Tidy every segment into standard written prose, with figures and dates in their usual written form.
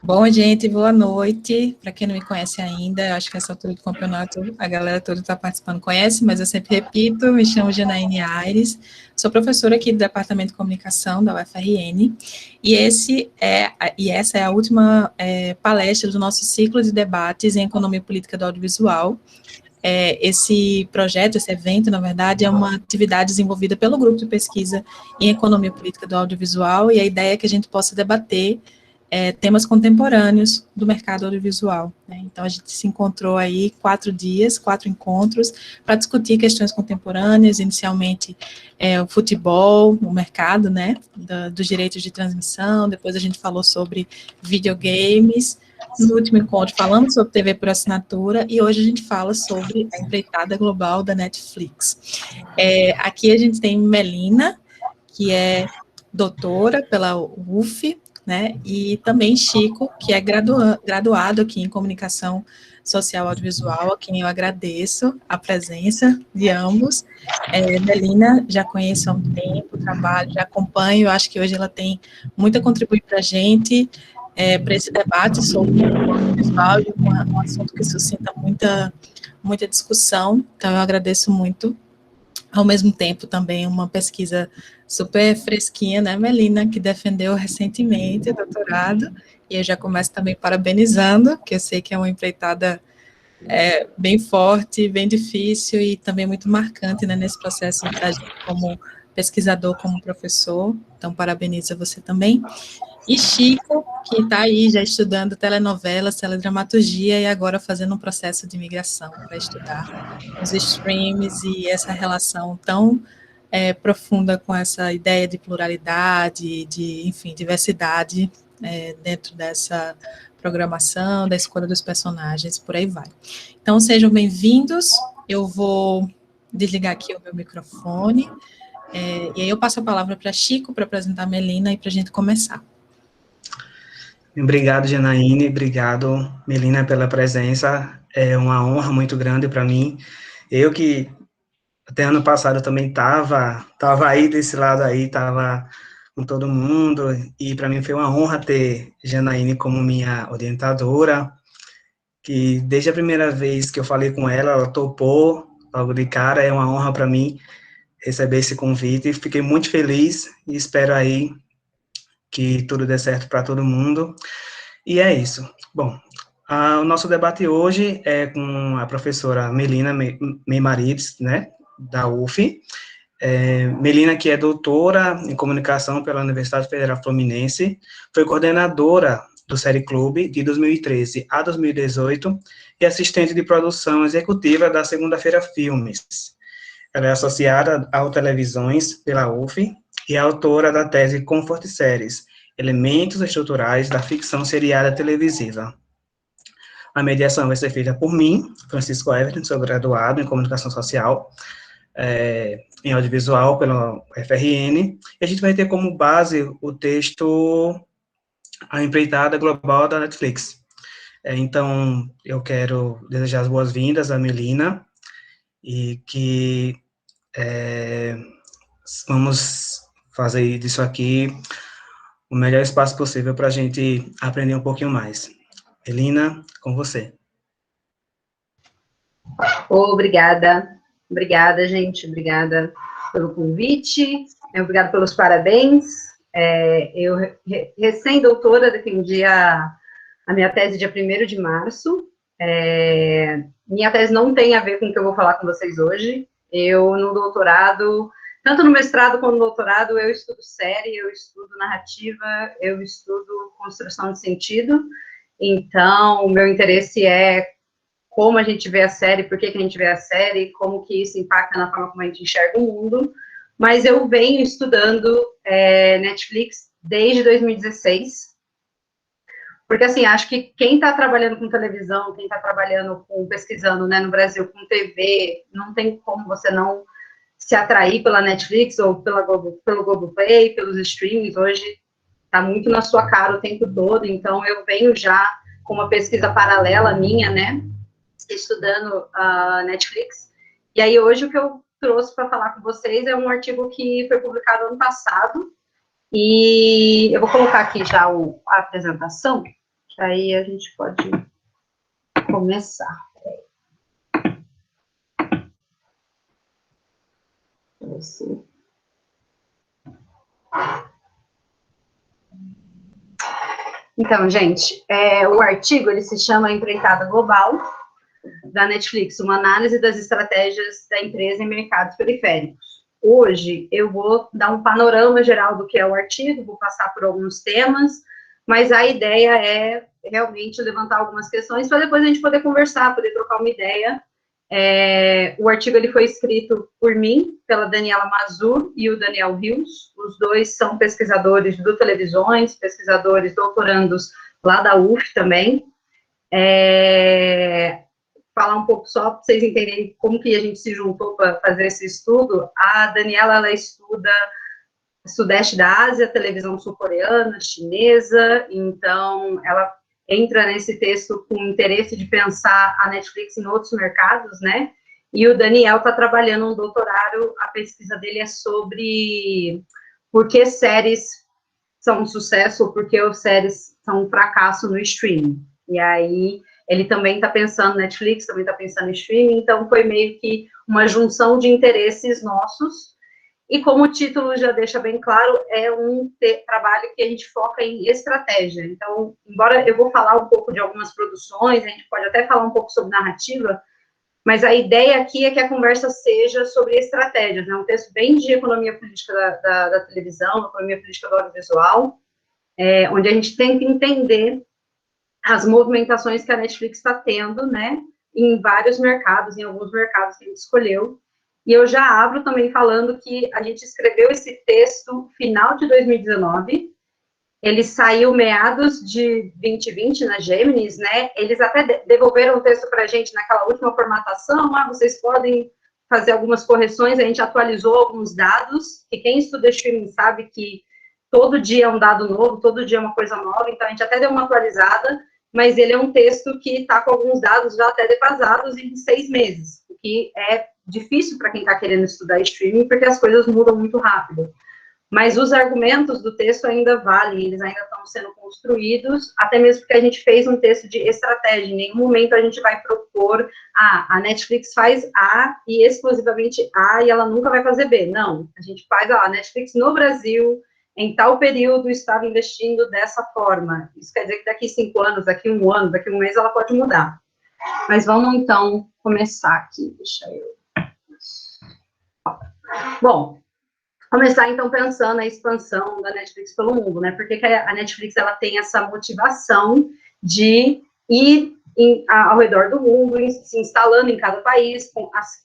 Bom, gente, boa noite. Para quem não me conhece ainda, eu acho que essa altura do campeonato a galera toda está participando conhece, mas eu sempre repito, me chamo Janaíne Aires, sou professora aqui do Departamento de Comunicação da UFRN, e essa é a última palestra do nosso ciclo de debates em Economia Política do Audiovisual. Esse projeto, esse evento, na verdade, é uma atividade desenvolvida pelo Grupo de Pesquisa em Economia Política do Audiovisual, e a ideia é que a gente possa debater temas contemporâneos do mercado audiovisual, né? Então, a gente se encontrou aí 4 dias, 4 encontros, para discutir questões contemporâneas, inicialmente o futebol, o mercado, né, dos direitos de transmissão, depois a gente falou sobre videogames, no último encontro falamos sobre TV por assinatura, e hoje a gente fala sobre a empreitada global da Netflix. Aqui a gente tem Melina, que é doutora pela UF, né, e também Chico, que é graduado aqui em Comunicação Social Audiovisual, a quem eu agradeço a presença de ambos. Melina, já conheço há um tempo o trabalho, já acompanho, acho que hoje ela tem muito a contribuir para a gente, para esse debate sobre o audiovisual, e um assunto que suscita muita discussão, então eu agradeço muito. Ao mesmo tempo, também uma pesquisa super fresquinha, né, Melina, que defendeu recentemente o doutorado, e eu já começo também parabenizando, que eu sei que é uma empreitada bem forte, bem difícil e também muito marcante, né, nesse processo da gente como pesquisador, como professor, então parabenizo a você também. E Chico, que está aí já estudando telenovelas, teledramaturgia e agora fazendo um processo de migração para estudar os streams e essa relação tão profunda com essa ideia de pluralidade, de, enfim, diversidade dentro dessa programação, da escolha dos personagens, por aí vai. Então, sejam bem-vindos. Eu vou desligar aqui o meu microfone e aí eu passo a palavra para Chico para apresentar a Melina e para a gente começar. Obrigado, Janaíne, obrigado, Melina, pela presença, é uma honra muito grande para mim. Eu que até ano passado também estava aí desse lado aí, estava com todo mundo, e para mim foi uma honra ter Janaíne como minha orientadora, que desde a primeira vez que eu falei com ela, ela topou logo de cara, é uma honra para mim receber esse convite, fiquei muito feliz e espero aí que tudo dê certo para todo mundo. E é isso. Bom, o nosso debate hoje é com a professora Melina Meimarides, né, da UF. Melina, que é doutora em comunicação pela Universidade Federal Fluminense, foi coordenadora do Série Clube de 2013 a 2018 e assistente de produção executiva da Segunda-feira Filmes. Ela é associada ao Televisões pela UF e é autora da tese Comfort Séries, Elementos Estruturais da Ficção Seriada Televisiva. A mediação vai ser feita por mim, Francisco Everton, sou graduado em Comunicação Social, em Audiovisual pela UFRN, e a gente vai ter como base o texto A Empreitada Global da Netflix. Então, eu quero desejar as boas-vindas à Melina, e que vamos fazer disso aqui o melhor espaço possível para a gente aprender um pouquinho mais. Melina, com você. Obrigada, gente, obrigada pelo convite, obrigada pelos parabéns. Eu, recém-doutora, defendi a minha tese dia 1º de março. Minha tese não tem a ver com o que eu vou falar com vocês hoje. Eu, no doutorado, tanto no mestrado como no doutorado, eu estudo série, eu estudo narrativa, eu estudo construção de sentido. Então, o meu interesse é como a gente vê a série, por que a gente vê a série, como que isso impacta na forma como a gente enxerga o mundo. Mas eu venho estudando Netflix desde 2016, porque, assim, acho que quem está trabalhando com televisão, quem está trabalhando pesquisando, né, no Brasil com TV, não tem como você não se atrair pela Netflix ou pelo Globoplay, pelos streams. Hoje está muito na sua cara o tempo todo, então eu venho já com uma pesquisa paralela minha, né, estudando a Netflix. E aí hoje o que eu trouxe para falar com vocês é um artigo que foi publicado ano passado, e eu vou colocar aqui já a apresentação, Aí a gente pode começar. Assim. Então, gente, o artigo ele se chama Empreitada Global, da Netflix, uma análise das estratégias da empresa em mercados periféricos. Hoje, eu vou dar um panorama geral do que é o artigo, vou passar por alguns temas, mas a ideia é realmente levantar algumas questões para depois a gente poder conversar, poder trocar uma ideia. O artigo ele foi escrito por mim, pela Daniela Mazur e o Daniel Rios. Os dois são pesquisadores do Televisões, pesquisadores doutorandos lá da UF também. Falar um pouco só para vocês entenderem como que a gente se juntou para fazer esse estudo. A Daniela, ela estuda Sudeste da Ásia, televisão sul-coreana, chinesa, então ela entra nesse texto com interesse de pensar a Netflix em outros mercados, né? E o Daniel está trabalhando um doutorado, a pesquisa dele é sobre por que séries são um sucesso ou por que as séries são um fracasso no streaming. E aí ele também está pensando Netflix, também está pensando em streaming, então foi meio que uma junção de interesses nossos. E como o título já deixa bem claro, é um trabalho que a gente foca em estratégia. Então, embora eu vou falar um pouco de algumas produções, a gente pode até falar um pouco sobre narrativa, mas a ideia aqui é que a conversa seja sobre estratégias, né? Um texto bem de economia política da televisão, economia política do audiovisual, onde a gente tenta entender as movimentações que a Netflix está tendo, né? Em vários mercados, em alguns mercados que a gente escolheu. E eu já abro também falando que a gente escreveu esse texto final de 2019, ele saiu meados de 2020 na Gêmeos, né? Eles até devolveram o texto para a gente naquela última formatação, vocês podem fazer algumas correções, a gente atualizou alguns dados, que quem estuda streaming sabe que todo dia é um dado novo, todo dia é uma coisa nova, então a gente até deu uma atualizada, mas ele é um texto que está com alguns dados já até defasados em 6 meses, o que é difícil para quem está querendo estudar streaming, porque as coisas mudam muito rápido. Mas os argumentos do texto ainda valem, eles ainda estão sendo construídos, até mesmo porque a gente fez um texto de estratégia, em nenhum momento a gente vai propor, a Netflix faz A e exclusivamente A e ela nunca vai fazer B. Não, a gente faz, a Netflix no Brasil, em tal período, estava investindo dessa forma. Isso quer dizer que daqui 5 anos, daqui 1 ano, daqui 1 mês, ela pode mudar. Mas vamos, então, começar aqui. Deixa eu... Bom, começar, então, pensando na expansão da Netflix pelo mundo, né? Por que a Netflix, ela tem essa motivação de ir ao redor do mundo, se instalando em cada país,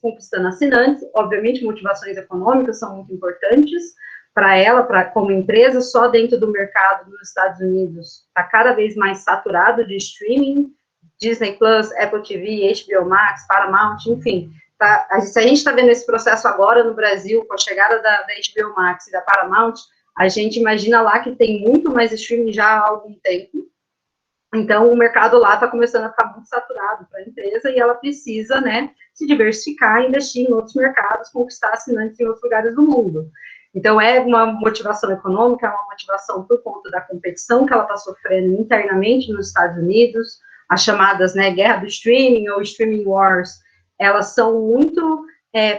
conquistando assinantes. Obviamente, motivações econômicas são muito importantes para ela, como empresa. Só dentro do mercado dos Estados Unidos está cada vez mais saturado de streaming, Disney Plus, Apple TV, HBO Max, Paramount, enfim. Se a gente está vendo esse processo agora no Brasil, com a chegada da HBO Max e da Paramount, a gente imagina lá que tem muito mais streaming já há algum tempo. Então, o mercado lá está começando a ficar muito saturado para a empresa e ela precisa, né, se diversificar, investir em outros mercados, conquistar assinantes em outros lugares do mundo. Então, é uma motivação econômica, é uma motivação por conta da competição que ela está sofrendo internamente nos Estados Unidos, as chamadas, né, guerra do streaming ou streaming wars, elas são muito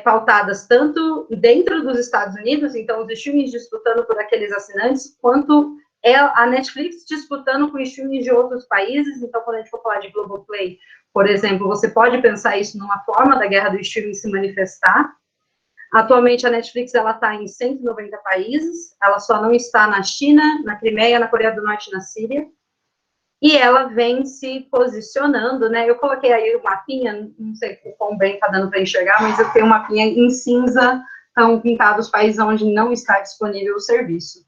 pautadas tanto dentro dos Estados Unidos, então os streamings disputando por aqueles assinantes, quanto a Netflix disputando com streamings de outros países. Então, quando a gente for falar de Globoplay, por exemplo, você pode pensar isso numa forma da guerra do streaming se manifestar. Atualmente, a Netflix está em 190 países, ela só não está na China, na Crimeia, na Coreia do Norte e na Síria. E ela vem se posicionando, né? Eu coloquei aí o mapinha, não sei o quão bem está dando para enxergar, mas eu tenho um mapinha em cinza, estão pintados os países onde não está disponível o serviço.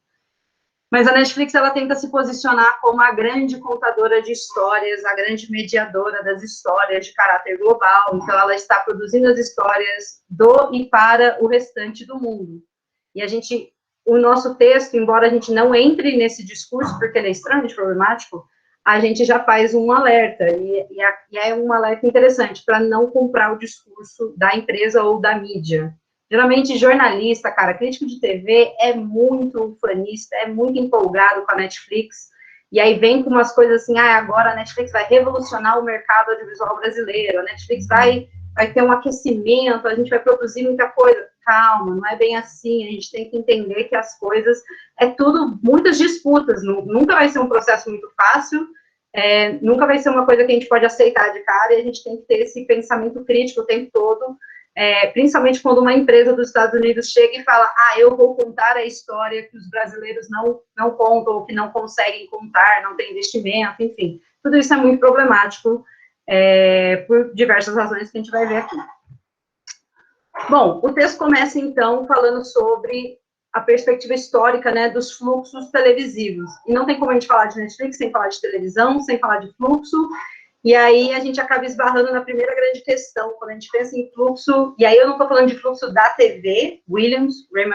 Mas a Netflix, ela tenta se posicionar como a grande contadora de histórias, a grande mediadora das histórias de caráter global. Então, ela está produzindo as histórias do e para o restante do mundo. E o nosso texto, embora a gente não entre nesse discurso, porque ele é extremamente problemático, a gente já faz um alerta, e é um alerta interessante, para não comprar o discurso da empresa ou da mídia. Geralmente, jornalista, crítico de TV, é muito fanista, é muito empolgado com a Netflix, e aí vem com umas coisas assim, agora a Netflix vai revolucionar o mercado audiovisual brasileiro, a Netflix vai ter um aquecimento, a gente vai produzir muita coisa. Calma, não é bem assim, a gente tem que entender que as coisas, é tudo, muitas disputas, nunca vai ser um processo muito fácil, nunca vai ser uma coisa que a gente pode aceitar de cara, e a gente tem que ter esse pensamento crítico o tempo todo, principalmente quando uma empresa dos Estados Unidos chega e fala, eu vou contar a história que os brasileiros não contam, ou que não conseguem contar, não tem investimento, enfim, tudo isso é muito problemático, por diversas razões que a gente vai ver aqui. Bom, o texto começa, então, falando sobre a perspectiva histórica, né, dos fluxos televisivos. E não tem como a gente falar de Netflix sem falar de televisão, sem falar de fluxo, e aí a gente acaba esbarrando na primeira grande questão, quando a gente pensa em fluxo, e aí eu não estou falando de fluxo da TV, Raymond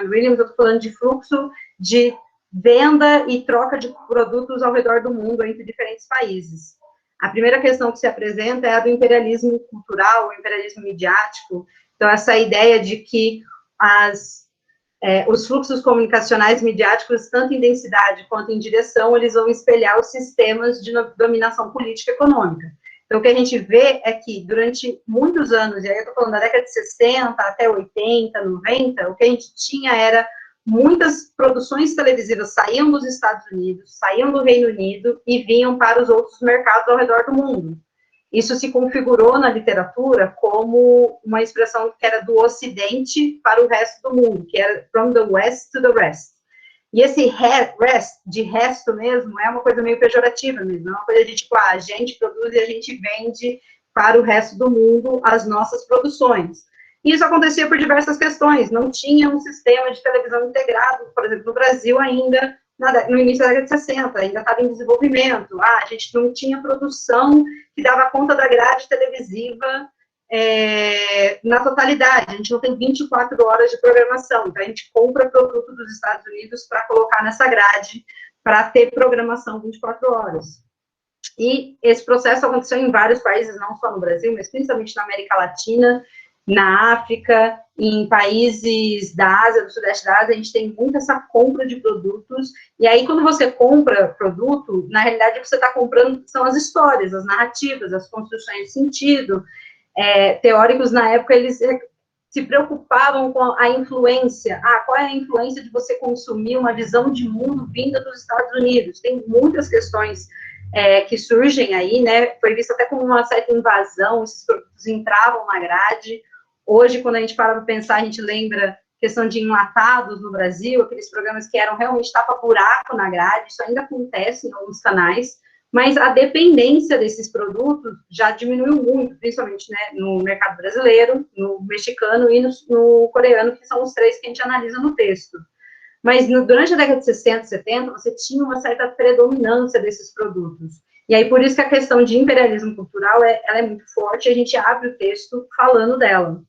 Williams, eu estou falando de fluxo de venda e troca de produtos ao redor do mundo entre diferentes países. A primeira questão que se apresenta é a do imperialismo cultural, o imperialismo midiático. Então, essa ideia de que os fluxos comunicacionais midiáticos, tanto em densidade quanto em direção, eles vão espelhar os sistemas de dominação política e econômica. Então, o que a gente vê é que, durante muitos anos, e aí eu estou falando da década de 60 até 80, 90, o que a gente tinha era muitas produções televisivas saíam dos Estados Unidos, saíam do Reino Unido e vinham para os outros mercados ao redor do mundo. Isso se configurou na literatura como uma expressão que era do Ocidente para o resto do mundo, que era from the West to the rest. E esse de resto mesmo, é uma coisa meio pejorativa mesmo, é uma coisa de tipo, a gente produz e a gente vende para o resto do mundo as nossas produções. E isso acontecia por diversas questões, não tinha um sistema de televisão integrado, por exemplo, no Brasil ainda, no início da década de 60, ainda estava em desenvolvimento, a gente não tinha produção que dava conta da grade televisiva na totalidade, a gente não tem 24 horas de programação, então a gente compra produto dos Estados Unidos para colocar nessa grade, para ter programação 24 horas. E esse processo aconteceu em vários países, não só no Brasil, mas principalmente na América Latina, na África, em países da Ásia, do Sudeste da Ásia, a gente tem muito essa compra de produtos, e aí quando você compra produto, na realidade o que você está comprando são as histórias, as narrativas, as construções de sentido. Teóricos na época, eles se preocupavam com a influência, qual é a influência de você consumir uma visão de mundo vinda dos Estados Unidos? Tem muitas questões que surgem aí, né, foi visto até como uma certa invasão, esses produtos entravam na grade. Hoje, quando a gente para pensar, a gente lembra questão de enlatados no Brasil, aqueles programas que eram realmente tapa-buraco na grade, isso ainda acontece em alguns canais, mas a dependência desses produtos já diminuiu muito, principalmente, né, no mercado brasileiro, no mexicano e no coreano, que são os três que a gente analisa no texto. Mas durante a década de 60, 70, você tinha uma certa predominância desses produtos. E aí, por isso que a questão de imperialismo cultural, ela é muito forte, e a gente abre o texto falando dela.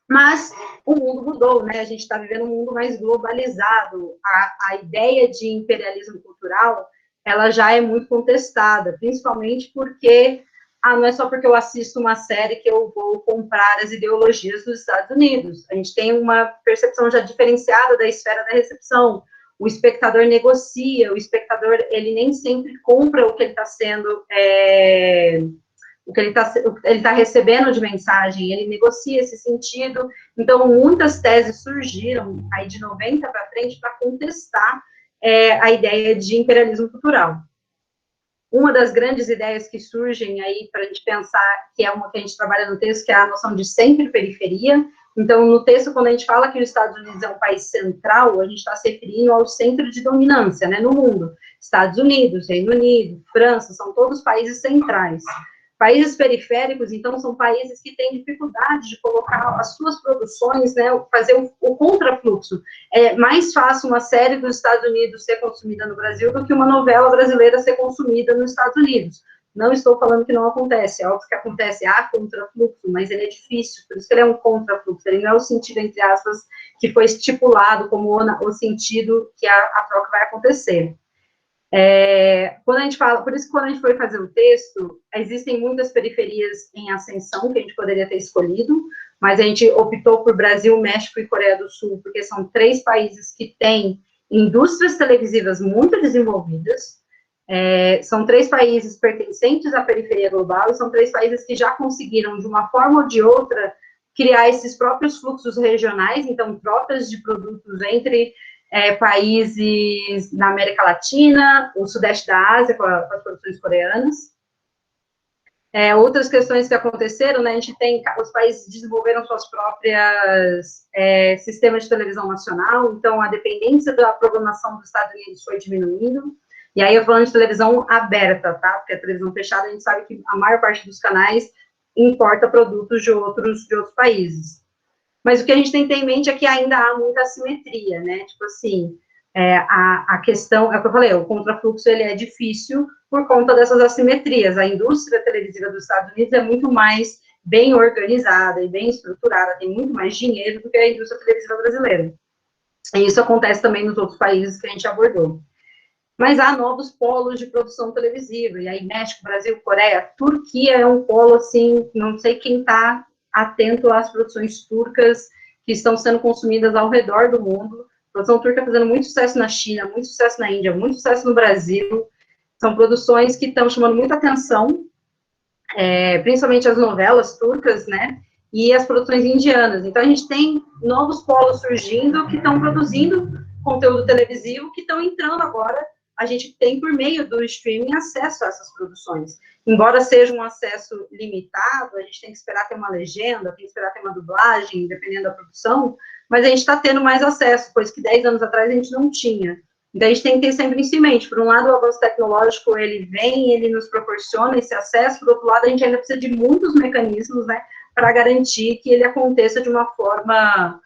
Mas o mundo mudou, né? A gente está vivendo um mundo mais globalizado. A ideia de imperialismo cultural, ela já é muito contestada, principalmente porque, não é só porque eu assisto uma série que eu vou comprar as ideologias dos Estados Unidos. A gente tem uma percepção já diferenciada da esfera da recepção. O espectador negocia, o espectador, ele nem sempre compra o que ele está sendo... o que ele está recebendo de mensagem, ele negocia esse sentido. Então, muitas teses surgiram aí de 90 para frente para contestar a ideia de imperialismo cultural. Uma das grandes ideias que surgem aí para a gente pensar, que é uma que a gente trabalha no texto, que é a noção de centro-periferia. Então, no texto, quando a gente fala que os Estados Unidos é um país central, a gente está se referindo ao centro de dominância, né, no mundo. Estados Unidos, Reino Unido, França, são todos países centrais. Países periféricos, então, são países que têm dificuldade de colocar as suas produções, né, fazer o contrafluxo. É mais fácil uma série dos Estados Unidos ser consumida no Brasil do que uma novela brasileira ser consumida nos Estados Unidos. Não estou falando que não acontece, é óbvio que acontece, há contrafluxo, mas ele é difícil, por isso que ele é um contrafluxo, ele não é o sentido, entre aspas, que foi estipulado como o sentido que a troca vai acontecer. Quando a gente fala, por isso que quando a gente foi fazer o texto, existem muitas periferias em ascensão que a gente poderia ter escolhido, mas a gente optou por Brasil, México e Coreia do Sul, porque são 3 países que têm indústrias televisivas muito desenvolvidas, São 3 países pertencentes à periferia global, e são 3 países que já conseguiram, de uma forma ou de outra, criar esses próprios fluxos regionais, então, trocas de produtos entre países na América Latina, o sudeste da Ásia, com as produções coreanas. Outras questões que aconteceram, né, a gente tem, os países desenvolveram suas próprias sistemas de televisão nacional, então a dependência da programação dos Estados Unidos foi diminuindo, e aí eu falando de televisão aberta, tá, porque a televisão fechada, a gente sabe que a maior parte dos canais importa produtos de outros países. Mas o que a gente tem que ter em mente é que ainda há muita assimetria, né, tipo assim, a questão, é o que eu falei, o contrafluxo, ele é difícil por conta dessas assimetrias. A indústria televisiva dos Estados Unidos é muito mais bem organizada e bem estruturada, tem muito mais dinheiro do que a indústria televisiva brasileira. E isso acontece também nos outros países que a gente abordou. Mas há novos polos de produção televisiva, e aí México, Brasil, Coreia, Turquia é um polo, assim, não sei quem está atento às produções turcas que estão sendo consumidas ao redor do mundo. A produção turca fazendo muito sucesso na China, muito sucesso na Índia, muito sucesso no Brasil. São produções que estão chamando muita atenção, principalmente as novelas turcas, né, e as produções indianas. Então, a gente tem novos polos surgindo que estão produzindo conteúdo televisivo, que estão entrando agora. A gente tem, por meio do streaming, acesso a essas produções. Embora seja um acesso limitado, a gente tem que esperar ter uma legenda, tem que esperar ter uma dublagem, dependendo da produção, mas a gente está tendo mais acesso, coisa que 10 anos atrás a gente não tinha. Então, a gente tem que ter sempre isso em mente. Por um lado, o avanço tecnológico, ele vem, ele nos proporciona esse acesso, por outro lado, a gente ainda precisa de muitos mecanismos, né, para garantir que ele aconteça de uma forma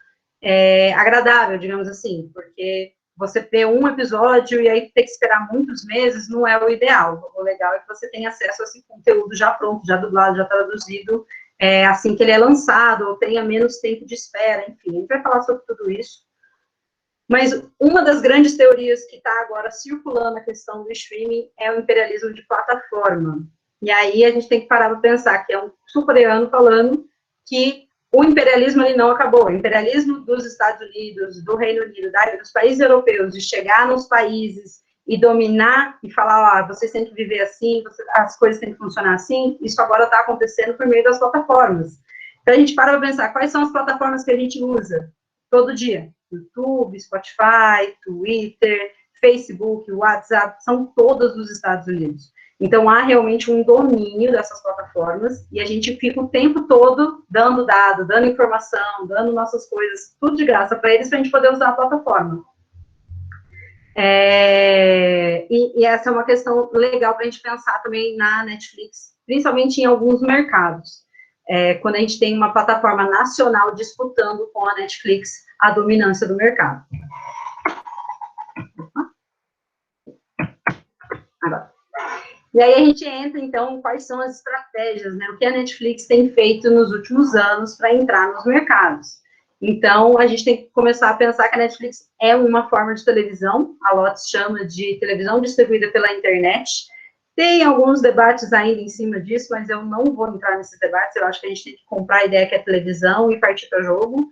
agradável, digamos assim, porque você vê um episódio e aí ter que esperar muitos meses não é o ideal. O legal é que você tenha acesso a esse conteúdo já pronto, já dublado, já traduzido, assim que ele é lançado, ou tenha menos tempo de espera, enfim. A gente vai falar sobre tudo isso. Mas uma das grandes teorias que está agora circulando a questão do streaming é o imperialismo de plataforma. E aí a gente tem que parar para pensar que é um sul-coreano falando que o imperialismo ele não acabou. O imperialismo dos Estados Unidos, do Reino Unido, dos países europeus, de chegar nos países e dominar e falar, vocês têm que viver assim, as coisas têm que funcionar assim, isso agora está acontecendo por meio das plataformas. Então a gente para pensar, quais são as plataformas que a gente usa todo dia? YouTube, Spotify, Twitter, Facebook, WhatsApp, são todas dos Estados Unidos. Então, há realmente um domínio dessas plataformas, e a gente fica o tempo todo dando dado, dando informação, dando nossas coisas, tudo de graça para eles, para a gente poder usar a plataforma. E essa é uma questão legal para a gente pensar também na Netflix, principalmente em alguns mercados. Quando a gente tem uma plataforma nacional disputando com a Netflix a dominância do mercado. Agora. E aí a gente entra, então, quais são as estratégias, né? O que a Netflix tem feito nos últimos anos para entrar nos mercados. Então, a gente tem que começar a pensar que a Netflix é uma forma de televisão, a Lotus chama de televisão distribuída pela internet. Tem alguns debates ainda em cima disso, mas eu não vou entrar nesses debates, eu acho que a gente tem que comprar a ideia que é televisão e partir para o jogo.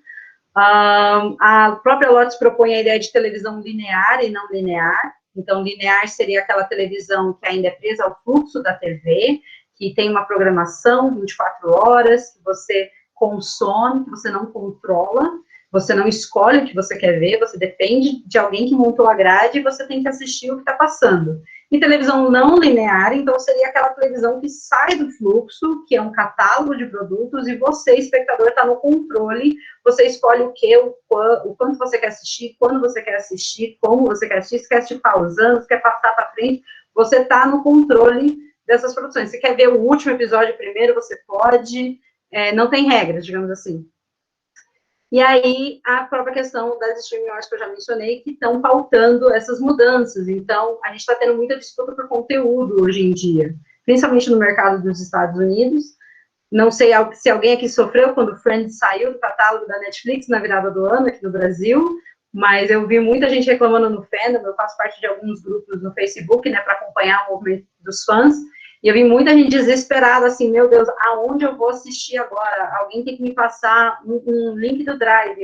A própria Lotus propõe a ideia de televisão linear e não linear. Então, linear seria aquela televisão que ainda é presa ao fluxo da TV, que tem uma programação 24 horas, que você consome, que você não controla, você não escolhe o que você quer ver, você depende de alguém que montou a grade e você tem que assistir o que está passando. E televisão não linear, então, seria aquela televisão que sai do fluxo, que é um catálogo de produtos, e você, espectador, está no controle, você escolhe o que, o quanto você quer assistir, quando você quer assistir, como você quer assistir, se quer assistir pausando, se quer passar para frente, você está no controle dessas produções. Se quer ver o último episódio primeiro, você pode, não tem regras, digamos assim. E aí, a própria questão das streaming wars que eu já mencionei, que estão pautando essas mudanças. Então, a gente está tendo muita disputa por conteúdo hoje em dia, principalmente no mercado dos Estados Unidos. Não sei se alguém aqui sofreu quando Friends saiu do catálogo da Netflix na virada do ano aqui no Brasil, mas eu vi muita gente reclamando no fandom, eu faço parte de alguns grupos no Facebook, né, para acompanhar o movimento dos fãs, e eu vi muita gente desesperada, assim, meu Deus, aonde eu vou assistir agora? Alguém tem que me passar um link do Drive,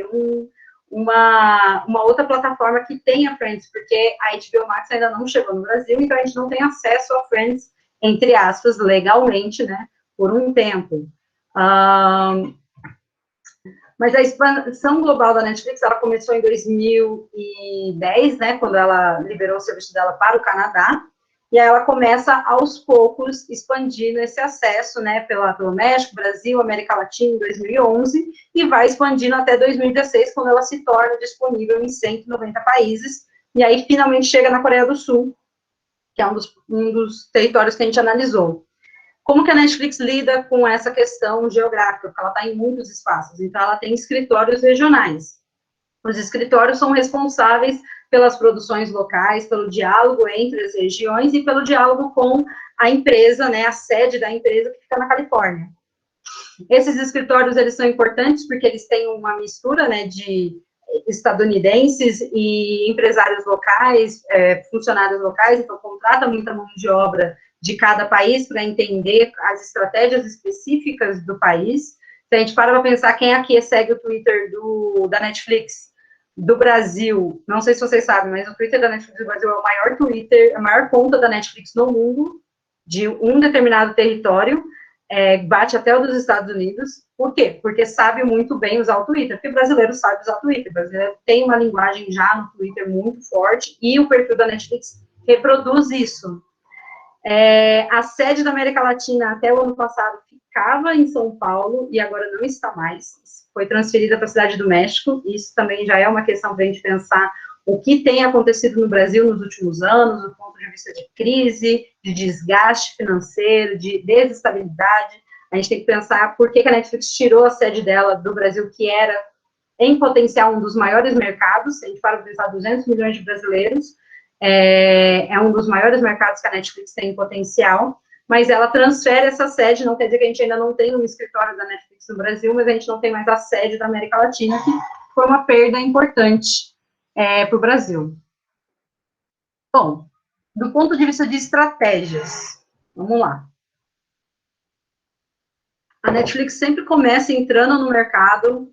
uma outra plataforma que tenha Friends, porque a HBO Max ainda não chegou no Brasil, então a gente não tem acesso a Friends, entre aspas, legalmente, né, por um tempo. Mas a expansão global da Netflix, ela começou em 2010, né, quando ela liberou o serviço dela para o Canadá, e aí ela começa, aos poucos, expandindo esse acesso, né, pelo México, Brasil, América Latina, em 2011, e vai expandindo até 2016, quando ela se torna disponível em 190 países, e aí finalmente chega na Coreia do Sul, que é um dos territórios que a gente analisou. Como que a Netflix lida com essa questão geográfica? Porque ela está em muitos espaços, então ela tem escritórios regionais. Os escritórios são responsáveis pelas produções locais, pelo diálogo entre as regiões e pelo diálogo com a empresa, né, a sede da empresa que fica na Califórnia. Esses escritórios, eles são importantes porque eles têm uma mistura, né, de estadunidenses e empresários locais, funcionários locais, então contrata muita mão de obra de cada país para entender as estratégias específicas do país. Se a gente para pensar quem aqui segue o Twitter da Netflix do Brasil, não sei se vocês sabem, mas o Twitter da Netflix do Brasil é o maior Twitter, a maior conta da Netflix no mundo, de um determinado território, bate até o dos Estados Unidos. Por quê? Porque sabe muito bem usar o Twitter, porque o brasileiro sabe usar o Twitter, o brasileiro tem uma linguagem já no Twitter muito forte, e o perfil da Netflix reproduz isso. A sede da América Latina até o ano passado ficava em São Paulo e agora não está mais, foi transferida para a cidade do México. Isso também já é uma questão para a gente pensar o que tem acontecido no Brasil nos últimos anos, do ponto de vista de crise, de desgaste financeiro, de desestabilidade. A gente tem que pensar por que a Netflix tirou a sede dela do Brasil, que era, em potencial, um dos maiores mercados. Se a gente para pensar 200 milhões de brasileiros, é um dos maiores mercados que a Netflix tem em potencial, mas ela transfere essa sede. Não quer dizer que a gente ainda não tem um escritório da Netflix no Brasil, mas a gente não tem mais a sede da América Latina, que foi uma perda importante para o Brasil. Bom, do ponto de vista de estratégias, vamos lá. A Netflix sempre começa entrando no mercado,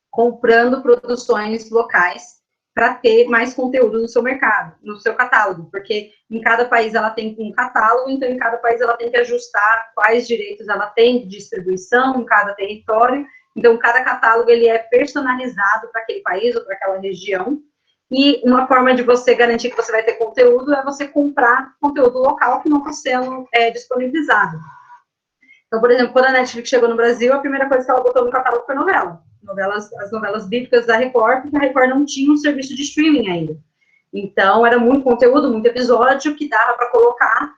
comprando produções locais, para ter mais conteúdo no seu mercado, no seu catálogo, porque em cada país ela tem um catálogo, então em cada país ela tem que ajustar quais direitos ela tem de distribuição em cada território. Então cada catálogo ele é personalizado para aquele país ou para aquela região, e uma forma de você garantir que você vai ter conteúdo é você comprar conteúdo local que não está sendo disponibilizado. Então, por exemplo, quando a Netflix chegou no Brasil, a primeira coisa que ela botou no catálogo foi novela. As novelas bíblicas da Record, porque a Record não tinha um serviço de streaming ainda. Então, era muito conteúdo, muito episódio que dava para colocar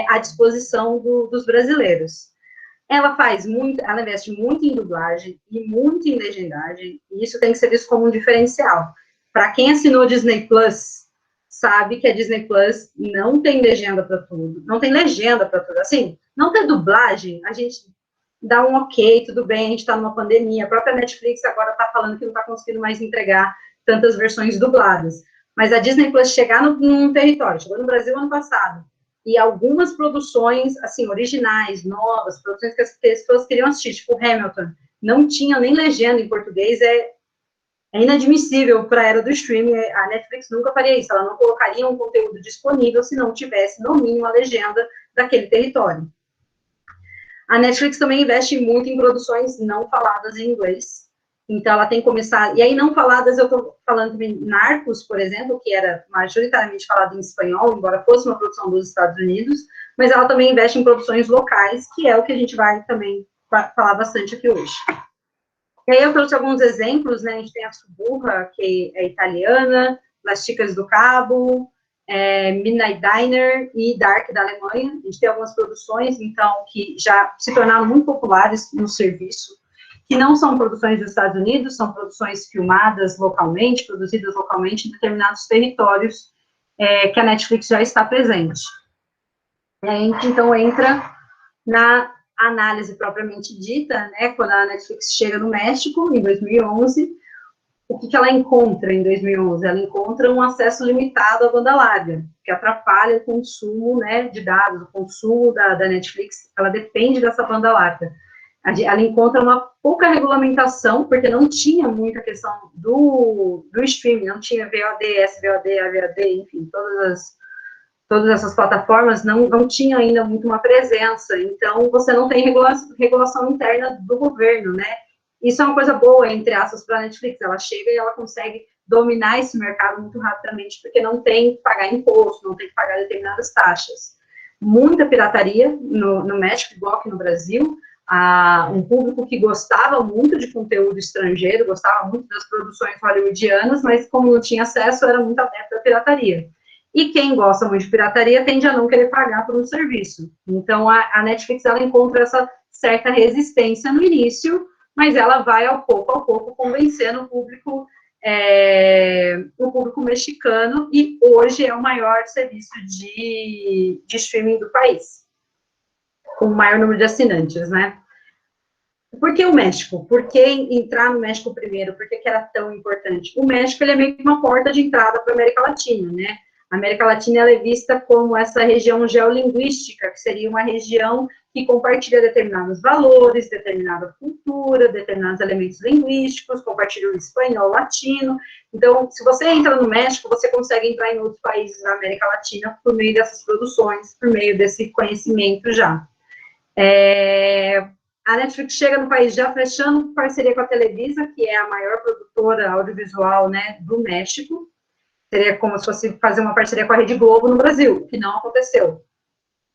à disposição dos brasileiros. Ela investe muito em dublagem e muito em legendagem, e isso tem que ser visto como um diferencial. Para quem assinou Disney Plus, sabe que a Disney Plus não tem legenda para tudo, não tem legenda para tudo. Assim, não ter dublagem, a gente dá um ok, tudo bem, a gente está numa pandemia, a própria Netflix agora está falando que não está conseguindo mais entregar tantas versões dubladas. Mas a Disney Plus chegar num território, chegou no Brasil ano passado, e algumas produções, assim, originais, novas, produções que as pessoas queriam assistir, tipo Hamilton, não tinha nem legenda em português, é inadmissível para a era do streaming. A Netflix nunca faria isso, ela não colocaria um conteúdo disponível se não tivesse, no mínimo, a legenda daquele território. A Netflix também investe muito em produções não faladas em inglês, então ela tem começado, e aí não faladas, eu estou falando também Narcos, por exemplo, que era majoritariamente falado em espanhol, embora fosse uma produção dos Estados Unidos, mas ela também investe em produções locais, que é o que a gente vai também falar bastante aqui hoje. E aí eu trouxe alguns exemplos, né? A gente tem a Suburra, que é italiana, Las Chicas do Cabo, Midnight Diner e Dark da Alemanha. A gente tem algumas produções, então, que já se tornaram muito populares no serviço, que não são produções dos Estados Unidos, são produções filmadas localmente, produzidas localmente em determinados territórios que a Netflix já está presente. E aí a gente, então, entra na análise propriamente dita, né, quando a Netflix chega no México, em 2011, o que ela encontra em 2011? Ela encontra um acesso limitado à banda larga, que atrapalha o consumo, né, de dados, o consumo da Netflix, ela depende dessa banda larga. Ela encontra uma pouca regulamentação, porque não tinha muita questão do streaming, não tinha VOD, SVOD, AVOD, enfim, todas essas plataformas não tinha ainda muito uma presença, então você não tem regulação interna do governo, né? Isso é uma coisa boa, entre aspas, para a Netflix, ela chega e ela consegue dominar esse mercado muito rapidamente, porque não tem que pagar imposto, não tem que pagar determinadas taxas. Muita pirataria no México, igual aqui no Brasil, um público que gostava muito de conteúdo estrangeiro, gostava muito das produções hollywoodianas, mas como não tinha acesso, era muito aberto à pirataria. E quem gosta muito de pirataria tende a não querer pagar por um serviço. Então, a Netflix, ela encontra essa certa resistência no início, mas ela vai, ao pouco, convencendo o público mexicano, e hoje é o maior serviço de streaming do país, com o maior número de assinantes, né? Por que o México? Por que entrar no México primeiro? Por que era tão importante? O México, ele é meio que uma porta de entrada para a América Latina, né? A América Latina, ela é vista como essa região geolinguística, que seria uma região que compartilha determinados valores, determinada cultura, determinados elementos linguísticos, compartilha o espanhol, latino. Então, se você entra no México, você consegue entrar em outros países da América Latina por meio dessas produções, por meio desse conhecimento já. A Netflix chega no país já fechando parceria com a Televisa, que é a maior produtora audiovisual, né, do México. Seria como se fosse fazer uma parceria com a Rede Globo no Brasil, que não aconteceu.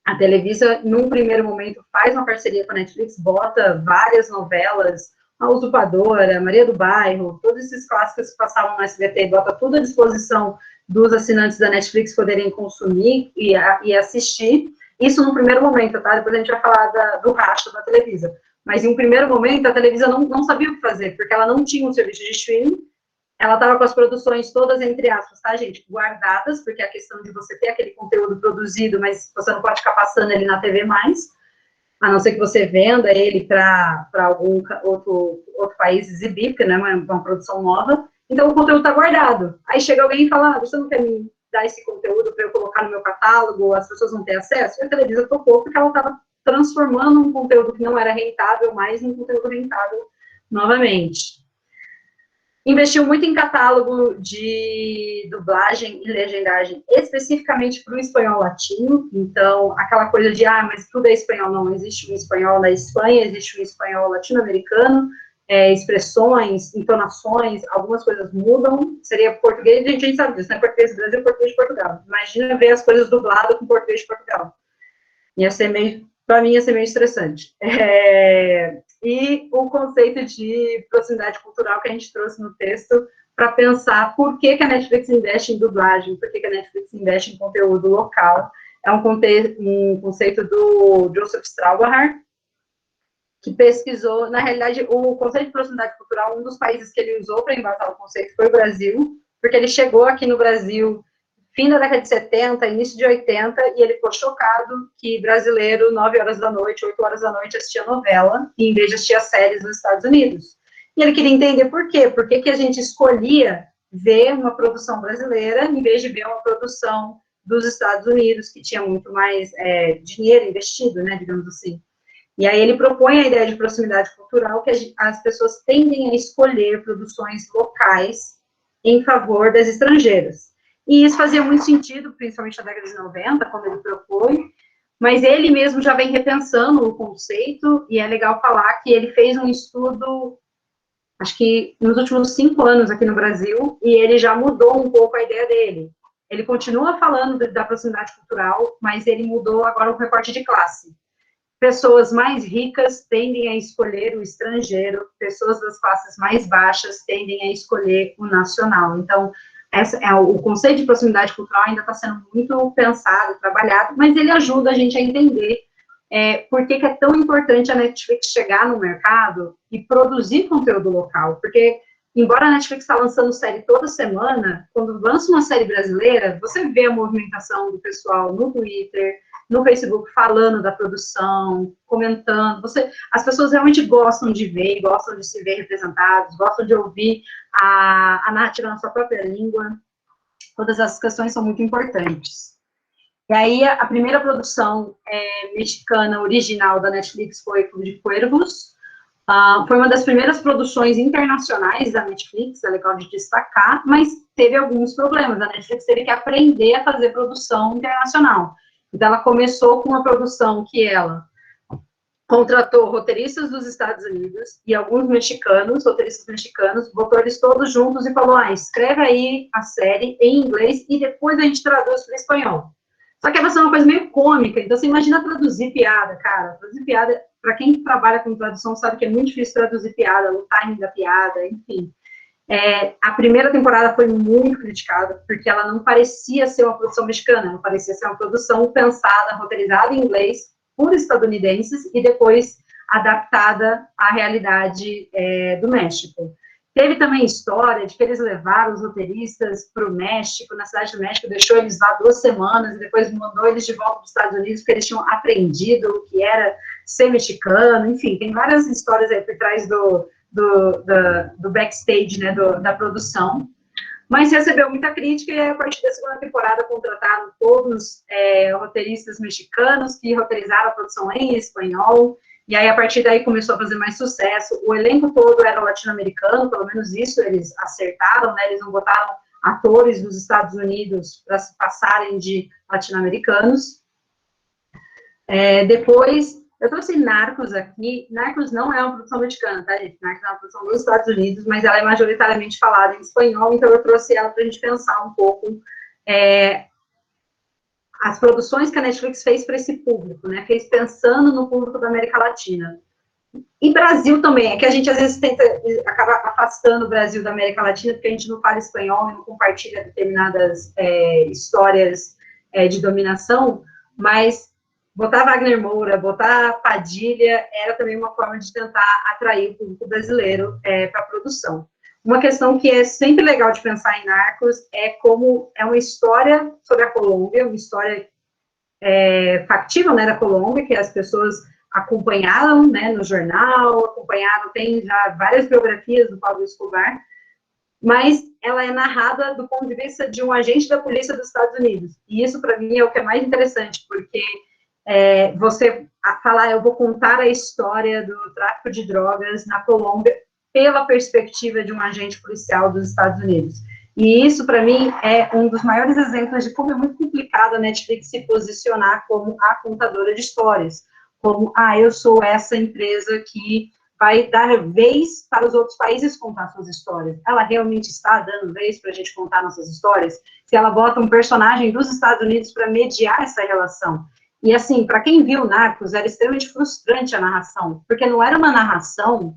A Televisa, num primeiro momento, faz uma parceria com a Netflix, bota várias novelas, A Usurpadora, Maria do Bairro, todos esses clássicos que passavam no SBT, bota tudo à disposição dos assinantes da Netflix poderem consumir e assistir. Isso no primeiro momento, tá? Depois a gente vai falar do racho da Televisa. Mas em um primeiro momento, a Televisa não sabia o que fazer, porque ela não tinha um serviço de streaming. Ela estava com as produções todas, entre aspas, tá, gente? Guardadas, porque a questão de você ter aquele conteúdo produzido, mas você não pode ficar passando ele na TV mais, a não ser que você venda ele para algum outro país exibir, porque não é uma produção nova. Então, o conteúdo está guardado. Aí chega alguém e fala, você não quer me dar esse conteúdo para eu colocar no meu catálogo, as pessoas vão ter acesso? E a Televisa topou, porque ela estava transformando um conteúdo que não era rentável mais em um conteúdo rentável novamente. Investiu muito em catálogo de dublagem e legendagem, especificamente para o espanhol latino. Então, aquela coisa de, mas tudo é espanhol. Não, existe um espanhol da Espanha, existe um espanhol latino-americano, expressões, entonações, algumas coisas mudam. Seria português, a gente sabe disso, né? Português do Brasil, português de Portugal. Imagina ver as coisas dubladas com português de Portugal. Para mim, ia ser meio estressante. E o conceito de proximidade cultural que a gente trouxe no texto para pensar por que a Netflix investe em dublagem, por que a Netflix investe em conteúdo local. É um conceito do Joseph Straubacher, que pesquisou, na realidade, o conceito de proximidade cultural, um dos países que ele usou para embasar o conceito foi o Brasil, porque ele chegou aqui no Brasil fim da década de 70, início de 80, e ele ficou chocado que brasileiro, 9 horas da noite, 8 horas da noite, assistia novela, em vez de assistir séries nos Estados Unidos. E ele queria entender por quê. Por que a gente escolhia ver uma produção brasileira, em vez de ver uma produção dos Estados Unidos, que tinha muito mais dinheiro investido, né, digamos assim. E aí ele propõe a ideia de proximidade cultural, que as pessoas tendem a escolher produções locais em favor das estrangeiras. E isso fazia muito sentido, principalmente na década de 90, quando ele propõe, mas ele mesmo já vem repensando o conceito, e é legal falar que ele fez um estudo, acho que nos últimos 5 anos aqui no Brasil, e ele já mudou um pouco a ideia dele. Ele continua falando da proximidade cultural, mas ele mudou agora o recorte de classe. Pessoas mais ricas tendem a escolher o estrangeiro, pessoas das classes mais baixas tendem a escolher o nacional. Então, o conceito de proximidade cultural ainda está sendo muito pensado, trabalhado, mas ele ajuda a gente a entender por que é tão importante a Netflix chegar no mercado e produzir conteúdo local. Porque, embora a Netflix está lançando série toda semana, quando lança uma série brasileira, você vê a movimentação do pessoal no Twitter, no Facebook, falando da produção, comentando. As pessoas realmente gostam de ver, gostam de se ver representados, gostam de ouvir a narrativa na sua própria língua. Todas essas questões são muito importantes. E aí, a primeira produção mexicana original da Netflix foi Clube de Cuervos, Foi uma das primeiras produções internacionais da Netflix, é legal de destacar, mas teve alguns problemas. A Netflix teve que aprender a fazer produção internacional. Então, ela começou com uma produção que ela contratou roteiristas dos Estados Unidos e alguns mexicanos, roteiristas mexicanos, botou eles todos juntos e falou, escreve aí a série em inglês e depois a gente traduz para o espanhol. Só que vai ser uma coisa meio cômica, então você imagina traduzir piada, cara. Traduzir piada, para quem trabalha com tradução, sabe que é muito difícil traduzir piada, o timing da piada, enfim. A primeira temporada foi muito criticada, porque ela não parecia ser uma produção mexicana, ela parecia ser uma produção pensada, roteirizada em inglês, por estadunidenses, e depois adaptada à realidade do México. Teve também história de que eles levaram os roteiristas para o México, na cidade do México, deixou eles lá 2 semanas, e depois mandou eles de volta para os Estados Unidos, porque eles tinham aprendido o que era ser mexicano, enfim, tem várias histórias aí por trás do backstage, né, da produção, mas recebeu muita crítica, e a partir da segunda temporada contrataram todos roteiristas mexicanos que roteirizaram a produção em espanhol, e aí a partir daí começou a fazer mais sucesso. O elenco todo era latino-americano, pelo menos isso eles acertaram, né, eles não botaram atores dos Estados Unidos para se passarem de latino-americanos. Depois, eu trouxe Narcos aqui. Narcos não é uma produção mexicana, tá, gente? Narcos é uma produção dos Estados Unidos, mas ela é majoritariamente falada em espanhol, então eu trouxe ela para a gente pensar um pouco as produções que a Netflix fez para esse público, né? Fez pensando no público da América Latina. E Brasil também, é que a gente às vezes acaba afastando o Brasil da América Latina, porque a gente não fala espanhol e não compartilha determinadas histórias de dominação, mas botar Wagner Moura, botar Padilha, era também uma forma de tentar atrair o público brasileiro para a produção. Uma questão que é sempre legal de pensar em Narcos é como é uma história sobre a Colômbia, uma história factível, né, da Colômbia, que as pessoas acompanharam, né, no jornal, acompanharam, tem já várias biografias do Pablo Escobar, mas ela é narrada do ponto de vista de um agente da polícia dos Estados Unidos. E isso, para mim, é o que é mais interessante, porque você falar, eu vou contar a história do tráfico de drogas na Colômbia pela perspectiva de um agente policial dos Estados Unidos. E isso, para mim, é um dos maiores exemplos de como é muito complicado a Netflix se posicionar como a contadora de histórias. Como, eu sou essa empresa que vai dar vez para os outros países contar suas histórias. Ela realmente está dando vez para a gente contar nossas histórias? Se ela bota um personagem dos Estados Unidos para mediar essa relação. E, assim, para quem viu Narcos, era extremamente frustrante a narração, porque não era uma narração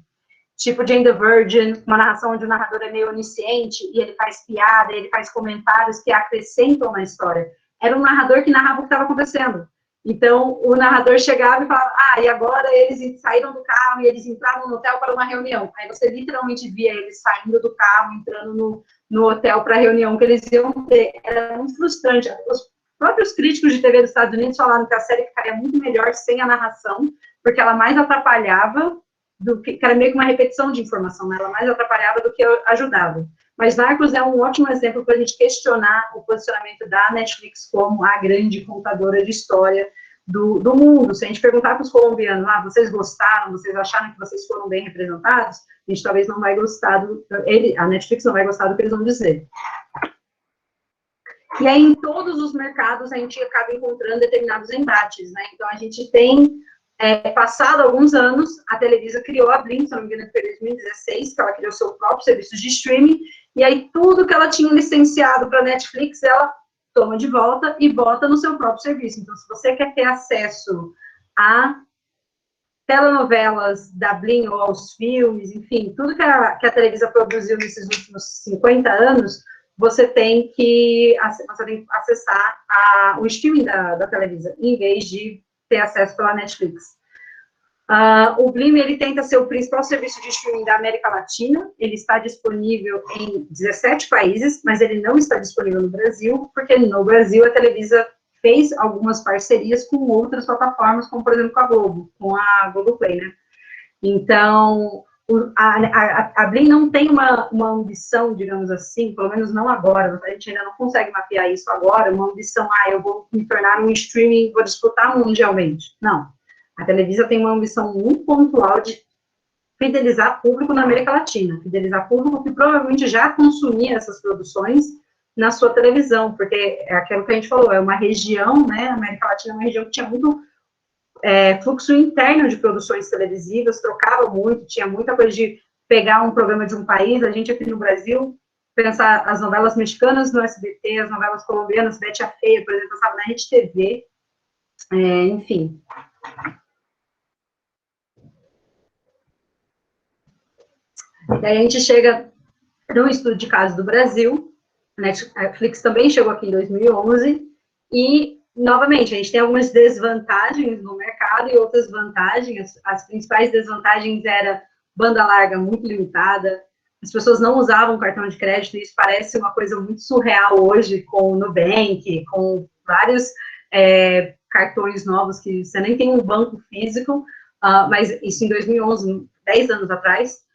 tipo Jane the Virgin, uma narração onde o narrador é meio onisciente e ele faz piada, ele faz comentários que acrescentam na história. Era um narrador que narrava o que estava acontecendo. Então, o narrador chegava e falava, e agora eles saíram do carro e eles entraram no hotel para uma reunião. Aí você literalmente via eles saindo do carro, entrando no hotel para a reunião que eles iam ter. Era muito frustrante. Os próprios críticos de TV dos Estados Unidos falaram que a série ficaria muito melhor sem a narração, porque ela mais atrapalhava do que era meio que uma repetição de informação, né? Ela mais atrapalhava do que ajudava. Mas Narcos é um ótimo exemplo para a gente questionar o posicionamento da Netflix como a grande contadora de história do mundo. Se a gente perguntar para os colombianos, vocês gostaram, vocês acharam que vocês foram bem representados, a gente talvez não vai gostar a Netflix não vai gostar do que eles vão dizer. E aí, em todos os mercados, a gente acaba encontrando determinados embates, né? Então, a gente tem passado alguns anos, a Televisa criou a Blim, se não me engano, foi em 2016, que ela criou seu próprio serviço de streaming, e aí tudo que ela tinha licenciado para a Netflix, ela toma de volta e bota no seu próprio serviço. Então, se você quer ter acesso a telenovelas da Blim ou aos filmes, enfim, tudo que a Televisa produziu nesses últimos 50 anos, você tem que acessar o streaming da Televisa, em vez de ter acesso pela Netflix. O Blim, ele tenta ser o principal serviço de streaming da América Latina, ele está disponível em 17 países, mas ele não está disponível no Brasil, porque no Brasil a Televisa fez algumas parcerias com outras plataformas, como, por exemplo, com a Globo, com a Globoplay, né? Então, a Blim não tem uma ambição, digamos assim, pelo menos não agora, a gente ainda não consegue mapear isso agora, uma ambição, eu vou me tornar um streaming, vou disputar mundialmente. Não. A Televisa tem uma ambição muito pontual de fidelizar público na América Latina, fidelizar público que provavelmente já consumia essas produções na sua televisão, porque é aquilo que a gente falou, é uma região, né, a América Latina é uma região que tinha muito fluxo interno de produções televisivas, trocava muito, tinha muita coisa de pegar um programa de um país, a gente aqui no Brasil, pensar as novelas mexicanas no SBT, as novelas colombianas, Betty a Feia, por exemplo, passava na Rede TV, enfim. Daí a gente chega no estudo de caso do Brasil, a Netflix também chegou aqui em 2011, e, novamente, a gente tem algumas desvantagens no mercado e outras vantagens. As principais desvantagens era banda larga muito limitada, as pessoas não usavam cartão de crédito, e isso parece uma coisa muito surreal hoje, com o Nubank, com vários cartões novos, que você nem tem um banco físico, mas isso em 2011, 10 anos atrás.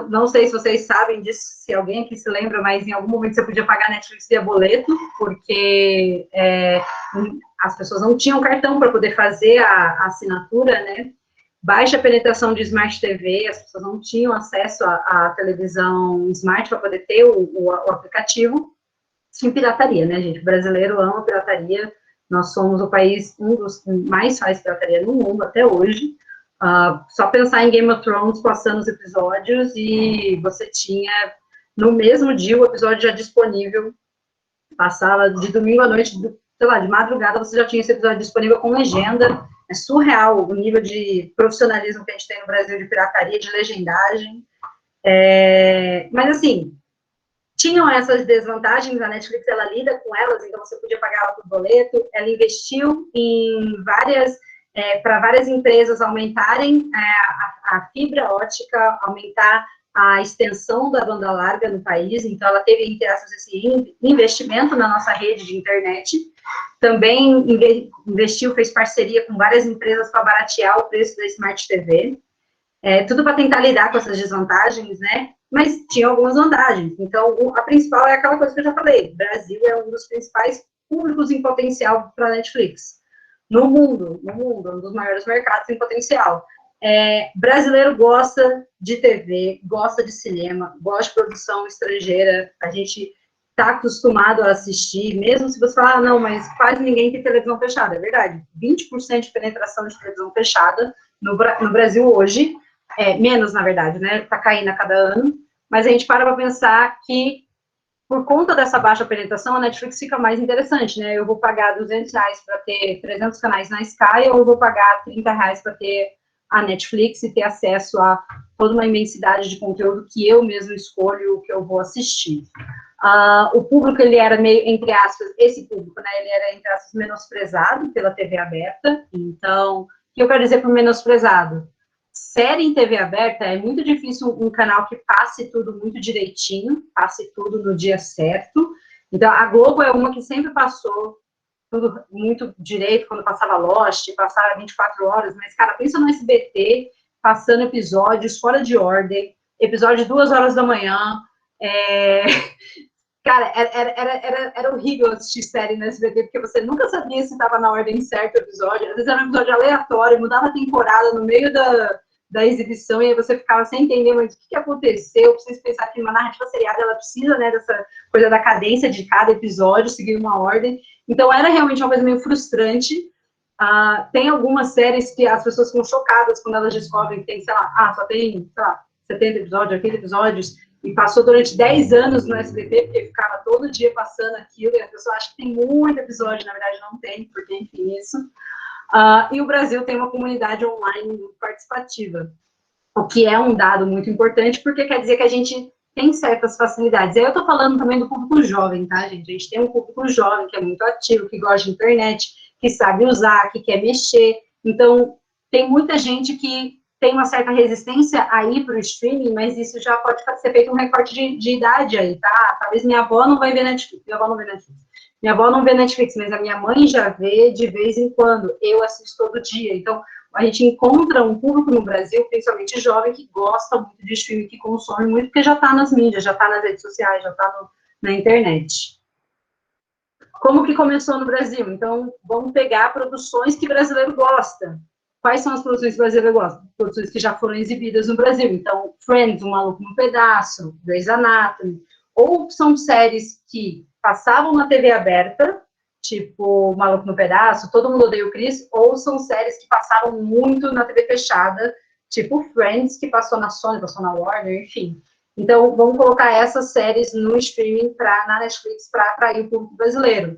Não sei se vocês sabem disso, se alguém aqui se lembra, mas em algum momento você podia pagar Netflix via boleto, porque as pessoas não tinham cartão para poder fazer a assinatura, né? Baixa penetração de Smart TV, as pessoas não tinham acesso à televisão Smart para poder ter o aplicativo. Sim, pirataria, né, gente? O brasileiro ama pirataria, nós somos o país, um dos que mais faz pirataria no mundo até hoje. Só pensar em Game of Thrones passando os episódios e você tinha, no mesmo dia, o episódio já disponível, passava de domingo à noite, sei lá, de madrugada, você já tinha esse episódio disponível com legenda. É surreal o nível de profissionalismo que a gente tem no Brasil de pirataria, de legendagem. Mas, assim, tinham essas desvantagens, a Netflix, ela lida com elas, então você podia pagar ela por boleto, ela investiu em para várias empresas aumentarem a fibra ótica, aumentar a extensão da banda larga no país, então ela teve, entre aspas, esse investimento na nossa rede de internet, também investiu, fez parceria com várias empresas para baratear o preço da Smart TV, tudo para tentar lidar com essas desvantagens, né? Mas tinha algumas vantagens. Então, a principal é aquela coisa que eu já falei, o Brasil é um dos principais públicos em potencial para a Netflix. No mundo, um dos maiores mercados em potencial. Brasileiro gosta de TV, gosta de cinema, gosta de produção estrangeira, a gente está acostumado a assistir, mesmo se você falar, não, mas quase ninguém tem televisão fechada, é verdade, 20% de penetração de televisão fechada no Brasil hoje, menos, na verdade, né, está caindo a cada ano, mas a gente para pensar que, por conta dessa baixa penetração, a Netflix fica mais interessante, né? Eu vou pagar R$200 para ter 300 canais na Sky, ou eu vou pagar R$30 para ter a Netflix e ter acesso a toda uma imensidade de conteúdo que eu mesmo escolho o que eu vou assistir. O público, ele era meio, entre aspas, esse público, né? Ele era, entre aspas, menosprezado pela TV aberta. Então, o que eu quero dizer por menosprezado? Série em TV aberta, é muito difícil um canal que passe tudo muito direitinho, passe tudo no dia certo. Então, a Globo é uma que sempre passou tudo muito direito, quando passava Lost, passava 24 horas, mas, cara, pensa no SBT, passando episódios fora de ordem, episódio 2 horas da manhã, Cara, era horrível assistir série no SBT, porque você nunca sabia se estava na ordem certa o episódio, às vezes era um episódio aleatório, mudava a temporada no meio da exibição, e aí você ficava sem entender, mas o que aconteceu? Eu preciso pensar que uma narrativa seriada, ela precisa, né, dessa coisa da cadência de cada episódio, seguir uma ordem, então era realmente uma coisa meio frustrante. Tem algumas séries que as pessoas ficam chocadas quando elas descobrem que tem, sei lá, só tem, sei lá, 70 episódios, 80 episódios, e passou durante 10 anos no SBT, porque ficava todo dia passando aquilo, e a pessoa acha que tem muito episódio, na verdade não tem, porque, enfim, isso. E o Brasil tem uma comunidade online muito participativa, o que é um dado muito importante, porque quer dizer que a gente tem certas facilidades. Aí eu tô falando também do público jovem, tá, gente? A gente tem um público jovem que é muito ativo, que gosta de internet, que sabe usar, que quer mexer. Então, tem muita gente que tem uma certa resistência a ir para o streaming, mas isso já pode ser feito um recorte de idade aí, tá? Talvez minha avó não vai ver Netflix, minha avó não vê Netflix, mas a minha mãe já vê de vez em quando, eu assisto todo dia, então a gente encontra um público no Brasil, principalmente jovem, que gosta muito de streaming, que consome muito, porque já está nas mídias, já está nas redes sociais, já está na internet. Como que começou no Brasil? Então, vamos pegar produções que brasileiro gosta. quais são as produções brasileiras que eu gosto? Produções que já foram exibidas no Brasil. Então, Friends, Um Maluco no Pedaço, Grey's Anatomy. Ou são séries que passavam na TV aberta, tipo Maluco no Pedaço, Todo Mundo Odeia o Chris, ou são séries que passaram muito na TV fechada, tipo Friends, que passou na Sony, passou na Warner, enfim. Então, vamos colocar essas séries no streaming na Netflix para atrair o público brasileiro.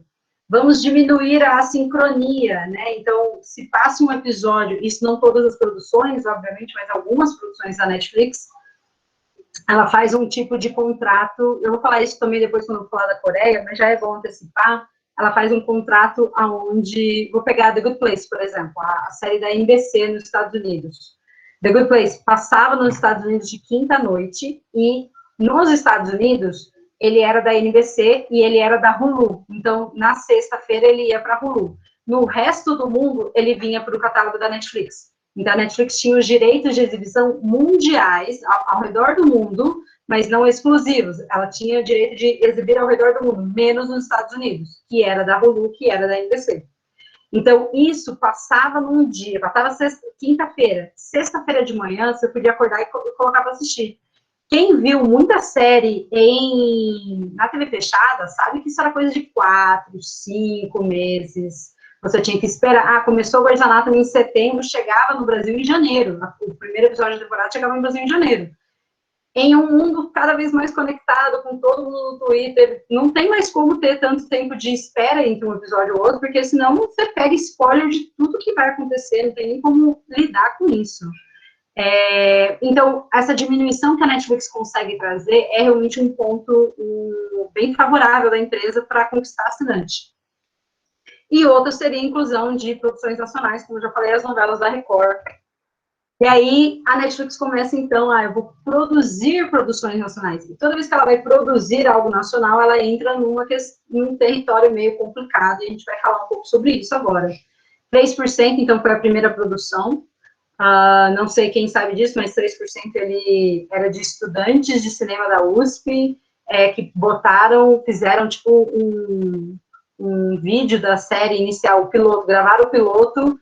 Vamos diminuir a assincronia, né? Então, se passa um episódio, isso não todas as produções, obviamente, mas algumas produções da Netflix, ela faz um tipo de contrato, eu vou falar isso também depois quando eu vou falar da Coreia, mas já é bom antecipar, ela faz um contrato aonde, vou pegar The Good Place, por exemplo, a série da NBC nos Estados Unidos. The Good Place passava nos Estados Unidos de quinta à noite, e nos Estados Unidos, ele era da NBC e ele era da Hulu. Então, na sexta-feira, ele ia para a Hulu. No resto do mundo, ele vinha para o catálogo da Netflix. Então, a Netflix tinha os direitos de exibição mundiais ao redor do mundo, mas não exclusivos. Ela tinha o direito de exibir ao redor do mundo, menos nos Estados Unidos, que era da Hulu, que era da NBC. Então, isso passava num dia, passava quinta-feira. Sexta-feira de manhã, você podia acordar e colocar para assistir. Quem viu muita série na TV fechada, sabe que isso era coisa de 4, 5 meses. Você tinha que esperar. Começou o Grey's Anatomy em setembro, chegava no Brasil em janeiro. O primeiro episódio da temporada chegava no Brasil em janeiro. Em um mundo cada vez mais conectado, com todo mundo no Twitter, não tem mais como ter tanto tempo de espera entre um episódio e outro, porque senão você pega spoiler de tudo que vai acontecer, não tem nem como lidar com isso. Então, essa diminuição que a Netflix consegue trazer é realmente um ponto bem favorável da empresa para conquistar assinante. E outra seria a inclusão de produções nacionais, como eu já falei, as novelas da Record. E aí, a Netflix começa, então, eu vou produzir produções nacionais. E toda vez que ela vai produzir algo nacional, ela entra num território meio complicado, e a gente vai falar um pouco sobre isso agora. 3%, então, foi a primeira produção. Não sei quem sabe disso, mas 3% ele era de estudantes de cinema da USP, que fizeram, tipo, um vídeo da série inicial, o piloto, gravaram o piloto,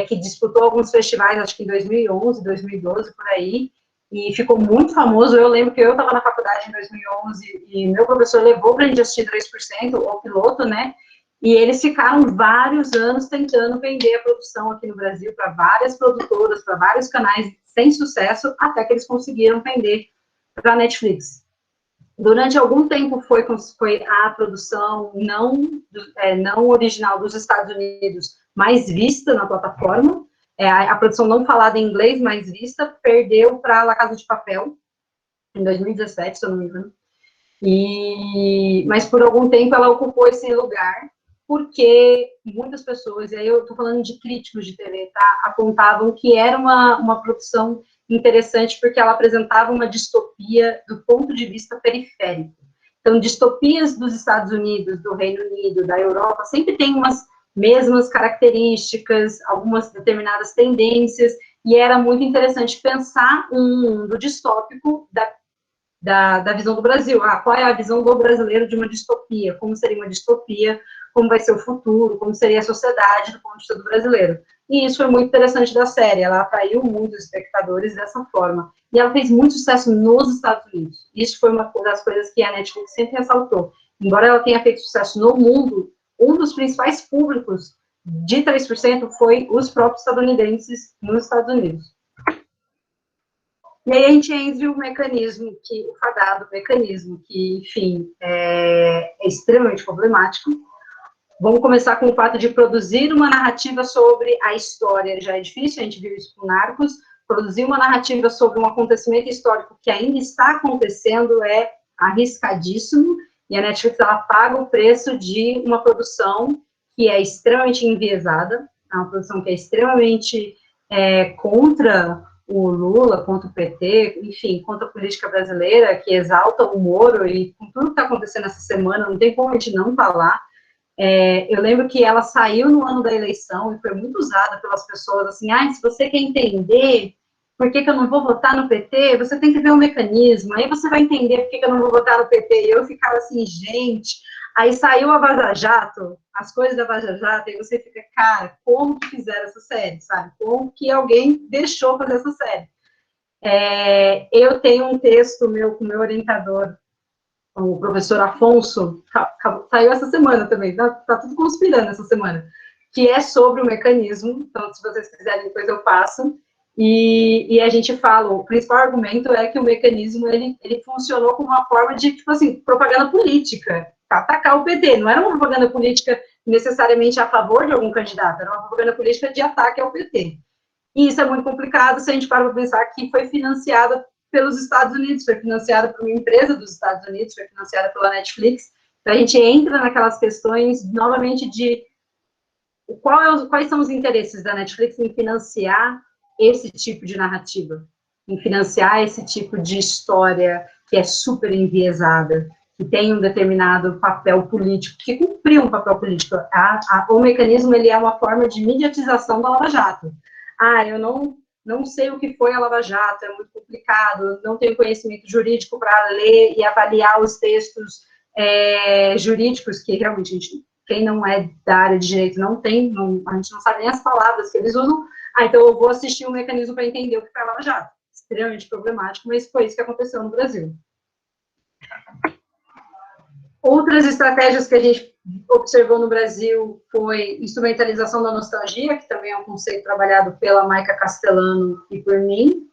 que disputou alguns festivais, acho que em 2011, 2012, por aí, e ficou muito famoso. Eu lembro que eu estava na faculdade em 2011 e meu professor levou para a gente assistir 3%, o piloto, né? E eles ficaram vários anos tentando vender a produção aqui no Brasil para várias produtoras, para vários canais, sem sucesso, até que eles conseguiram vender para a Netflix. Durante algum tempo foi a produção não original dos Estados Unidos mais vista na plataforma, a produção não falada em inglês mais vista, perdeu para La Casa de Papel, em 2017, se eu não me engano. Mas por algum tempo ela ocupou esse lugar, porque muitas pessoas, e aí eu estou falando de críticos de TV, tá, apontavam que era uma produção interessante porque ela apresentava uma distopia do ponto de vista periférico. Então, distopias dos Estados Unidos, do Reino Unido, da Europa, sempre tem umas mesmas características, algumas determinadas tendências, e era muito interessante pensar um mundo distópico da visão do Brasil. Qual é a visão do brasileiro de uma distopia? Como seria uma distopia? Como vai ser o futuro? Como seria a sociedade do ponto de vista do brasileiro? E isso foi muito interessante da série. Ela atraiu muitos espectadores dessa forma. E ela fez muito sucesso nos Estados Unidos. Isso foi uma das coisas que a Netflix sempre ressaltou. Embora ela tenha feito sucesso no mundo, um dos principais públicos de 3% foi os próprios estadunidenses nos Estados Unidos. E aí a gente entra o fadado mecanismo, que, enfim, é extremamente problemático. Vamos começar com o fato de produzir uma narrativa sobre a história. Já é difícil, a gente viu isso com Narcos. Produzir uma narrativa sobre um acontecimento histórico que ainda está acontecendo é arriscadíssimo, e a Netflix ela paga o preço de uma produção que é extremamente enviesada, uma produção que é extremamente contra o Lula, contra o PT, enfim, contra a política brasileira, que exalta o Moro, e com tudo que está acontecendo essa semana, não tem como a gente não falar. Eu lembro que ela saiu no ano da eleição e foi muito usada pelas pessoas, assim, se você quer entender por que eu não vou votar no PT, você tem que ver o mecanismo, aí você vai entender por que eu não vou votar no PT. E eu ficava assim, gente, Aí saiu a Vaza Jato, as coisas da Vaza Jato, e você fica, cara, como que fizeram essa série, sabe? Como que alguém deixou fazer essa série? Eu tenho um texto meu com o meu orientador, o professor Afonso, saiu essa semana também, tá tudo conspirando essa semana, que é sobre o mecanismo, então se vocês quiserem depois eu passo, e a gente fala, o principal argumento é que o mecanismo, ele funcionou como uma forma de, tipo assim, propaganda política, para atacar o PT, não era uma propaganda política necessariamente a favor de algum candidato, era uma propaganda política de ataque ao PT. E isso é muito complicado se a gente para pensar que foi financiada pelos Estados Unidos, foi financiada por uma empresa dos Estados Unidos, foi financiada pela Netflix. Então, a gente entra naquelas questões, novamente, de quais são os interesses da Netflix em financiar esse tipo de narrativa, em financiar esse tipo de história que é super enviesada, que tem um determinado papel político, que cumpriu um papel político. O mecanismo, ele é uma forma de mediatização da Lava Jato. Eu não sei o que foi a Lava Jato, é muito complicado, não tenho conhecimento jurídico para ler e avaliar os textos jurídicos, que realmente quem não é da área de direito não tem, a gente não sabe nem as palavras que eles usam, então eu vou assistir um mecanismo para entender o que foi a Lava Jato. Extremamente problemático, mas foi isso que aconteceu no Brasil. Outras estratégias que a gente observou no Brasil foi instrumentalização da nostalgia, que também é um conceito trabalhado pela Maica Castellano e por mim.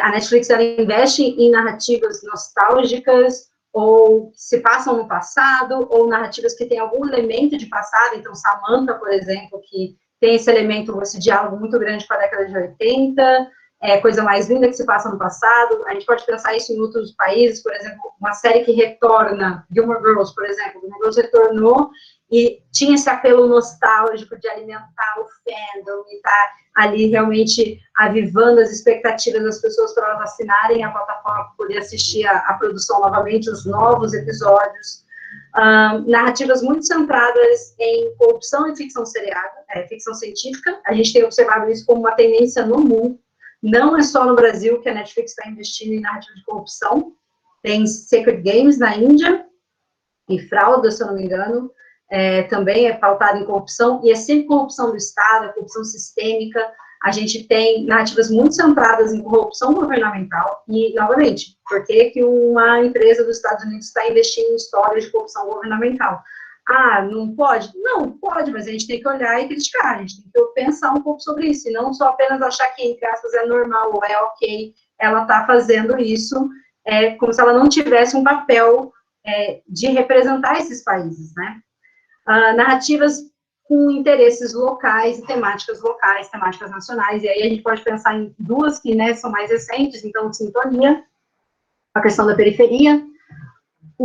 A Netflix, ela investe em narrativas nostálgicas, ou se passam no passado, ou narrativas que têm algum elemento de passado. Então, Samantha, por exemplo, que tem esse elemento, esse diálogo muito grande com a década de 80, Coisa Mais Linda, que se passa no passado. A gente pode pensar isso em outros países, por exemplo, uma série que retorna, Gilmore Girls, por exemplo. Gilmore Girls retornou e tinha esse apelo nostálgico de alimentar o fandom e estar ali realmente avivando as expectativas das pessoas para elas assinarem a plataforma para poder assistir a produção novamente, os novos episódios. Narrativas muito centradas em corrupção e ficção seriada, ficção científica. A gente tem observado isso como uma tendência no mundo. Não é só no Brasil que a Netflix está investindo em narrativa de corrupção. Tem Sacred Games na Índia, e fraude, se eu não me engano, também é pautado em corrupção, e é sempre corrupção do Estado, corrupção sistêmica. A gente tem narrativas muito centradas em corrupção governamental, e, novamente, por que uma empresa dos Estados Unidos está investindo em histórias de corrupção governamental? Não pode? Não, pode, mas a gente tem que olhar e criticar, a gente tem que pensar um pouco sobre isso, e não só apenas achar que, entre aspas, é normal, ou é ok, ela está fazendo isso, como se ela não tivesse um papel de representar esses países, né? Narrativas com interesses locais e temáticas locais, temáticas nacionais, e aí a gente pode pensar em duas que, né, são mais recentes, então, Sintonia, a questão da periferia,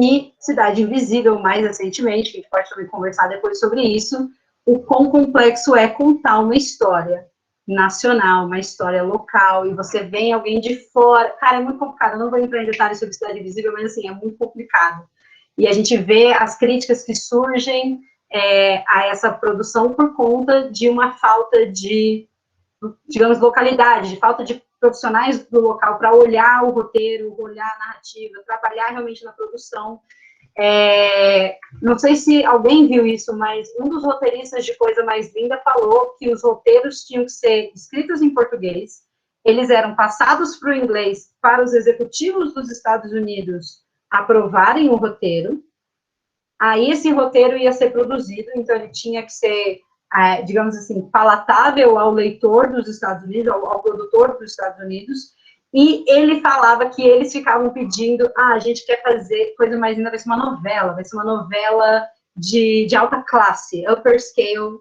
e Cidade Invisível, mais recentemente, que a gente pode também conversar depois sobre isso, o quão complexo é contar uma história nacional, uma história local, e você vem alguém de fora, cara, é muito complicado, eu não vou entrar em detalhes sobre Cidade Invisível, mas assim, é muito complicado. E a gente vê as críticas que surgem a essa produção por conta de uma falta de, digamos, localidade, de falta de profissionais do local para olhar o roteiro, olhar a narrativa, trabalhar realmente na produção. Não sei se alguém viu isso, mas um dos roteiristas de Coisa Mais Linda falou que os roteiros tinham que ser escritos em português, eles eram passados para o inglês para os executivos dos Estados Unidos aprovarem o roteiro, aí esse roteiro ia ser produzido, então ele tinha que ser, digamos assim, palatável ao leitor dos Estados Unidos, ao produtor dos Estados Unidos, e ele falava que eles ficavam pedindo, a gente quer fazer Coisa Mais Linda, vai ser uma novela de alta classe, upper scale,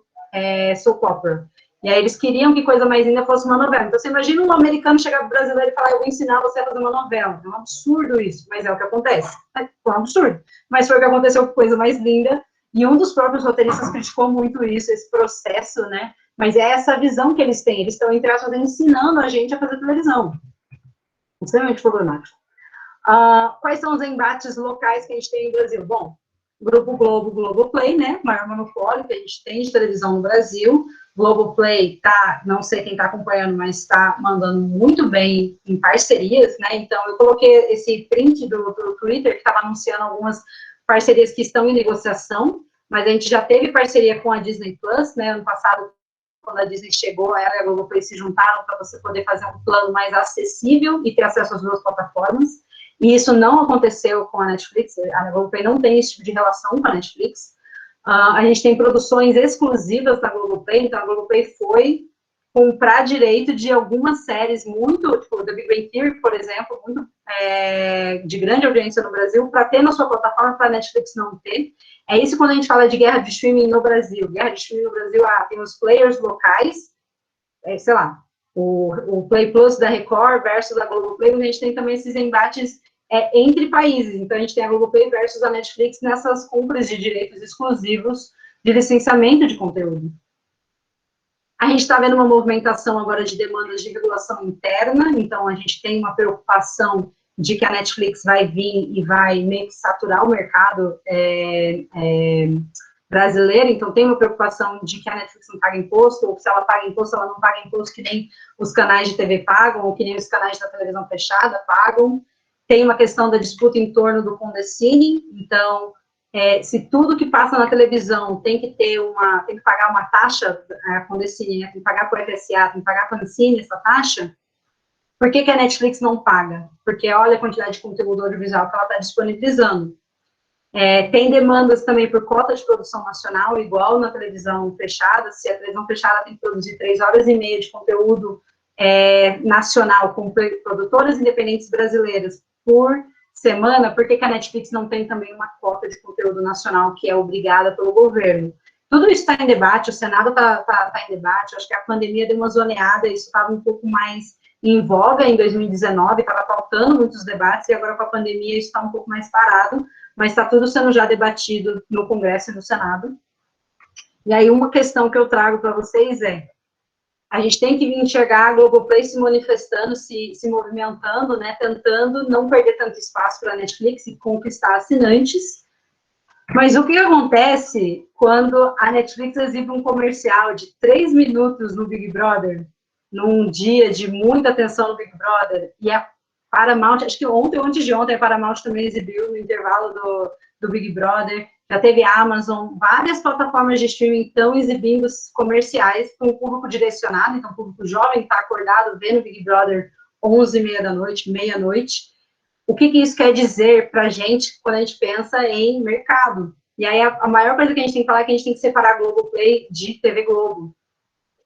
soap opera. E aí eles queriam que Coisa Mais Linda fosse uma novela. Então você imagina um americano chegar pro brasileiro e falar, eu vou ensinar você a fazer uma novela. É um absurdo isso, mas é o que acontece. É um absurdo. Mas foi o que aconteceu com Coisa Mais Linda, e um dos próprios roteiristas criticou muito isso, esse processo, né? Mas é essa visão que eles têm. Eles estão, entre aspas, ensinando a gente a fazer televisão. Extremamente problemático. Quais são os embates locais que a gente tem no Brasil? Bom, Grupo Globo, Globoplay, né? O maior monopólio que a gente tem de televisão no Brasil. Globoplay não sei quem está acompanhando, mas está mandando muito bem em parcerias, né? Então, eu coloquei esse print do Twitter, que estava anunciando algumas parcerias que estão em negociação, mas a gente já teve parceria com a Disney Plus, né, ano passado, quando a Disney chegou, ela e a Globoplay se juntaram para você poder fazer um plano mais acessível e ter acesso às duas plataformas, e isso não aconteceu com a Netflix, a Globoplay não tem esse tipo de relação com a Netflix. A gente tem produções exclusivas da Globoplay, então a Globoplay foi comprar direito de algumas séries muito, tipo, The Big Bang Theory, por exemplo, muito de grande audiência no Brasil, para ter na sua plataforma, para a Netflix não ter. É isso quando a gente fala de guerra de streaming no Brasil. Guerra de streaming no Brasil, tem os players locais, sei lá, o Play Plus da Record versus a Globoplay, onde a gente tem também esses embates entre países. Então, a gente tem a Globoplay versus a Netflix nessas compras de direitos exclusivos de licenciamento de conteúdo. A gente está vendo uma movimentação agora de demandas de regulação interna, então a gente tem uma preocupação de que a Netflix vai vir e vai meio que saturar o mercado brasileiro, então tem uma preocupação de que a Netflix não paga imposto, ou se ela paga imposto, ela não paga imposto que nem os canais de TV pagam, ou que nem os canais da televisão fechada pagam. Tem uma questão da disputa em torno do Condecine, então, se tudo que passa na televisão tem que pagar uma taxa, a Condecine, tem que pagar para o FSA, tem que pagar para a Ancine essa taxa, por que a Netflix não paga? Porque olha a quantidade de conteúdo audiovisual que ela está disponibilizando. Tem demandas também por cota de produção nacional, igual na televisão fechada. Se a televisão fechada tem que produzir 3 horas e meia de conteúdo nacional com produtoras independentes brasileiras por semana, por que a Netflix não tem também uma cota de conteúdo nacional que é obrigada pelo governo? Tudo isso está em debate, o Senado está em debate, acho que a pandemia deu uma zoneada, isso estava um pouco mais em voga em 2019, estava faltando muitos debates, e agora com a pandemia isso está um pouco mais parado, mas está tudo sendo já debatido no Congresso e no Senado. E aí uma questão que eu trago para vocês a gente tem que enxergar a Globoplay se manifestando, se movimentando, né, tentando não perder tanto espaço para a Netflix e conquistar assinantes. Mas o que acontece quando a Netflix exibe um comercial de 3 minutos no Big Brother, num dia de muita atenção no Big Brother, e a Paramount, acho que ontem ou antes de ontem, a Paramount também exibiu no intervalo do Big Brother, já teve a Amazon, várias plataformas de streaming estão exibindo comerciais com o público direcionado, então o público jovem está acordado vendo Big Brother 11h30 da noite, meia-noite. O que isso quer dizer para a gente quando a gente pensa em mercado? E aí a maior coisa que a gente tem que falar é que a gente tem que separar a Globoplay de TV Globo.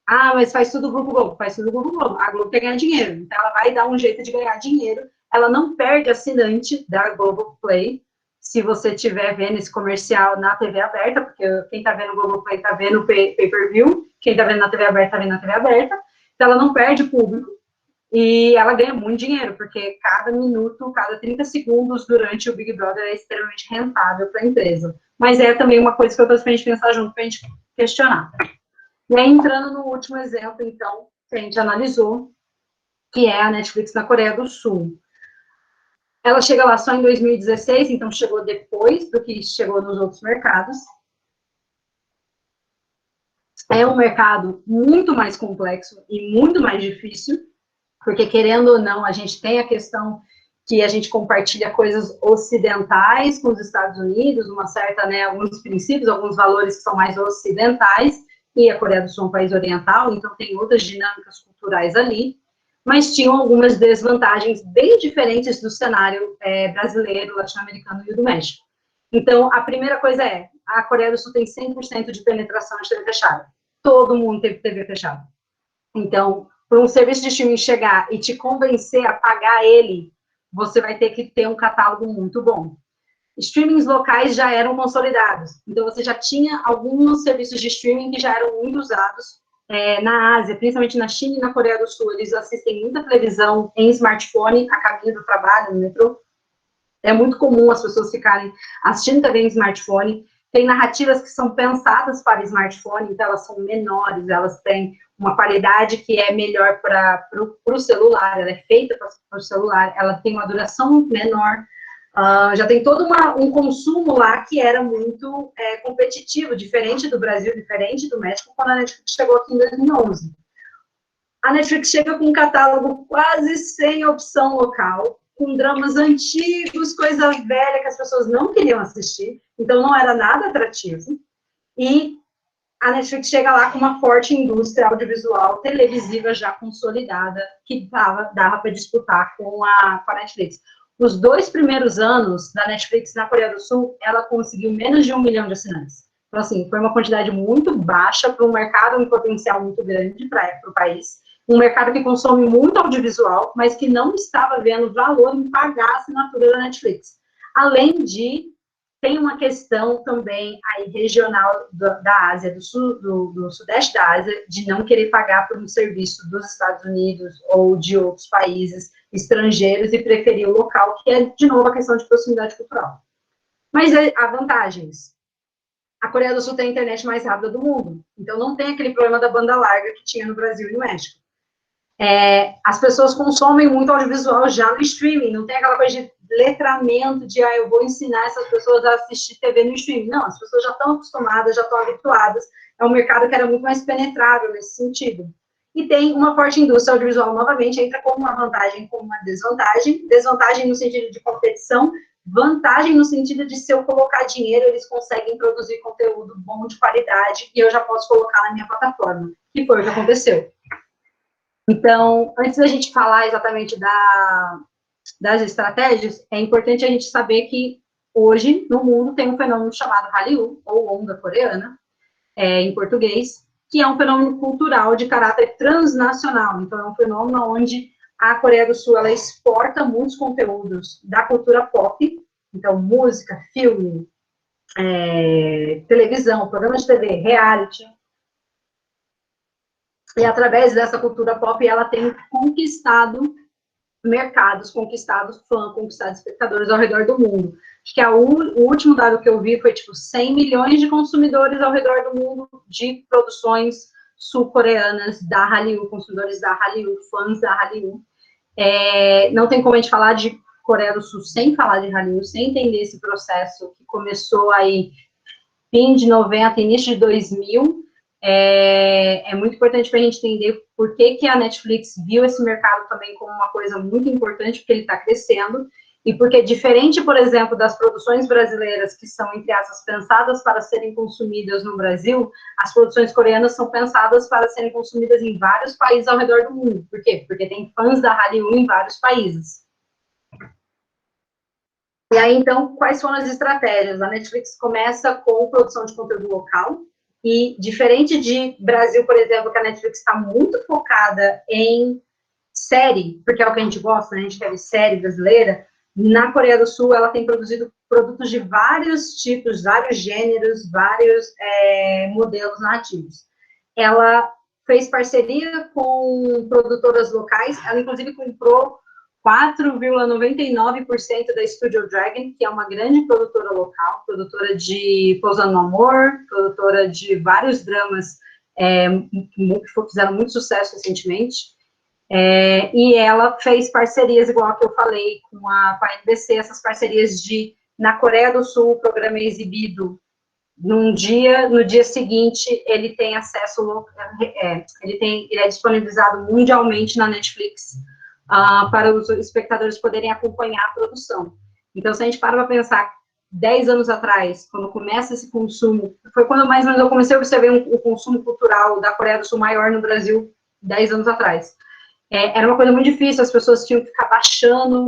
Ah, mas faz tudo o Grupo Globo. Faz tudo o Grupo Globo. A Globo quer ganhar dinheiro. Então, ela vai dar um jeito de ganhar dinheiro. Ela não perde assinante da Globoplay se você estiver vendo esse comercial na TV aberta, porque quem está vendo o Globoplay está vendo o pay-per-view, quem está vendo na TV aberta está vendo na TV aberta. Então, ela não perde público e ela ganha muito dinheiro, porque cada minuto, cada 30 segundos durante o Big Brother é extremamente rentável para a empresa. Mas é também uma coisa que eu trouxe para a gente pensar junto, para a gente questionar. E aí, entrando no último exemplo, então, que a gente analisou, que é a Netflix na Coreia do Sul. Ela chega lá só em 2016, então chegou depois do que chegou nos outros mercados. É um mercado muito mais complexo e muito mais difícil, porque, querendo ou não, a gente tem a questão que a gente compartilha coisas ocidentais com os Estados Unidos, uma certa, né, alguns princípios, alguns valores que são mais ocidentais, e a Coreia do Sul é um país oriental, então tem outras dinâmicas culturais ali, mas tinham algumas desvantagens bem diferentes do cenário brasileiro, latino-americano e do México. Então, a primeira coisa a Coreia do Sul tem 100% de penetração de TV fechada. Todo mundo teve TV fechada. Então, para um serviço de streaming chegar e te convencer a pagar ele, você vai ter que ter um catálogo muito bom. Streamings locais já eram consolidados, então você já tinha alguns serviços de streaming que já eram muito usados na Ásia, principalmente na China e na Coreia do Sul. Eles assistem muita televisão em smartphone a caminho do trabalho, no metrô. É muito comum as pessoas ficarem assistindo TV em smartphone. Tem narrativas que são pensadas para smartphone, então elas são menores, elas têm uma qualidade que é melhor para o celular, ela é feita para o celular, ela tem uma duração menor. Já tem todo um consumo lá que era muito competitivo, diferente do Brasil, diferente do México, quando a Netflix chegou aqui em 2011. A Netflix chega com um catálogo quase sem opção local, com dramas antigos, coisa velha que as pessoas não queriam assistir, então não era nada atrativo. E a Netflix chega lá com uma forte indústria audiovisual televisiva já consolidada, que dava para disputar com a Netflix. Nos 2 primeiros anos da Netflix na Coreia do Sul, ela conseguiu menos de 1 milhão de assinantes. Então, assim, foi uma quantidade muito baixa para um mercado, um potencial muito grande para o país. Um mercado que consome muito audiovisual, mas que não estava vendo valor em pagar a assinatura da Netflix. Além de, tem uma questão também aí regional da Ásia, do Sudeste da Ásia, de não querer pagar por um serviço dos Estados Unidos ou de outros países estrangeiros e preferir o local, que é, de novo, a questão de proximidade cultural. Mas há vantagens. A Coreia do Sul tem a internet mais rápida do mundo, então não tem aquele problema da banda larga que tinha no Brasil e no México. As pessoas consomem muito audiovisual já no streaming, não tem aquela coisa de letramento, de eu vou ensinar essas pessoas a assistir TV no streaming. Não, as pessoas já estão acostumadas, já estão habituadas, é um mercado que era muito mais penetrável nesse sentido. E tem uma forte indústria audiovisual, novamente, entra como uma vantagem, como uma desvantagem. Desvantagem no sentido de competição, vantagem no sentido de, se eu colocar dinheiro, eles conseguem produzir conteúdo bom, de qualidade, e eu já posso colocar na minha plataforma, que foi o que aconteceu. Então, antes da gente falar exatamente das estratégias, é importante a gente saber que hoje, no mundo, tem um fenômeno chamado Hallyu, ou onda coreana, em português, que é um fenômeno cultural de caráter transnacional. Então, é um fenômeno onde a Coreia do Sul, ela exporta muitos conteúdos da cultura pop, então, música, filme, televisão, programas de TV, reality. E, através dessa cultura pop, ela tem conquistado mercados, conquistado fãs, conquistado espectadores ao redor do mundo. Acho que o último dado que eu vi foi, 100 milhões de consumidores ao redor do mundo de produções sul-coreanas da Hallyu, consumidores da Hallyu, fãs da Hallyu. Não tem como a gente falar de Coreia do Sul sem falar de Hallyu, sem entender esse processo que começou aí fim de 90, início de 2000. É muito importante para a gente entender por que a Netflix viu esse mercado também como uma coisa muito importante, porque ele está crescendo, e porque, diferente, por exemplo, das produções brasileiras, que são, entre aspas, pensadas para serem consumidas no Brasil, as produções coreanas são pensadas para serem consumidas em vários países ao redor do mundo. Por quê? Porque tem fãs da Hallyu em vários países. E aí, então, quais foram as estratégias? A Netflix começa com produção de conteúdo local, e, diferente de Brasil, por exemplo, que a Netflix está muito focada em série, porque é o que a gente gosta, né? A gente quer ver série brasileira. Na Coreia do Sul, ela tem produzido produtos de vários tipos, vários gêneros, vários modelos narrativos. Ela fez parceria com produtoras locais, ela, inclusive, comprou 4,99% da Studio Dragon, que é uma grande produtora local, produtora de Pousando no Amor, produtora de vários dramas que fizeram muito sucesso recentemente. E ela fez parcerias, igual que eu falei, com a NBC, essas parcerias na Coreia do Sul, o programa é exibido no dia seguinte, ele tem acesso, ele é disponibilizado mundialmente na Netflix, para os espectadores poderem acompanhar a produção. Então, se a gente para pensar, 10 anos atrás, quando começa esse consumo, foi quando mais ou menos eu comecei a observar o consumo cultural da Coreia do Sul maior no Brasil, 10 anos atrás. Era uma coisa muito difícil, as pessoas tinham que ficar baixando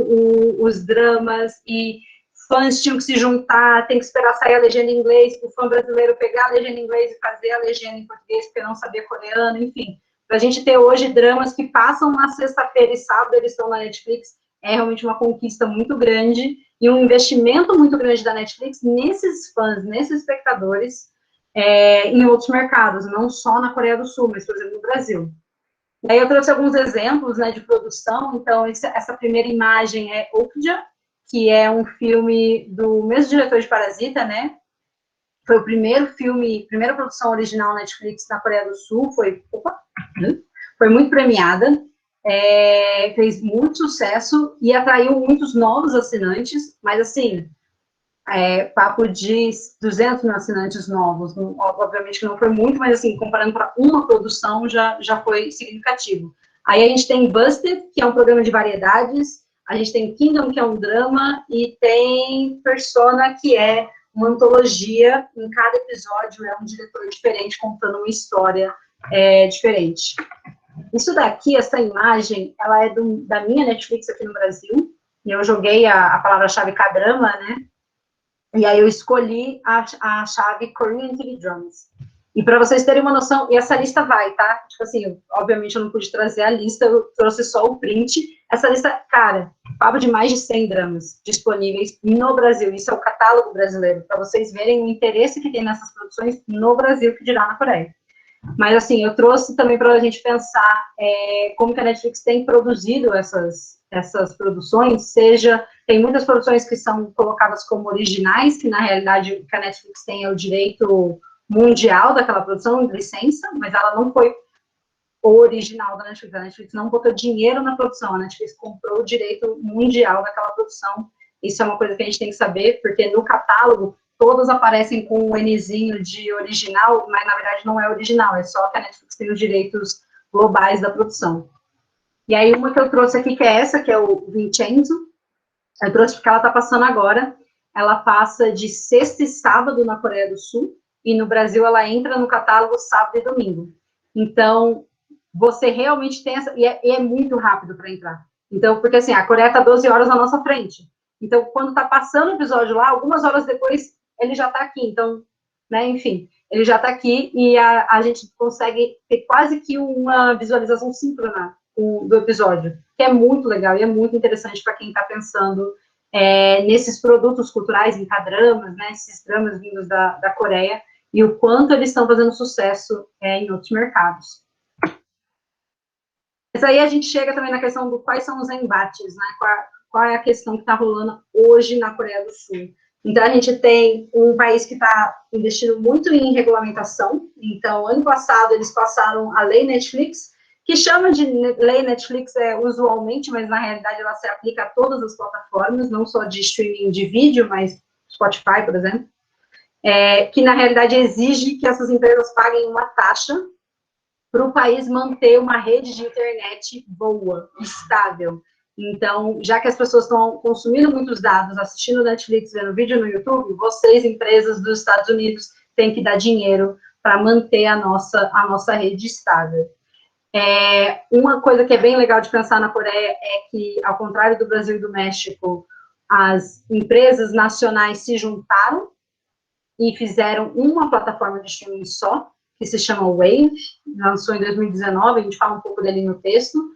os dramas, e fãs tinham que se juntar, tem que esperar sair a legenda em inglês, para o fã brasileiro pegar a legenda em inglês e fazer a legenda em português, porque não sabia coreano, enfim. Para a gente ter hoje dramas que passam na sexta-feira e sábado, eles estão na Netflix, é realmente uma conquista muito grande, e um investimento muito grande da Netflix nesses fãs, nesses espectadores, em outros mercados, não só na Coreia do Sul, mas, por exemplo, no Brasil. E aí eu trouxe alguns exemplos, né, de produção. Então, essa primeira imagem é Okja, que é um filme do mesmo diretor de Parasita, né? Foi o primeira produção original Netflix na Coreia do Sul, foi muito premiada, fez muito sucesso e atraiu muitos novos assinantes, mas, assim, papo de 200 mil assinantes novos, obviamente que não foi muito, mas, assim, comparando para uma produção, já foi significativo. Aí a gente tem Busted, que é um programa de variedades, A gente tem Kingdom, que é um drama, e tem Persona, que é uma antologia. Em cada episódio é um diretor diferente, contando uma história diferente. Isso daqui, essa imagem, ela é da minha Netflix aqui no Brasil, e eu joguei a palavra-chave K-drama, né? E aí eu escolhi a chave Korean TV Dramas. E para vocês terem uma noção, e essa lista vai, tá? Tipo assim, obviamente eu não pude trazer a lista, eu trouxe só o print. Essa lista, cara, papo de mais de 100 dramas disponíveis no Brasil. Isso é o catálogo brasileiro, para vocês verem o interesse que tem nessas produções no Brasil, que dirá na Coreia. Mas, assim, eu trouxe também para a gente pensar como que a Netflix tem produzido essas produções, tem muitas produções que são colocadas como originais, que na realidade o que a Netflix tem é o direito mundial daquela produção, de licença, mas ela não foi o original da Netflix. A Netflix não botou dinheiro na produção, a Netflix comprou o direito mundial daquela produção. Isso é uma coisa que a gente tem que saber, porque no catálogo todas aparecem com um Nzinho de original, mas na verdade não é original, é só que a Netflix tem os direitos globais da produção. E aí uma que eu trouxe aqui, que é essa, que é o Vincenzo, eu trouxe porque ela está passando agora, ela passa de sexta e sábado na Coreia do Sul, e no Brasil ela entra no catálogo sábado e domingo. Então, você realmente tem essa, e é muito rápido para entrar. Então, porque assim, a Coreia está 12 horas na nossa frente. Então, quando está passando o episódio lá, algumas horas depois, ele já está aqui. Então, né, enfim, ele já está aqui e a gente consegue ter quase que uma visualização síncrona do episódio, que é muito legal e é muito interessante para quem está pensando nesses produtos culturais, em K-dramas, né, esses dramas vindos da Coreia, e o quanto eles estão fazendo sucesso em outros mercados. Mas aí a gente chega também na questão do quais são os embates, né, qual é a questão que está rolando hoje na Coreia do Sul. Então, a gente tem um país que está investindo muito em regulamentação. Então, ano passado, eles passaram a Lei Netflix, que chama de Lei Netflix usualmente, mas na realidade ela se aplica a todas as plataformas, não só de streaming de vídeo, mas Spotify, por exemplo, que na realidade exige que essas empresas paguem uma taxa para o país manter uma rede de internet boa, estável. Então, já que as pessoas estão consumindo muitos dados, assistindo Netflix, vendo vídeo no YouTube, vocês, empresas dos Estados Unidos, têm que dar dinheiro para manter a nossa rede estável. Uma coisa que é bem legal de pensar na Coreia é que, ao contrário do Brasil e do México, as empresas nacionais se juntaram e fizeram uma plataforma de streaming só, que se chama Wave, lançou em 2019, a gente fala um pouco dele no texto,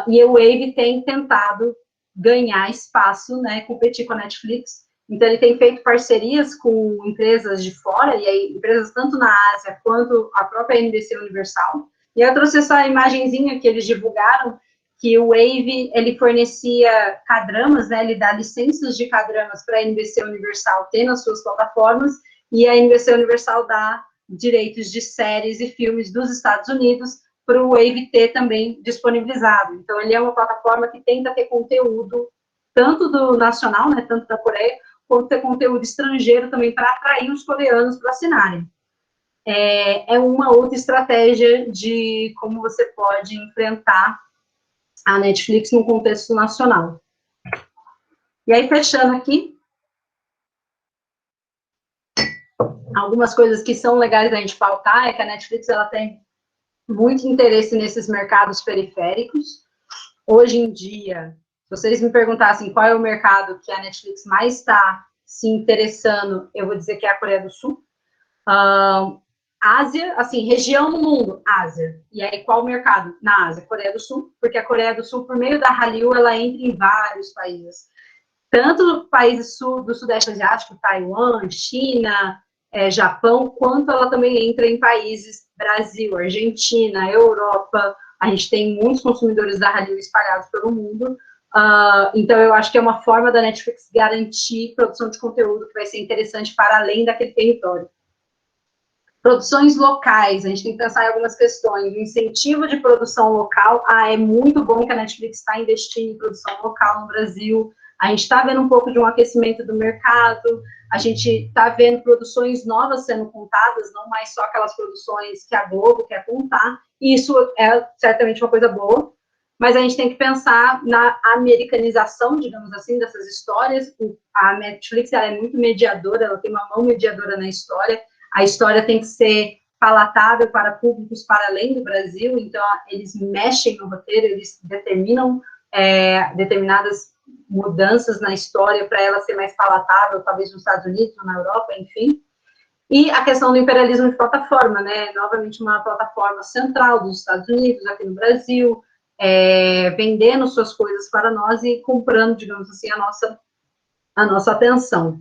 e o Wave tem tentado ganhar espaço, né, competir com a Netflix. Então, ele tem feito parcerias com empresas de fora, e aí empresas tanto na Ásia quanto a própria NBC Universal. E eu trouxe essa imagenzinha que eles divulgaram, que o Wave, ele fornecia K-dramas, né, ele dá licenças de K-dramas para a NBC Universal ter nas suas plataformas, e a NBC Universal dá direitos de séries e filmes dos Estados Unidos para o Wave ter também disponibilizado. Então, ele é uma plataforma que tenta ter conteúdo, tanto do nacional, né, tanto da Coreia, quanto ter conteúdo estrangeiro também para atrair os coreanos para assinarem. É uma outra estratégia de como você pode enfrentar a Netflix no contexto nacional. E aí, fechando aqui, algumas coisas que são legais da gente pautar é que a Netflix ela tem muito interesse nesses mercados periféricos. Hoje em dia, se vocês me perguntassem qual é o mercado que a Netflix mais está se interessando, eu vou dizer que é a Coreia do Sul. Ásia, assim, região do mundo, Ásia. E aí, qual o mercado? Na Ásia, Coreia do Sul, porque a Coreia do Sul, por meio da Hallyu, ela entra em vários países. Tanto países do Sudeste Asiático, Taiwan, China, Japão, quanto ela também entra em países Brasil, Argentina, Europa. A gente tem muitos consumidores da Hallyu espalhados pelo mundo. Então, eu acho que é uma forma da Netflix garantir produção de conteúdo que vai ser interessante para além daquele território. Produções locais, a gente tem que pensar em algumas questões. O incentivo de produção local, é muito bom que a Netflix está investindo em produção local no Brasil. A gente está vendo um pouco de um aquecimento do mercado, a gente está vendo produções novas sendo contadas, não mais só aquelas produções que a Globo quer contar, e isso é certamente uma coisa boa, mas a gente tem que pensar na americanização, digamos assim, dessas histórias. A Netflix, ela é muito mediadora, ela tem uma mão mediadora na história, a história tem que ser palatável para públicos para além do Brasil, então eles mexem no roteiro, eles determinam determinadas mudanças na história para ela ser mais palatável, talvez nos Estados Unidos ou na Europa, enfim. E a questão do imperialismo de plataforma, né? Novamente uma plataforma central dos Estados Unidos, aqui no Brasil, vendendo suas coisas para nós e comprando, digamos assim, a nossa atenção.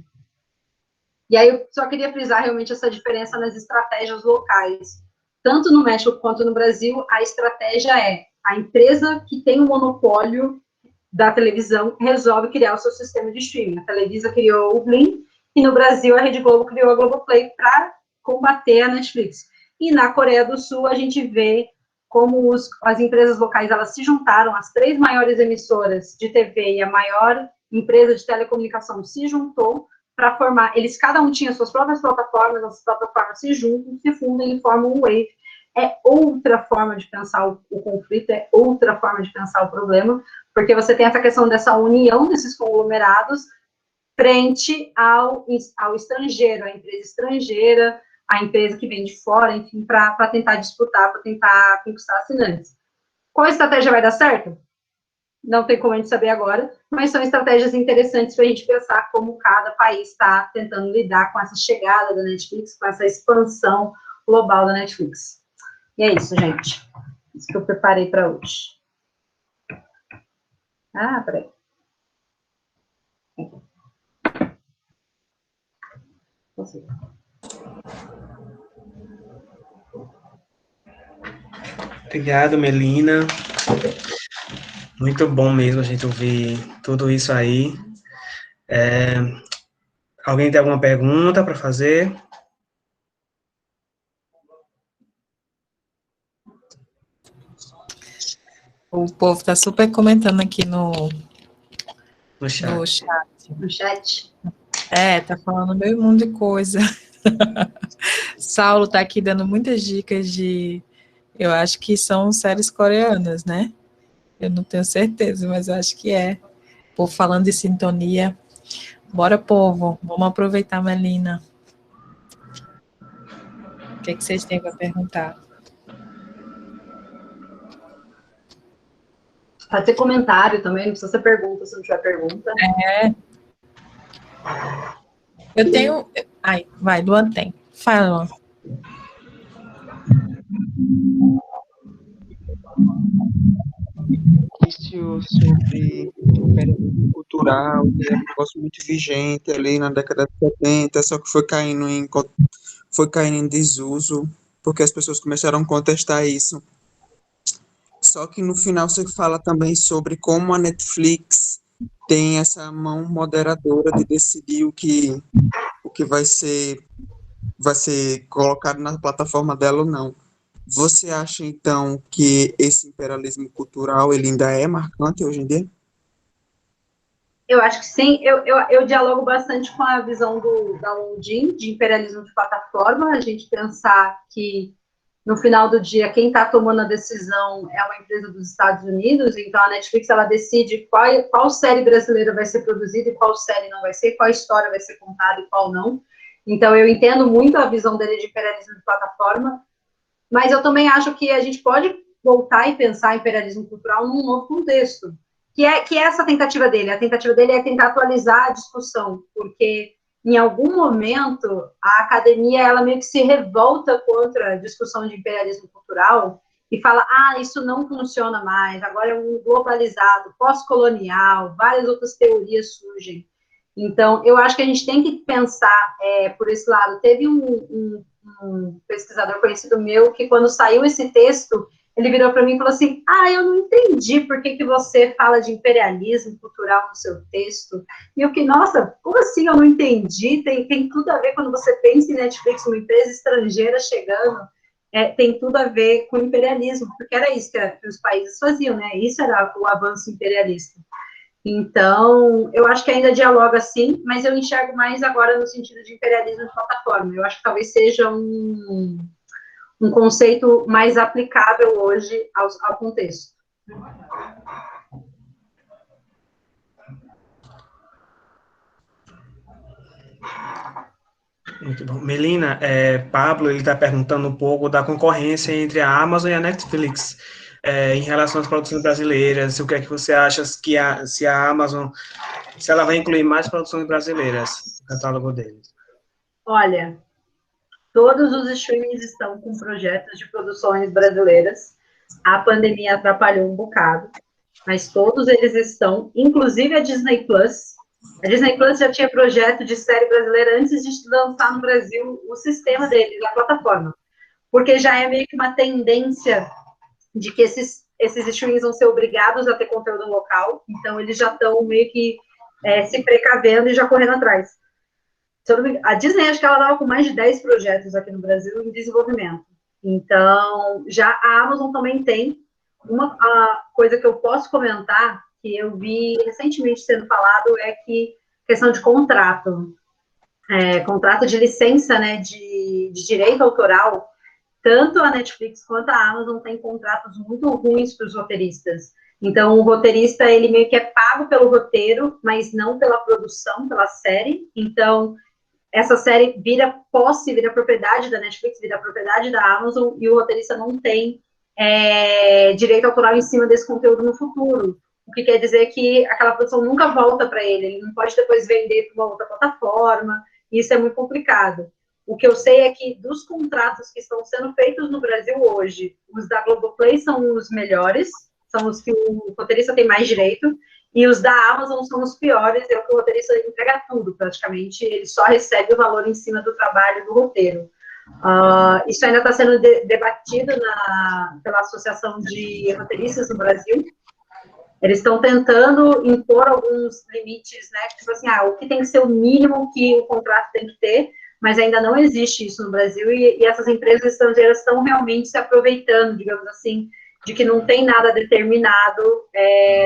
E aí eu só queria frisar realmente essa diferença nas estratégias locais. Tanto no México quanto no Brasil, a estratégia é a empresa que tem o monopólio da televisão resolve criar o seu sistema de streaming. A Televisa criou o Blim, e no Brasil a Rede Globo criou a Globoplay para combater a Netflix. E na Coreia do Sul a gente vê como as empresas locais elas se juntaram, as 3 maiores emissoras de TV e a maior empresa de telecomunicação se juntou para formar, eles cada um tinha suas próprias plataformas, as plataformas se juntam, se fundem e formam um Wave. É outra forma de pensar o conflito, é outra forma de pensar o problema, porque você tem essa questão dessa união desses conglomerados frente ao estrangeiro, a empresa estrangeira, a empresa que vem de fora, enfim, para tentar disputar, para tentar conquistar assinantes. Qual estratégia vai dar certo? Não tem como a gente saber agora, mas são estratégias interessantes para a gente pensar como cada país está tentando lidar com essa chegada da Netflix, com essa expansão global da Netflix. E é isso, gente. Isso que eu preparei para hoje. Ah, peraí. Obrigado, Melina. Muito bom mesmo a gente ouvir tudo isso aí. Alguém tem alguma pergunta para fazer? O povo está super comentando aqui no chat. No chat. Tá falando meio mundo de coisa. Saulo tá aqui dando muitas dicas eu acho que são séries coreanas, né? Eu não tenho certeza, mas eu acho que é. O povo falando de sintonia. Bora, povo, vamos aproveitar, Melina. O que vocês têm para perguntar? Pode ser comentário também, não precisa ser pergunta, se não tiver pergunta. Eu tenho... Ai, vai, Luan tem. Fala, Luan. Sobre imperialismo cultural, que é um negócio muito vigente ali na década de 70, só que foi caindo em desuso, porque as pessoas começaram a contestar isso. Só que no final você fala também sobre como a Netflix tem essa mão moderadora de decidir o que vai ser colocado na plataforma dela ou não. Você acha, então, que esse imperialismo cultural ele ainda é marcante hoje em dia? Eu acho que sim. Eu dialogo bastante com a visão da Lundin, de imperialismo de plataforma, a gente pensar que, no final do dia, quem está tomando a decisão é uma empresa dos Estados Unidos, então a Netflix ela decide qual série brasileira vai ser produzida e qual série não vai ser, qual história vai ser contada e qual não. Então, eu entendo muito a visão dele de imperialismo de plataforma, mas eu também acho que a gente pode voltar e pensar imperialismo cultural num novo contexto, que é essa tentativa dele. A tentativa dele é tentar atualizar a discussão, porque em algum momento a academia ela meio que se revolta contra a discussão de imperialismo cultural e fala, isso não funciona mais, agora é um globalizado, pós-colonial, várias outras teorias surgem. Então, eu acho que a gente tem que pensar por esse lado. Teve um pesquisador conhecido meu que, quando saiu esse texto, ele virou para mim e falou assim, eu não entendi por que você fala de imperialismo cultural no seu texto. E eu que, nossa, como assim eu não entendi? Tem tudo a ver quando você pensa em Netflix, uma empresa estrangeira chegando, tem tudo a ver com imperialismo, porque era isso que os países faziam, né? Isso era o avanço imperialista. Então, eu acho que ainda dialoga sim, mas eu enxergo mais agora no sentido de imperialismo de plataforma. Eu acho que talvez seja um conceito mais aplicável hoje ao contexto. Muito bom. Melina, Pablo, ele está perguntando um pouco da concorrência entre a Amazon e a Netflix, em relação às produções brasileiras. O que é que você acha se a Amazon, se ela vai incluir mais produções brasileiras no catálogo deles? Olha, todos os streamings estão com projetos de produções brasileiras. A pandemia atrapalhou um bocado, mas todos eles estão, inclusive a Disney Plus. A Disney Plus já tinha projeto de série brasileira antes de lançar no Brasil o sistema deles, a plataforma. Porque já é meio que uma tendência de que esses streamings vão ser obrigados a ter conteúdo local, então eles já estão meio que se precavendo e já correndo atrás. A Disney, acho que ela estava com mais de 10 projetos aqui no Brasil em desenvolvimento. Então, já a Amazon também tem uma coisa que eu posso comentar, que eu vi recentemente sendo falado, é que questão de contrato, contrato de licença, né, de direito autoral, tanto a Netflix quanto a Amazon têm contratos muito ruins para os roteiristas. Então, o roteirista, ele meio que é pago pelo roteiro, mas não pela produção, pela série. Então, essa série vira posse, vira propriedade da Netflix, vira propriedade da Amazon, e o roteirista não tem direito autoral em cima desse conteúdo no futuro. O que quer dizer que aquela produção nunca volta para ele não pode depois vender para uma outra plataforma, e isso é muito complicado. O que eu sei é que dos contratos que estão sendo feitos no Brasil hoje, os da Globoplay são os melhores, são os que o roteirista tem mais direito, e os da Amazon são os piores, é o que o roteirista entrega tudo, praticamente, ele só recebe o valor em cima do trabalho do roteiro. Isso ainda está sendo debatido pela Associação de Roteiristas no Brasil. Eles estão tentando impor alguns limites, né, tipo assim, o que tem que ser o mínimo que o contrato tem que ter, mas ainda não existe isso no Brasil, e essas empresas estrangeiras estão realmente se aproveitando, digamos assim, de que não tem nada determinado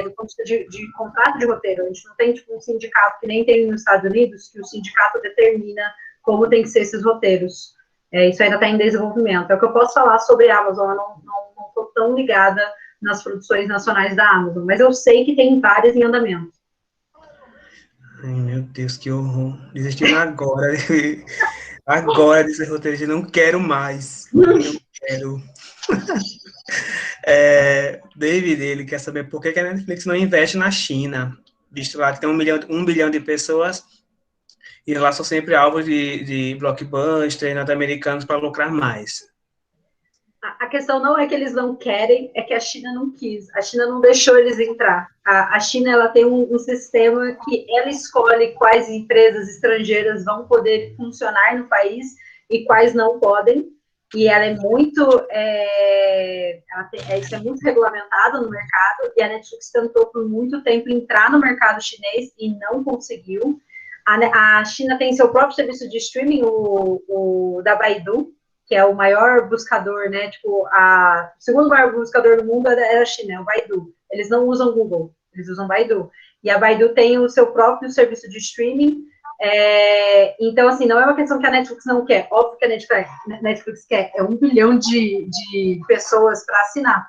do ponto de vista de contrato de roteiro. A gente não tem, tipo, um sindicato que nem tem nos Estados Unidos, que o sindicato determina como tem que ser esses roteiros. Isso ainda está em desenvolvimento. É o que eu posso falar sobre a Amazon, eu não estou tão ligada nas produções nacionais da Amazon, mas eu sei que tem várias em andamento. Ai, meu Deus, que horror. Desistindo agora. Agora desse roteiro, eu não quero mais. Não quero. David, ele quer saber por que a Netflix não investe na China, visto lá que tem 1 bilhão de pessoas e lá são sempre alvos de blockbuster norte-americanos para lucrar mais. A questão não é que eles não querem, é que a China não quis. A China não deixou eles entrar. A China, ela tem um sistema que ela escolhe quais empresas estrangeiras vão poder funcionar no país e quais não podem. E ela é muito, isso é muito regulamentado no mercado, e a Netflix tentou por muito tempo entrar no mercado chinês e não conseguiu. A China tem seu próprio serviço de streaming, o da Baidu, que é o maior buscador, né, tipo, o segundo maior buscador do mundo é a China, é o Baidu. Eles não usam Google, eles usam Baidu. E a Baidu tem o seu próprio serviço de streaming. Então, assim, não é uma questão que a Netflix não quer. Óbvio que a Netflix quer, 1 bilhão de pessoas para assinar.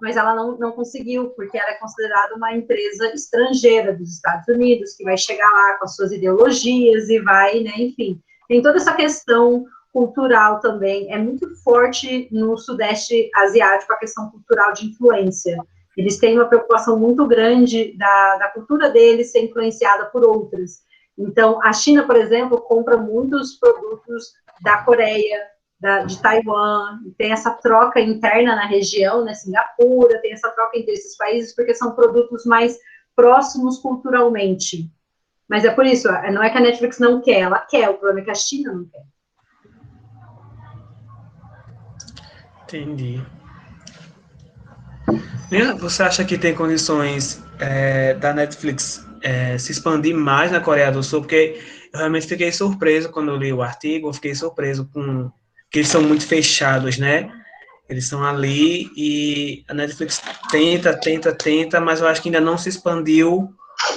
Mas ela não conseguiu, porque ela é considerada uma empresa estrangeira dos Estados Unidos, que vai chegar lá com as suas ideologias e vai, né, enfim. Tem toda essa questão cultural também, é muito forte no Sudeste Asiático a questão cultural de influência. Eles têm uma preocupação muito grande da cultura deles ser influenciada por outras. Então, a China, por exemplo, compra muitos produtos da Coreia, de Taiwan, tem essa troca interna na região, né, Singapura, tem essa troca entre esses países, porque são produtos mais próximos culturalmente. Mas é por isso, não é que a Netflix não quer, ela quer, o problema é que a China não quer. Entendi. Você acha que tem condições da Netflix se expandir mais na Coreia do Sul? Porque eu realmente fiquei surpreso quando eu li o artigo, eu fiquei surpreso com que eles são muito fechados, né? Eles estão ali e a Netflix tenta, mas eu acho que ainda não se expandiu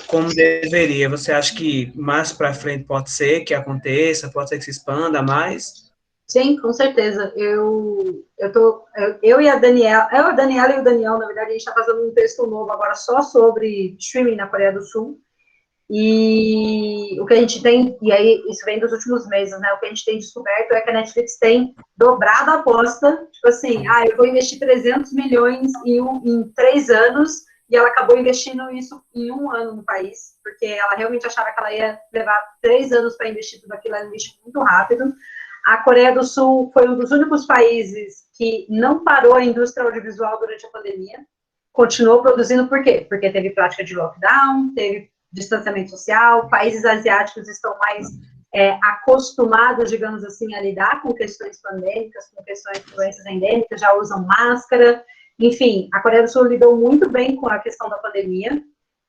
como deveria. Você acha que mais para frente pode ser que aconteça, pode ser que se expanda mais? Sim, com certeza. Eu e a Daniela e o Daniel, na verdade, a gente está fazendo um texto novo agora só sobre streaming na Coreia do Sul. E o que a gente tem, e aí isso vem dos últimos meses, né? O que a gente tem descoberto é que a Netflix tem dobrado a aposta, tipo assim, eu vou investir 300 milhões em 3 anos, e ela acabou investindo isso em 1 ano no país, porque ela realmente achava que ela ia levar 3 anos para investir tudo aquilo, ela investiu muito rápido. A Coreia do Sul foi um dos únicos países que não parou a indústria audiovisual durante a pandemia, continuou produzindo, por quê? Porque teve prática de lockdown, teve distanciamento social, países asiáticos estão mais acostumados, digamos assim, a lidar com questões pandêmicas, com questões de doenças endêmicas, já usam máscara, enfim, a Coreia do Sul lidou muito bem com a questão da pandemia,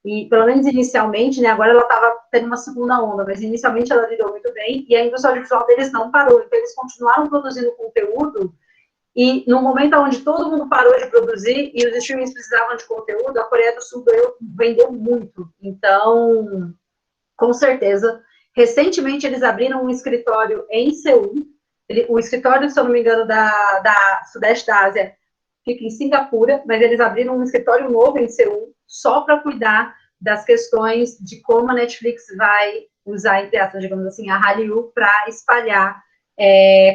e pelo menos inicialmente, né, agora ela estava tendo uma segunda onda, mas inicialmente ela lidou muito bem, e a indústria audiovisual deles não parou, então eles continuaram produzindo conteúdo, e no momento onde todo mundo parou de produzir e os streamings precisavam de conteúdo, a Coreia do Sul vendeu muito. Então, com certeza, recentemente eles abriram um escritório em Seul. O escritório, se eu não me engano, da Sudeste da Ásia fica em Singapura, mas eles abriram um escritório novo em Seul só para cuidar das questões de como a Netflix vai usar, entre aspas, digamos assim, a Hallyu para espalhar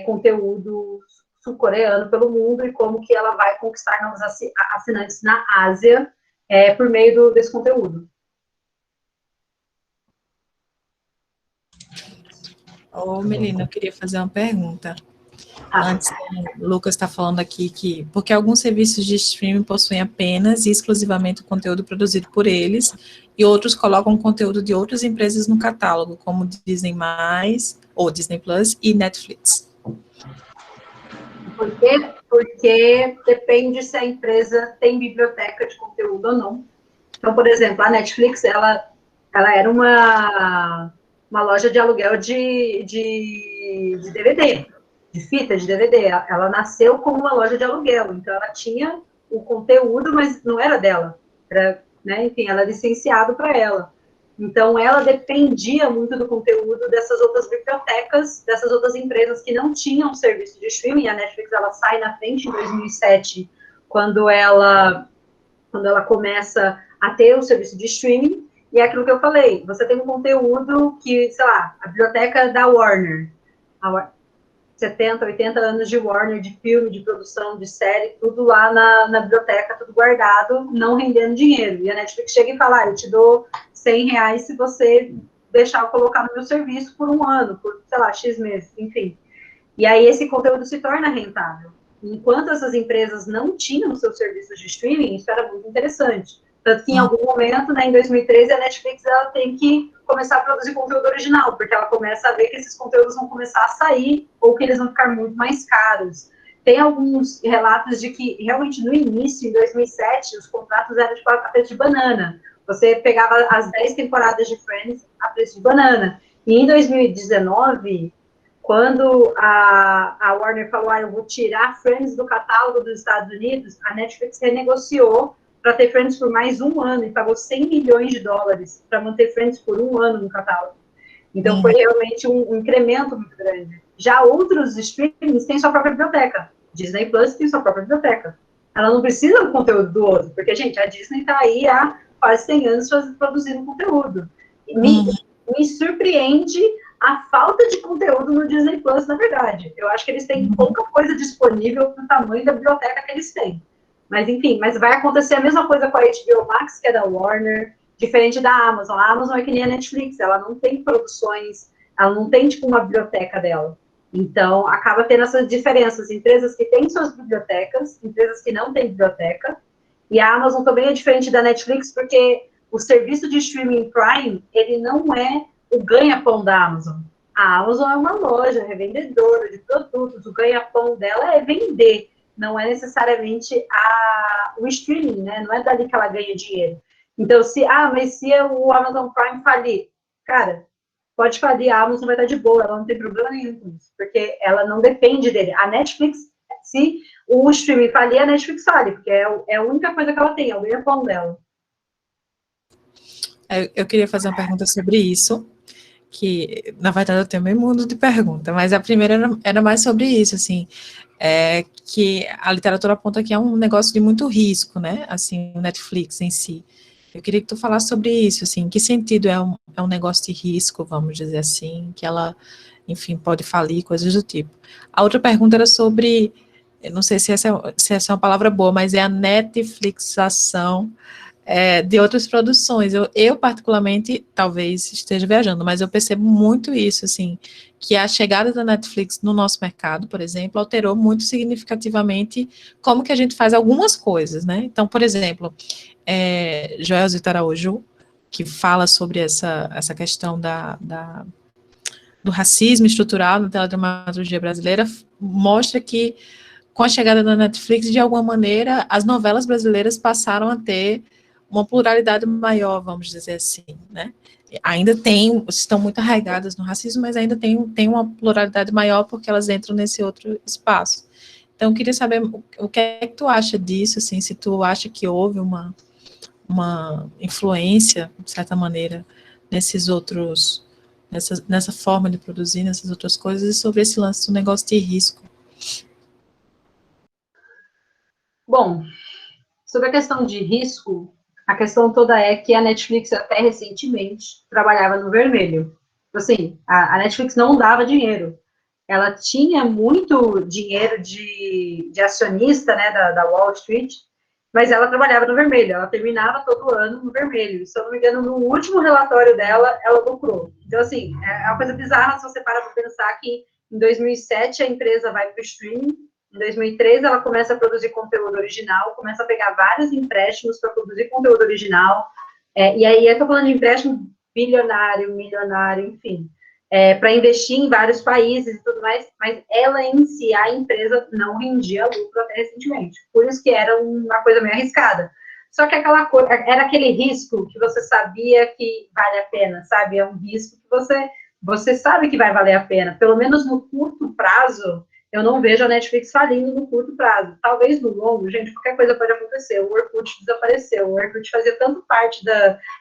conteúdo sul-coreano pelo mundo e como que ela vai conquistar novos assinantes na Ásia por meio desse conteúdo. Melina, eu queria fazer uma pergunta. Antes, o Lucas está falando aqui que, porque alguns serviços de streaming possuem apenas e exclusivamente o conteúdo produzido por eles, e outros colocam conteúdo de outras empresas no catálogo, como Disney+, ou Disney Plus e Netflix. Por quê? Porque depende se a empresa tem biblioteca de conteúdo ou não. Então, por exemplo, a Netflix, ela era uma loja de aluguel de DVD, de fita de DVD. Ela nasceu como uma loja de aluguel, então ela tinha o conteúdo, mas não era dela. Enfim, ela era licenciado para ela. Então, ela dependia muito do conteúdo dessas outras bibliotecas, dessas outras empresas que não tinham serviço de streaming. A Netflix, ela sai na frente em 2007, quando ela começa a ter o serviço de streaming, e é aquilo que eu falei, você tem um conteúdo que, sei lá, a biblioteca da Warner, 70, 80 anos de Warner, de filme, de produção, de série, tudo lá na biblioteca, tudo guardado, não rendendo dinheiro. E a Netflix chega e fala, eu te dou R$100 se você deixar eu colocar no meu serviço por 1 ano, por, sei lá, X meses, enfim. E aí esse conteúdo se torna rentável. Enquanto essas empresas não tinham seus serviços de streaming, isso era muito interessante. Tanto que em algum momento, né, em 2013, a Netflix ela tem que começar a produzir conteúdo original, porque ela começa a ver que esses conteúdos vão começar a sair ou que eles vão ficar muito mais caros. Tem alguns relatos de que, realmente, no início, em 2007, os contratos eram tipo, a preço de banana. Você pegava as 10 temporadas de Friends a preço de banana. E em 2019, quando a Warner falou, eu vou tirar Friends do catálogo dos Estados Unidos, a Netflix renegociou para ter Friends por mais 1 ano e pagou $100 milhões para manter Friends por 1 ano no catálogo. Então, foi realmente um incremento muito grande. Já outros streamings têm sua própria biblioteca. Disney Plus tem sua própria biblioteca. Ela não precisa do conteúdo do outro, porque, gente, a Disney está aí há quase 100 anos produzindo conteúdo. Me surpreende a falta de conteúdo no Disney Plus, na verdade. Eu acho que eles têm pouca coisa disponível para o tamanho da biblioteca que eles têm. Mas, enfim, vai acontecer a mesma coisa com a HBO Max, que é da Warner, diferente da Amazon. A Amazon é que nem a Netflix, ela não tem produções, ela não tem, tipo, uma biblioteca dela. Então, acaba tendo essas diferenças. Empresas que têm suas bibliotecas, empresas que não têm biblioteca. E a Amazon também é diferente da Netflix, porque o serviço de streaming Prime, ele não é o ganha-pão da Amazon. A Amazon é uma loja revendedora de produtos, o ganha-pão dela é vender, não é necessariamente o streaming, né? Não é dali que ela ganha dinheiro. Então, mas se o Amazon Prime falir, cara, pode falir, a Amazon vai estar de boa, ela não tem problema nenhum com isso, porque ela não depende dele. A Netflix, se o streaming falir, a Netflix fale, porque é a única coisa que ela tem, é o ganha-pão dela. Eu queria fazer uma pergunta sobre isso, que, na verdade, eu tenho meio mundo de pergunta, mas a primeira era mais sobre isso, assim, que a literatura aponta que é um negócio de muito risco, né, assim, o Netflix em si. Eu queria que tu falasse sobre isso, assim, em que sentido é um negócio de risco, vamos dizer assim, que ela, enfim, pode falir, coisas do tipo. A outra pergunta era sobre, eu não sei se essa é uma palavra boa, mas é a Netflixação de outras produções. Eu, particularmente, talvez esteja viajando, mas eu percebo muito isso, assim, que a chegada da Netflix no nosso mercado, por exemplo, alterou muito significativamente como que a gente faz algumas coisas, né? Então, por exemplo, Joel Zito Araújo, que fala sobre essa questão do racismo estrutural na teledramaturgia brasileira, mostra que, com a chegada da Netflix, de alguma maneira, as novelas brasileiras passaram a ter uma pluralidade maior, vamos dizer assim, né? Ainda estão muito arraigadas no racismo, mas ainda tem uma pluralidade maior porque elas entram nesse outro espaço. Então, eu queria saber o que é que tu acha disso, assim, se tu acha que houve uma influência, de certa maneira, nessa forma de produzir, nessas outras coisas, e sobre esse lance do negócio de risco. Bom, sobre a questão de risco, a questão toda é que a Netflix, até recentemente, trabalhava no vermelho. Assim, a Netflix não dava dinheiro. Ela tinha muito dinheiro de acionista, né, da Wall Street, mas ela trabalhava no vermelho. Ela terminava todo ano no vermelho. Se eu não me engano, no último relatório dela, ela lucrou. Então, assim, é uma coisa bizarra se você parar para pensar que em 2007 a empresa vai para o streaming, em 2013 ela começa a produzir conteúdo original, começa a pegar vários empréstimos para produzir conteúdo original, e aí eu estou falando de empréstimo bilionário, milionário, enfim, para investir em vários países e tudo mais, mas ela em si, a empresa, não rendia lucro até recentemente. Por isso que era uma coisa meio arriscada. Só que era aquele risco que você sabia que vale a pena, sabe? É um risco que você sabe que vai valer a pena. Pelo menos no curto prazo, eu não vejo a Netflix falindo no curto prazo. Talvez no longo, gente, qualquer coisa pode acontecer. O Orkut desapareceu. O Orkut fazia tanto parte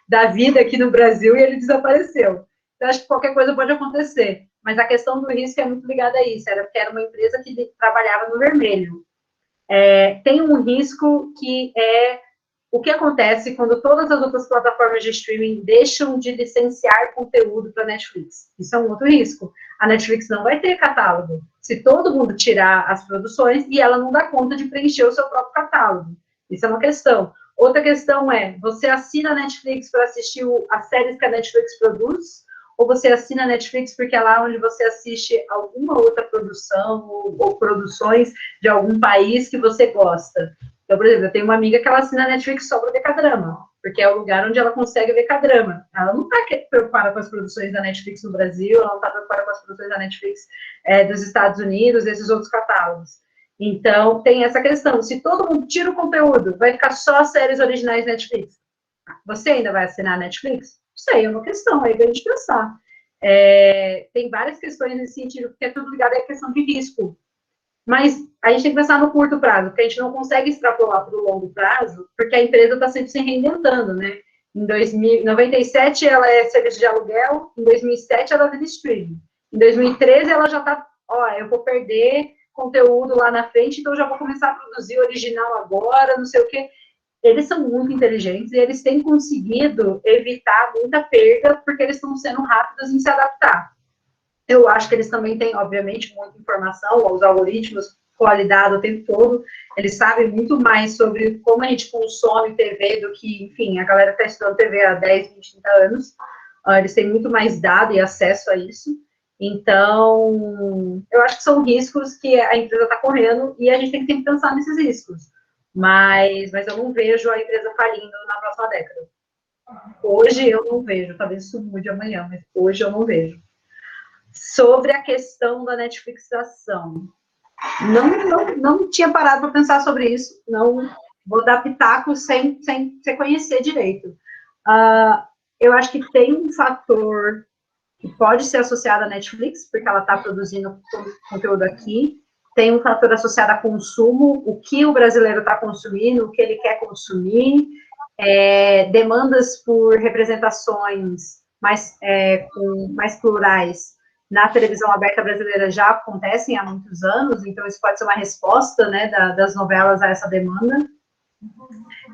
da vida aqui no Brasil e ele desapareceu. Então, acho que qualquer coisa pode acontecer. Mas a questão do risco é muito ligada a isso. Era uma empresa que trabalhava no vermelho. Tem um risco que é o que acontece quando todas as outras plataformas de streaming deixam de licenciar conteúdo para a Netflix. Isso é um outro risco. A Netflix não vai ter catálogo. Se todo mundo tirar as produções e ela não dá conta de preencher o seu próprio catálogo. Isso é uma questão. Outra questão é, você assina a Netflix para assistir as séries que a Netflix produz, ou você assina a Netflix porque é lá onde você assiste alguma outra produção ou produções de algum país que você gosta. Então, por exemplo, eu tenho uma amiga que ela assina a Netflix só para ver K-drama, porque é o lugar onde ela consegue ver K-drama. Ela não está preocupada com as produções da Netflix no Brasil, ela não está preocupada com as produções da Netflix dos Estados Unidos, esses outros catálogos. Então, tem essa questão. Se todo mundo tira o conteúdo, vai ficar só séries originais Netflix. Você ainda vai assinar a Netflix? Não sei, é uma questão aí para a gente pensar. Tem várias questões nesse sentido, porque é tudo ligado à questão de risco. Mas a gente tem que pensar no curto prazo, porque a gente não consegue extrapolar para o longo prazo, porque a empresa está sempre se reinventando, né? Em 97 ela é serviço de aluguel, em 2007 ela é de streaming. Em 2013 ela já está, eu vou perder conteúdo lá na frente, então eu já vou começar a produzir original agora, não sei o quê. Eles são muito inteligentes e eles têm conseguido evitar muita perda, porque eles estão sendo rápidos em se adaptar. Eu acho que eles também têm, obviamente, muita informação, os algoritmos qualidade o tempo todo, eles sabem muito mais sobre como a gente consome TV do que, enfim, a galera está estudando TV há 10, 20, 30 anos, eles têm muito mais dado e acesso a isso. Então, eu acho que são riscos que a empresa está correndo e a gente tem que pensar nesses riscos. Mas eu não vejo a empresa falindo na próxima década. Hoje eu não vejo, talvez isso mude amanhã, mas hoje eu não vejo. Sobre a questão da Netflixação, não tinha parado para pensar sobre isso, não vou dar pitaco sem conhecer direito. Eu acho que tem um fator que pode ser associado à Netflix, porque ela está produzindo conteúdo aqui, tem um fator associado a consumo, o que o brasileiro está consumindo, o que ele quer consumir, demandas por representações mais plurais na televisão aberta brasileira já acontecem há muitos anos, então isso pode ser uma resposta, né, das novelas a essa demanda.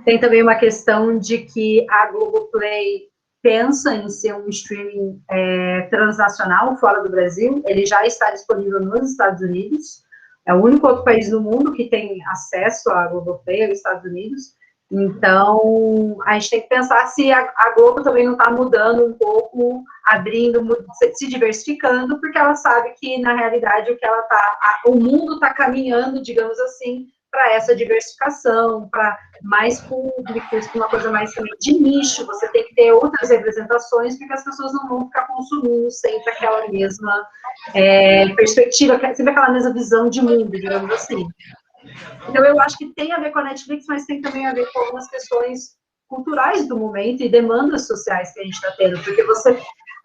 Tem também uma questão de que a Globoplay pensa em ser um streaming transnacional fora do Brasil. Ele já está disponível nos Estados Unidos. É o único outro país do mundo que tem acesso à Globoplay, é os Estados Unidos. Então, a gente tem que pensar se a Globo também não está mudando um pouco, abrindo, se diversificando, porque ela sabe que, na realidade, o mundo está caminhando, digamos assim, para essa diversificação, para mais públicos, uma coisa mais também de nicho. Você tem que ter outras representações, porque as pessoas não vão ficar consumindo sempre aquela mesma perspectiva, sempre aquela mesma visão de mundo, digamos assim. Então, eu acho que tem a ver com a Netflix, mas tem também a ver com algumas questões culturais do momento e demandas sociais que a gente está tendo, porque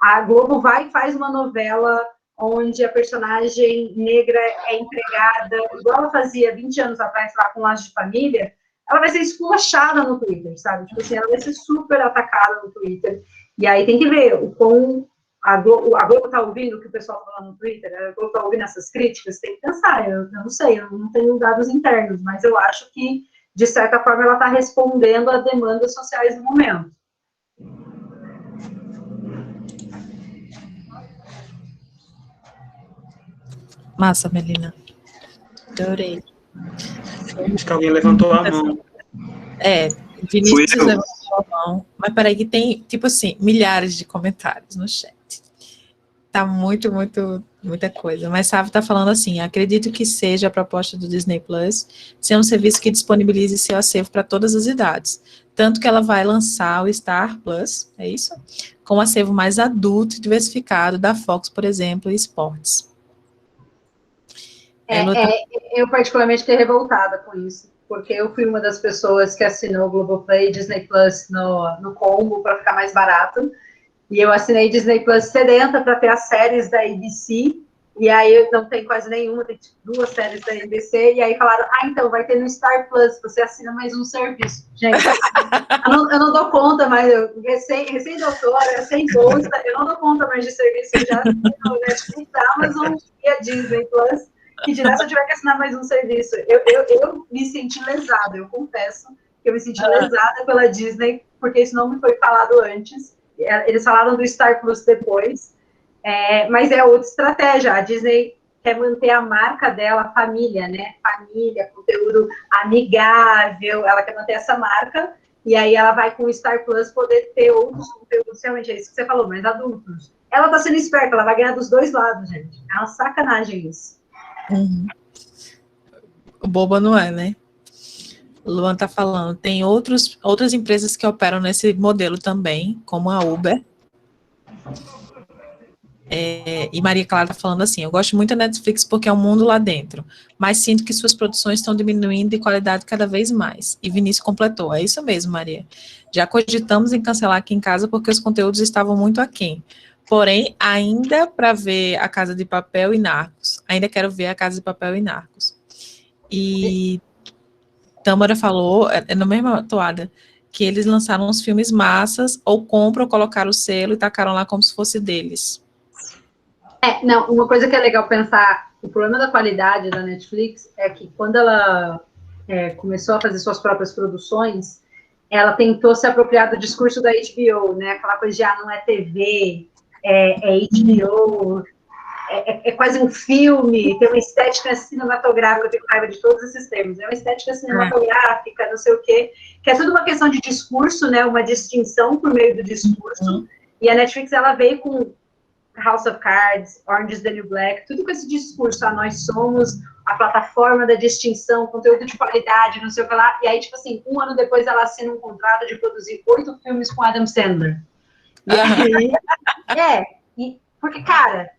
a Globo vai e faz uma novela onde a personagem negra é empregada, igual ela fazia 20 anos atrás lá com Laços de Família, ela vai ser esculachada no Twitter, sabe? Tipo assim, ela vai ser super atacada no Twitter. E aí tem que ver o quão a Globo está ouvindo o que o pessoal fala no Twitter, a Globo está ouvindo essas críticas, tem que pensar, eu não sei, eu não tenho dados internos, mas eu acho que, de certa forma, ela está respondendo a demandas sociais do momento. Massa, Melina. Adorei. Acho que alguém levantou a mão. Vinícius levantou a mão, mas peraí que tem, tipo assim, milhares de comentários no chat. Tá muita coisa. Mas Sávio tá falando assim, acredito que seja a proposta do Disney Plus ser um serviço que disponibilize seu acervo para todas as idades. Tanto que ela vai lançar o Star Plus, é isso? Com um acervo mais adulto e diversificado da Fox, por exemplo, e esportes. Eu particularmente fiquei revoltada com isso, porque eu fui uma das pessoas que assinou o Globoplay e Disney Plus no combo para ficar mais barato. E eu assinei Disney Plus sedenta para ter as séries da ABC, e aí eu não tenho quase nenhuma, tem 2 séries da ABC, e aí falaram, então vai ter no Star Plus, você assina mais um serviço. Gente, eu não dou conta, mas eu recém-doutora, sem bolsa, eu não dou conta mais de serviço, eu já assino Netflix, Amazon e a Disney Plus, que dirá se eu tiver que assinar mais um serviço. Eu me senti lesada, eu confesso que eu me senti lesada pela Disney, porque isso não me foi falado antes. Eles falaram do Star Plus depois, mas é outra estratégia. A Disney quer manter a marca dela, família, né? Família, conteúdo amigável, ela quer manter essa marca, e aí ela vai com o Star Plus poder ter outros conteúdos, realmente, é isso que você falou, mais adultos. Ela tá sendo esperta, ela vai ganhar dos dois lados, gente. É uma sacanagem isso. Uhum. Boba não é, né? O Luan tá falando, tem outras empresas que operam nesse modelo também, como a Uber. E Maria Clara tá falando assim, eu gosto muito da Netflix porque é um mundo lá dentro, mas sinto que suas produções estão diminuindo de qualidade cada vez mais. E Vinícius completou, é isso mesmo, Maria. Já cogitamos em cancelar aqui em casa porque os conteúdos estavam muito aquém. Porém, ainda para ver A Casa de Papel e Narcos. Ainda quero ver A Casa de Papel e Narcos. E Tâmara falou, na mesma toada, que eles lançaram uns filmes massas, ou compram, ou colocaram o selo e tacaram lá como se fosse deles. Não, uma coisa que é legal pensar, o problema da qualidade da Netflix é que quando ela começou a fazer suas próprias produções, ela tentou se apropriar do discurso da HBO, né? Aquela coisa de, não é TV, é HBO, é quase um filme, tem uma estética cinematográfica, eu tenho raiva de todos esses termos, é uma estética cinematográfica, não sei o quê, que é tudo uma questão de discurso, né, uma distinção por meio do discurso, e a Netflix, ela veio com House of Cards, Orange is the New Black, tudo com esse discurso, nós somos a plataforma da distinção, conteúdo de qualidade, não sei o que lá, e aí, tipo assim, 1 ano depois ela assina um contrato de produzir 8 filmes com Adam Sandler. E aí, porque, cara,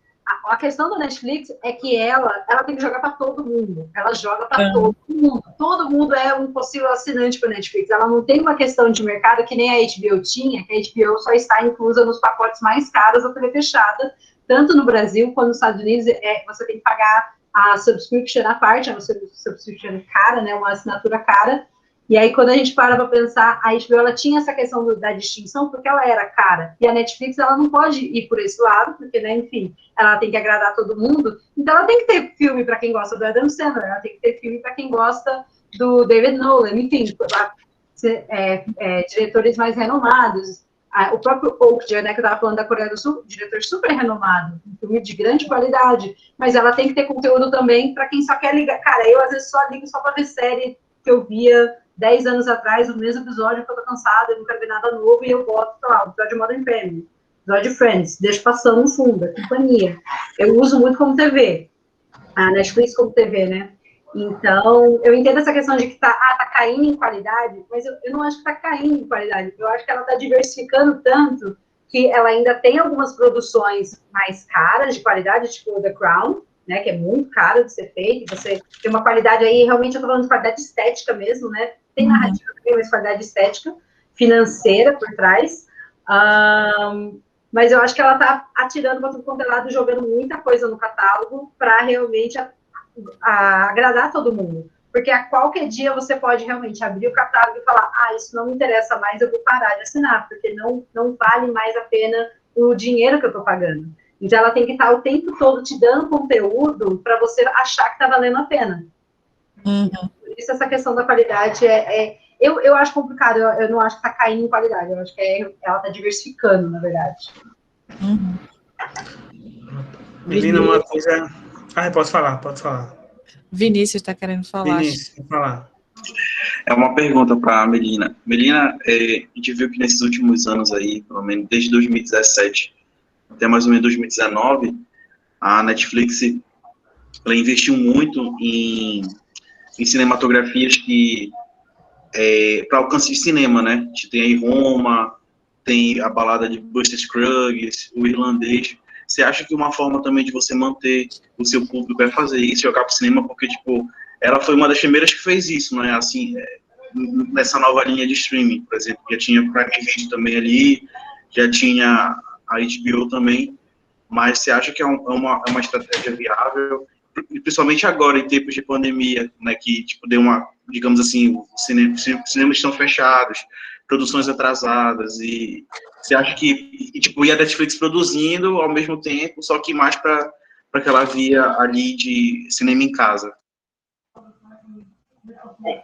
a questão da Netflix é que ela tem que jogar para todo mundo. Ela joga para todo mundo. Todo mundo é um possível assinante para a Netflix. Ela não tem uma questão de mercado que nem a HBO tinha, que a HBO só está inclusa nos pacotes mais caros da TV fechada, tanto no Brasil quanto nos Estados Unidos. Você tem que pagar a subscription à parte, é uma subscription cara, né, uma assinatura cara. E aí, quando a gente para pensar, a HBO, ela tinha essa questão da distinção, porque ela era cara. E a Netflix, ela não pode ir por esse lado, porque, né, enfim, ela tem que agradar todo mundo. Então, ela tem que ter filme para quem gosta do Adam Sandler, ela tem que ter filme para quem gosta do David Nolan, enfim, diretores mais renomados. O próprio Okja, né, que eu estava falando da Coreia do Sul, diretor super renomado, um filme de grande qualidade, mas ela tem que ter conteúdo também para quem só quer ligar. Cara, eu às vezes só ligo só para ver série que eu via 10 anos atrás, o mesmo episódio, porque eu tô cansada, eu não quero ver nada novo, e eu boto, sei lá, o episódio de Modern Family, episódio de Friends, deixo passando no fundo, a companhia. Eu uso muito como TV, a Netflix como TV, né? Então, eu entendo essa questão de que tá caindo em qualidade, mas eu não acho que tá caindo em qualidade. Eu acho que ela tá diversificando tanto que ela ainda tem algumas produções mais caras de qualidade, tipo The Crown, né, que é muito caro de ser feito. Você tem uma qualidade aí, realmente eu tô falando de qualidade estética mesmo, né? Tem narrativa também, mas qualidade estética, financeira por trás. Mas eu acho que ela tá atirando para tudo quanto é lado, jogando muita coisa no catálogo para realmente agradar todo mundo. Porque a qualquer dia você pode realmente abrir o catálogo e falar, isso não me interessa mais, eu vou parar de assinar, porque não vale mais a pena o dinheiro que eu estou pagando. Então, ela tem que estar o tempo todo te dando conteúdo para você achar que está valendo a pena. Por isso, essa questão da qualidade eu acho complicado, eu não acho que está caindo em qualidade, eu acho que ela está diversificando, na verdade. Melina, uma coisa... posso falar, pode falar. Vinícius está querendo falar. Vinícius, pode falar. É uma pergunta para a Melina. Melina, a gente viu que nesses últimos anos aí, pelo menos desde 2017 até mais ou menos 2019, a Netflix ela investiu muito em cinematografias que para alcance de cinema, né? A gente tem aí Roma, tem a balada de Buster Scruggs, o Irlandês. Você acha que uma forma também de você manter o seu público é fazer isso, jogar para o cinema? Porque, tipo, ela foi uma das primeiras que fez isso, né? Assim, nessa nova linha de streaming, por exemplo. Já tinha Prime Video também ali, já tinha a HBO também. Mas você acha que é uma estratégia viável? Principalmente agora, em tempos de pandemia, né? Que, tipo, deu uma, digamos assim, os cinemas estão fechados, produções atrasadas, e você acha que, tipo, e a Netflix produzindo ao mesmo tempo, só que mais para aquela via ali de cinema em casa?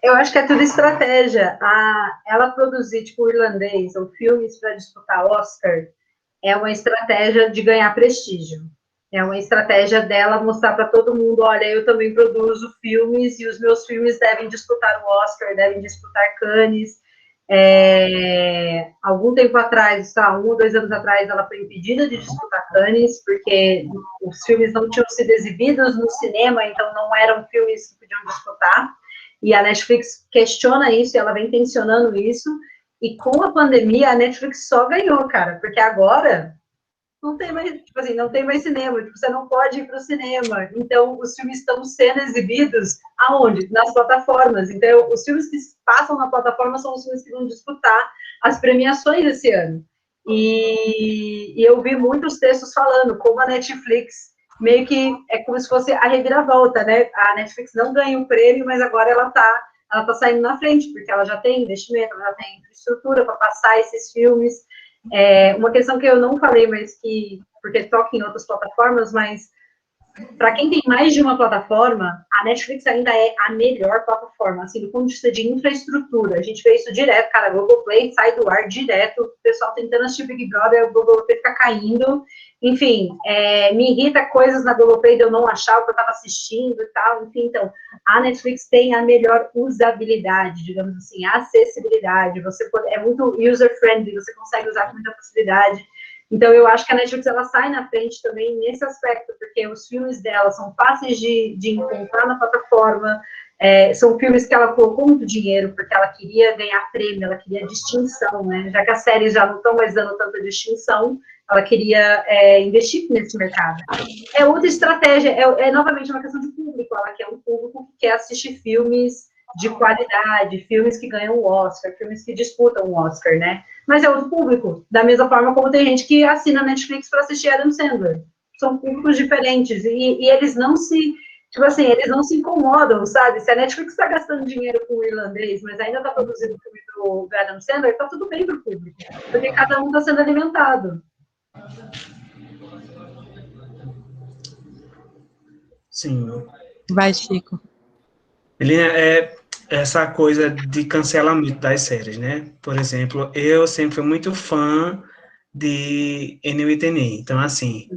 Eu acho que é tudo estratégia. Ela produzir, tipo, o Irlandês, ou filmes para disputar Oscar, é uma estratégia de ganhar prestígio. É uma estratégia dela mostrar para todo mundo, olha, eu também produzo filmes e os meus filmes devem disputar o Oscar, devem disputar Cannes. Algum tempo atrás, 1 ou 2 anos atrás, ela foi impedida de disputar Cannes, porque os filmes não tinham sido exibidos no cinema, então não eram filmes que podiam disputar. E a Netflix questiona isso, e ela vem tensionando isso, e com a pandemia, a Netflix só ganhou, cara, porque agora não tem mais, tipo assim, não tem mais cinema, tipo, você não pode ir para o cinema. Então, os filmes estão sendo exibidos aonde? Nas plataformas. Então, os filmes que passam na plataforma são os filmes que vão disputar as premiações esse ano. E eu vi muitos textos falando como a Netflix meio que é como se fosse a reviravolta, né? A Netflix não ganha o prêmio, mas agora ela tá saindo na frente, porque ela já tem investimento, ela já tem infraestrutura para passar esses filmes. Uma questão que eu não falei, mas que, porque toca em outras plataformas, mas para quem tem mais de uma plataforma, a Netflix ainda é a melhor plataforma, assim, do ponto de vista de infraestrutura. A gente vê isso direto, cara, o Globoplay sai do ar direto, o pessoal tentando assistir Big Brother, o Globoplay fica caindo. Enfim, me irrita coisas na Globoplay de eu não achar o que eu estava assistindo e tal. Enfim, então, a Netflix tem a melhor usabilidade, digamos assim, acessibilidade. É muito user-friendly, você consegue usar com muita facilidade. Então, eu acho que a Netflix, ela sai na frente também nesse aspecto, porque os filmes dela são fáceis de encontrar na plataforma, são filmes que ela colocou muito dinheiro, porque ela queria ganhar prêmio, ela queria distinção, né? Já que as séries já não estão mais dando tanta distinção, ela queria investir nesse mercado. É outra estratégia, novamente uma questão de público, ela quer um público que quer assistir filmes de qualidade, filmes que ganham o Oscar, filmes que disputam o Oscar, né? Mas é outro público, da mesma forma como tem gente que assina Netflix para assistir Adam Sandler. São públicos diferentes, e eles não se, tipo assim, eles não se incomodam, sabe? Se a Netflix está gastando dinheiro com o Irlandês, mas ainda está produzindo o filme do Adam Sandler, está tudo bem para o público, porque cada um está sendo alimentado. Sim. Vai, Chico. Melina, essa coisa de cancelamento das séries, né? Por exemplo, eu sempre fui muito fã de NWTN. Então, assim,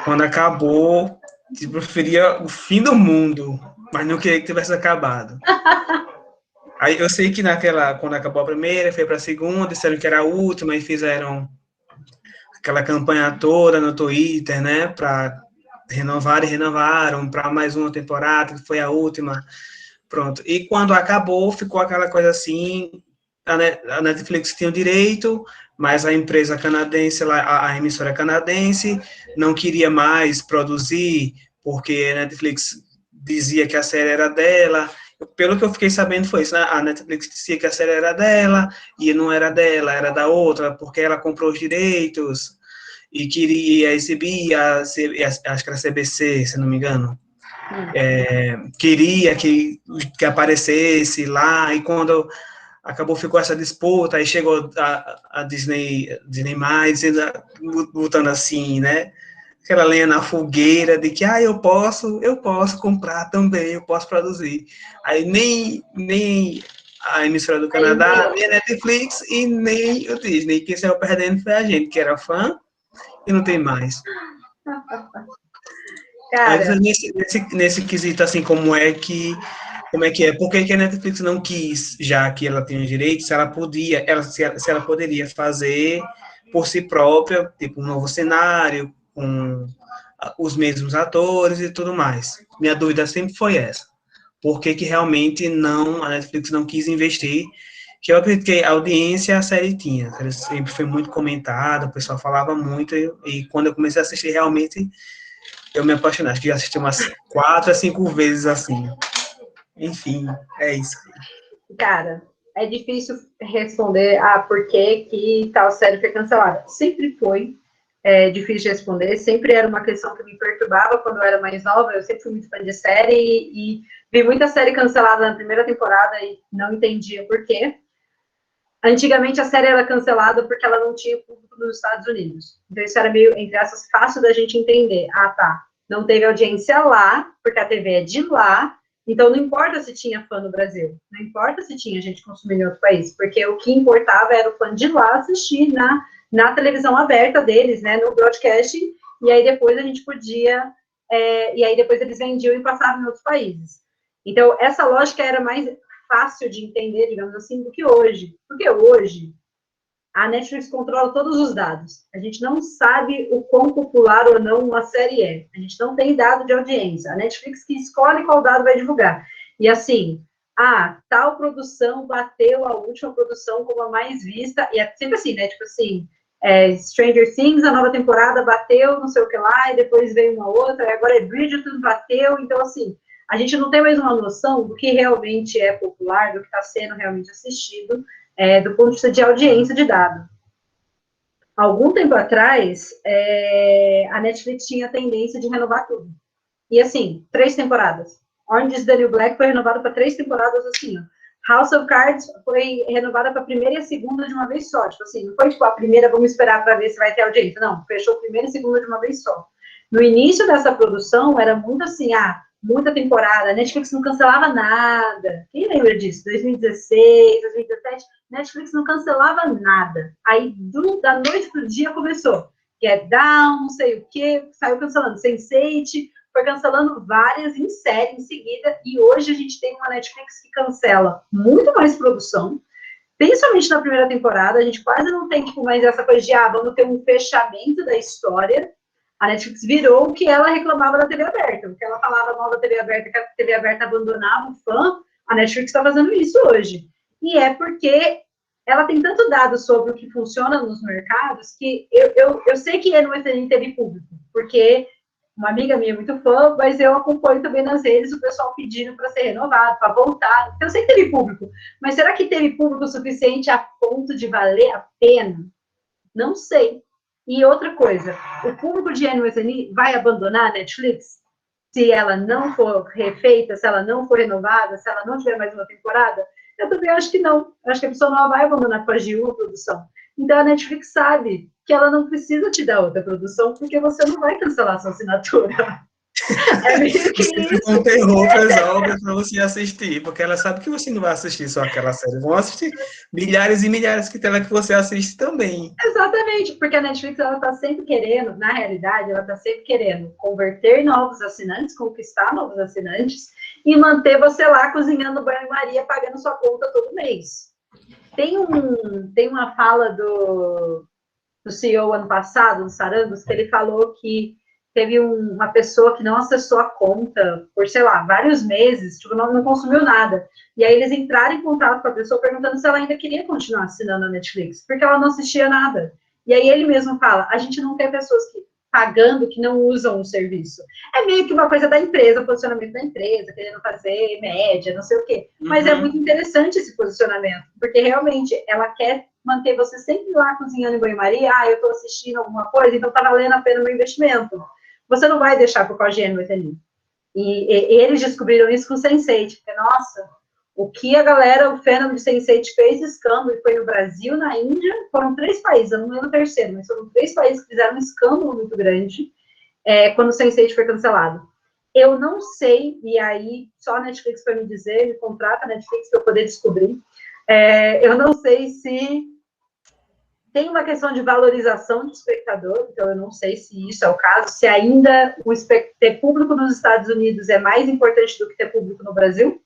quando acabou, eu preferia o fim do mundo, mas não queria que tivesse acabado. Aí eu sei que quando acabou a primeira, foi para a segunda, disseram que era a última, e fizeram aquela campanha toda no Twitter, né, para renovar e renovaram para mais uma temporada, que foi a última. Pronto. E quando acabou, ficou aquela coisa assim, a Netflix tinha o direito, mas a empresa canadense, a emissora canadense, não queria mais produzir, porque a Netflix dizia que a série era dela. Pelo que eu fiquei sabendo foi isso, né? A Netflix dizia que a série era dela, e não era dela, era da outra, porque ela comprou os direitos e queria exibir, acho que era a CBC, se não me engano. Queria que aparecesse lá, e quando acabou, ficou essa disputa, aí chegou a Disney mais, botando assim, né, aquela lenha na fogueira, de que, eu posso comprar também, eu posso produzir. Aí nem a emissora do Canadá, nem a Netflix, e nem o Disney, quem saiu perdendo foi a gente, que era fã, e não tem mais. Cara, Nesse quesito, assim, como é que é? Por que a Netflix não quis, já que ela tem os direitos, se ela podia, se ela poderia fazer por si própria, tipo, um novo cenário, com os mesmos atores e tudo mais. Minha dúvida sempre foi essa. Por que realmente a Netflix não quis investir? Que eu acredito que a audiência a série tinha. A série sempre foi muito comentada, o pessoal falava muito, e quando eu comecei a assistir, realmente eu me apaixonei. Acho que já assisti umas 4 a 5 vezes assim. Enfim, é isso. cara, é difícil responder por que tal série foi cancelada. Sempre foi difícil de responder, sempre era uma questão que me perturbava quando eu era mais nova. Eu sempre fui muito fã de série e vi muita série cancelada na primeira temporada e não entendia por quê. Antigamente a série era cancelada porque ela não tinha público nos Estados Unidos. Então isso era meio, entre aspas, fácil da gente entender. Tá, não teve audiência lá, porque a TV é de lá, então não importa se tinha fã no Brasil, não importa se tinha gente consumindo em outro país, porque o que importava era o fã de lá assistir na televisão aberta deles, né, no broadcast, e aí depois a gente podia, e aí depois eles vendiam e passavam em outros países. Então essa lógica era mais fácil de entender, digamos assim, do que hoje. Porque hoje a Netflix controla todos os dados. A gente não sabe o quão popular ou não uma série é. A gente não tem dado de audiência. A Netflix que escolhe qual dado vai divulgar. E assim, tal produção bateu a última produção como a mais vista. E é sempre assim, né? Tipo assim, Stranger Things, a nova temporada bateu, não sei o que lá, e depois veio uma outra, e agora Bridgerton bateu. Então, assim, a gente não tem mais uma noção do que realmente é popular, do que está sendo realmente assistido, do ponto de vista de audiência de dado. Algum tempo atrás, a Netflix tinha a tendência de renovar tudo. E assim, 3 temporadas. Orange is the New Black foi renovado para 3 temporadas assim, ó. House of Cards foi renovada para a primeira e a segunda de uma vez só. Tipo assim, não foi tipo a primeira, vamos esperar para ver se vai ter audiência. Não, fechou a primeira e a segunda de uma vez só. No início dessa produção, era muito assim, muita temporada, a Netflix não cancelava nada. Quem lembra disso? 2016, 2017, Netflix não cancelava nada. Aí, da noite pro dia, começou. Get Down, não sei o quê, saiu cancelando Sense8, foi cancelando várias em série em seguida, e hoje a gente tem uma Netflix que cancela muito mais produção, principalmente na primeira temporada. A gente quase não tem, tipo, mais essa coisa de, vamos ter um fechamento da história. A Netflix virou o que ela reclamava da TV aberta. O que ela falava mal da TV aberta, que a TV aberta abandonava o fã, a Netflix está fazendo isso hoje. E é porque ela tem tanto dado sobre o que funciona nos mercados que eu sei que não teve público, porque uma amiga minha é muito fã, mas eu acompanho também nas redes o pessoal pedindo para ser renovado, para voltar. Então, eu sei que teve público, mas será que teve público suficiente a ponto de valer a pena? Não sei. E outra coisa, o público de NUSN vai abandonar a Netflix se ela não for refeita, se ela não for renovada, se ela não tiver mais uma temporada? Eu também acho que não. Eu acho que a pessoa não vai abandonar para a produção. Então a Netflix sabe que ela não precisa te dar outra produção, porque você não vai cancelar sua assinatura. É meio que Sempre isso. com terror resolve para você assistir, porque ela sabe que você não vai assistir só aquela série, vão assistir milhares e milhares que tela que você assiste também. Exatamente, porque a Netflix, ela está sempre querendo, na realidade, ela está sempre querendo converter novos assinantes, conquistar novos assinantes e manter você lá cozinhando banho-maria, pagando sua conta todo mês. Tem uma fala do CEO ano passado, do Sarandos, que ele falou que teve uma pessoa que não acessou a conta por, sei lá, vários meses, tipo, não consumiu nada. E aí eles entraram em contato com a pessoa perguntando se ela ainda queria continuar assinando a Netflix, porque ela não assistia nada. E aí ele mesmo fala, a gente não quer pessoas pagando que não usam o serviço. É meio que uma coisa da empresa, posicionamento da empresa, querendo fazer média, não sei o quê. Mas é muito interessante esse posicionamento, porque realmente ela quer manter você sempre lá cozinhando em banho-maria, eu estou assistindo alguma coisa, então está valendo a pena o meu investimento. Você não vai deixar para o cogênero ali. E eles descobriram isso com o Sense8, porque, nossa, o que a galera, o fenômeno de Sense8 fez escândalo, e foi no Brasil, na Índia, foram 3 países, eu não lembro o terceiro, mas foram 3 países que fizeram um escândalo muito grande quando o Sense8 foi cancelado. Eu não sei, e aí só a Netflix para me dizer, me contrata a Netflix para eu poder descobrir, eu não sei se tem uma questão de valorização de espectador, então eu não sei se isso é o caso, se ainda ter público nos Estados Unidos é mais importante do que ter público no Brasil,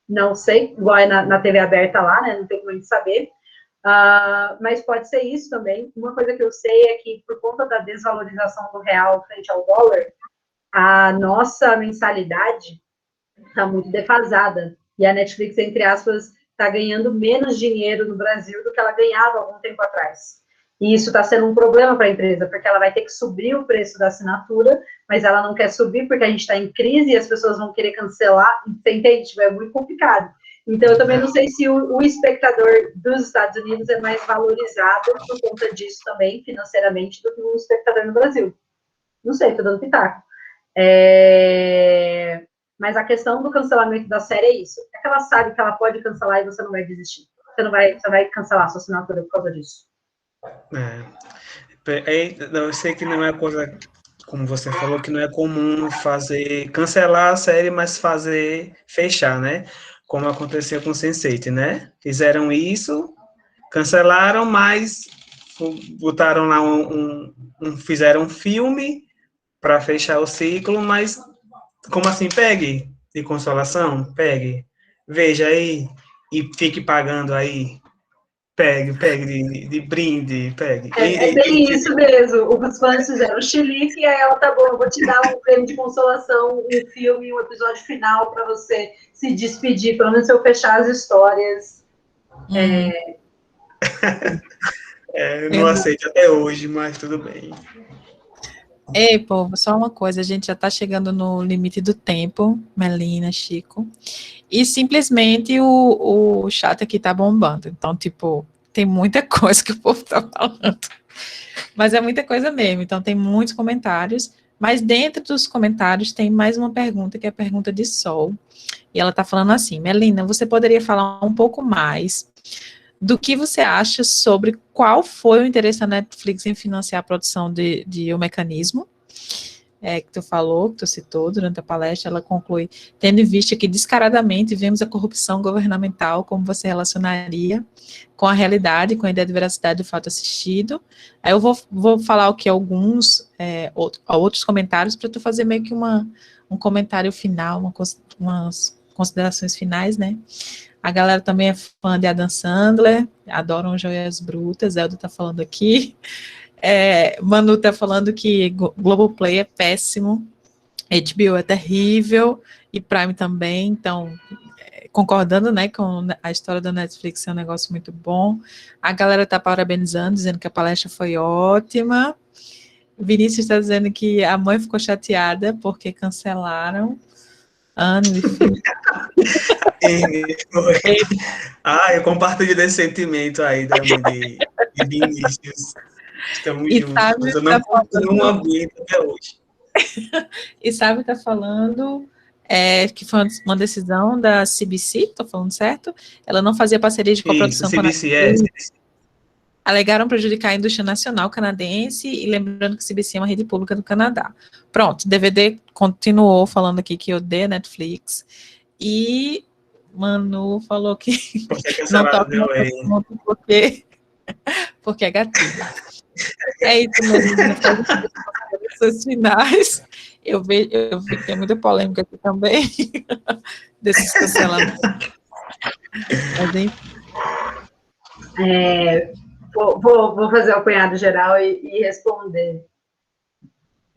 não sei, igual é na TV aberta lá, né, não tem como a gente saber, mas pode ser isso também. Uma coisa que eu sei é que, por conta da desvalorização do real frente ao dólar, a nossa mensalidade está muito defasada, e a Netflix, entre aspas, está ganhando menos dinheiro no Brasil do que ela ganhava há algum tempo atrás. E isso está sendo um problema para a empresa, porque ela vai ter que subir o preço da assinatura, mas ela não quer subir porque a gente está em crise e as pessoas vão querer cancelar, você entende? É muito complicado. Então, eu também não sei se o espectador dos Estados Unidos é mais valorizado por conta disso também, financeiramente, do que o espectador no Brasil. Não sei, estou dando pitaco. Mas a questão do cancelamento da série é isso. É que ela sabe que ela pode cancelar e você não vai desistir. Você vai cancelar a sua assinatura por causa disso. Eu sei que não é coisa, como você falou, que não é comum cancelar a série, mas fazer fechar, né? Como aconteceu com o Sense8, né? Fizeram isso, cancelaram, mas botaram lá fizeram um filme para fechar o ciclo, mas como assim? Pegue de consolação, pegue, veja aí e fique pagando aí. Pegue de brinde, pegue. É bem isso mesmo. Os fãs fizeram o chilique e aí ela, tá bom, eu vou te dar um prêmio de consolação, um filme, um episódio final para você se despedir, pelo menos eu fechar as histórias. Não aceito até hoje, mas tudo bem. Ei, povo, só uma coisa, a gente já está chegando no limite do tempo, Melina, Chico, e simplesmente o chat aqui tá bombando, então, tipo, tem muita coisa que o povo tá falando, mas é muita coisa mesmo, então tem muitos comentários, mas dentro dos comentários tem mais uma pergunta, que é a pergunta de Sol, e ela tá falando assim, Melina, você poderia falar um pouco mais do que você acha sobre qual foi o interesse da Netflix em financiar a produção de O Mecanismo, que tu falou, que tu citou durante a palestra, ela conclui, tendo em vista que descaradamente vemos a corrupção governamental, como você relacionaria com a realidade, com a ideia de veracidade do fato assistido. Aí eu vou falar o que alguns outros comentários, para tu fazer meio que um comentário final, umas considerações finais, né? A galera também é fã de Adam Sandler, adoram Joias Brutas, Eldo tá falando aqui. Manu tá falando que Globoplay é péssimo, HBO é terrível, e Prime também, então, concordando, né, com a história da Netflix, é um negócio muito bom. A galera tá parabenizando, dizendo que a palestra foi ótima. Vinícius está dizendo que a mãe ficou chateada porque cancelaram Anne e filho. Eu compartilho desse sentimento aí da mãe de Vinícius. Estamos juntos, mas eu não aguento até hoje. E sabe, tá falando que foi uma decisão da CBC, tô falando certo? Ela não fazia parceria de coprodução com a Netflix. alegaram prejudicar a indústria nacional canadense, e lembrando que CBC é uma rede pública do Canadá. Pronto, DVD continuou falando aqui que odeia Netflix, e Manu falou que não toca no assunto porque é gatilho. É isso mesmo, as suas finais. Eu vi que tem muita polêmica aqui também, desses cancelamentos. Mas, enfim. Vou fazer o apanhado geral e responder.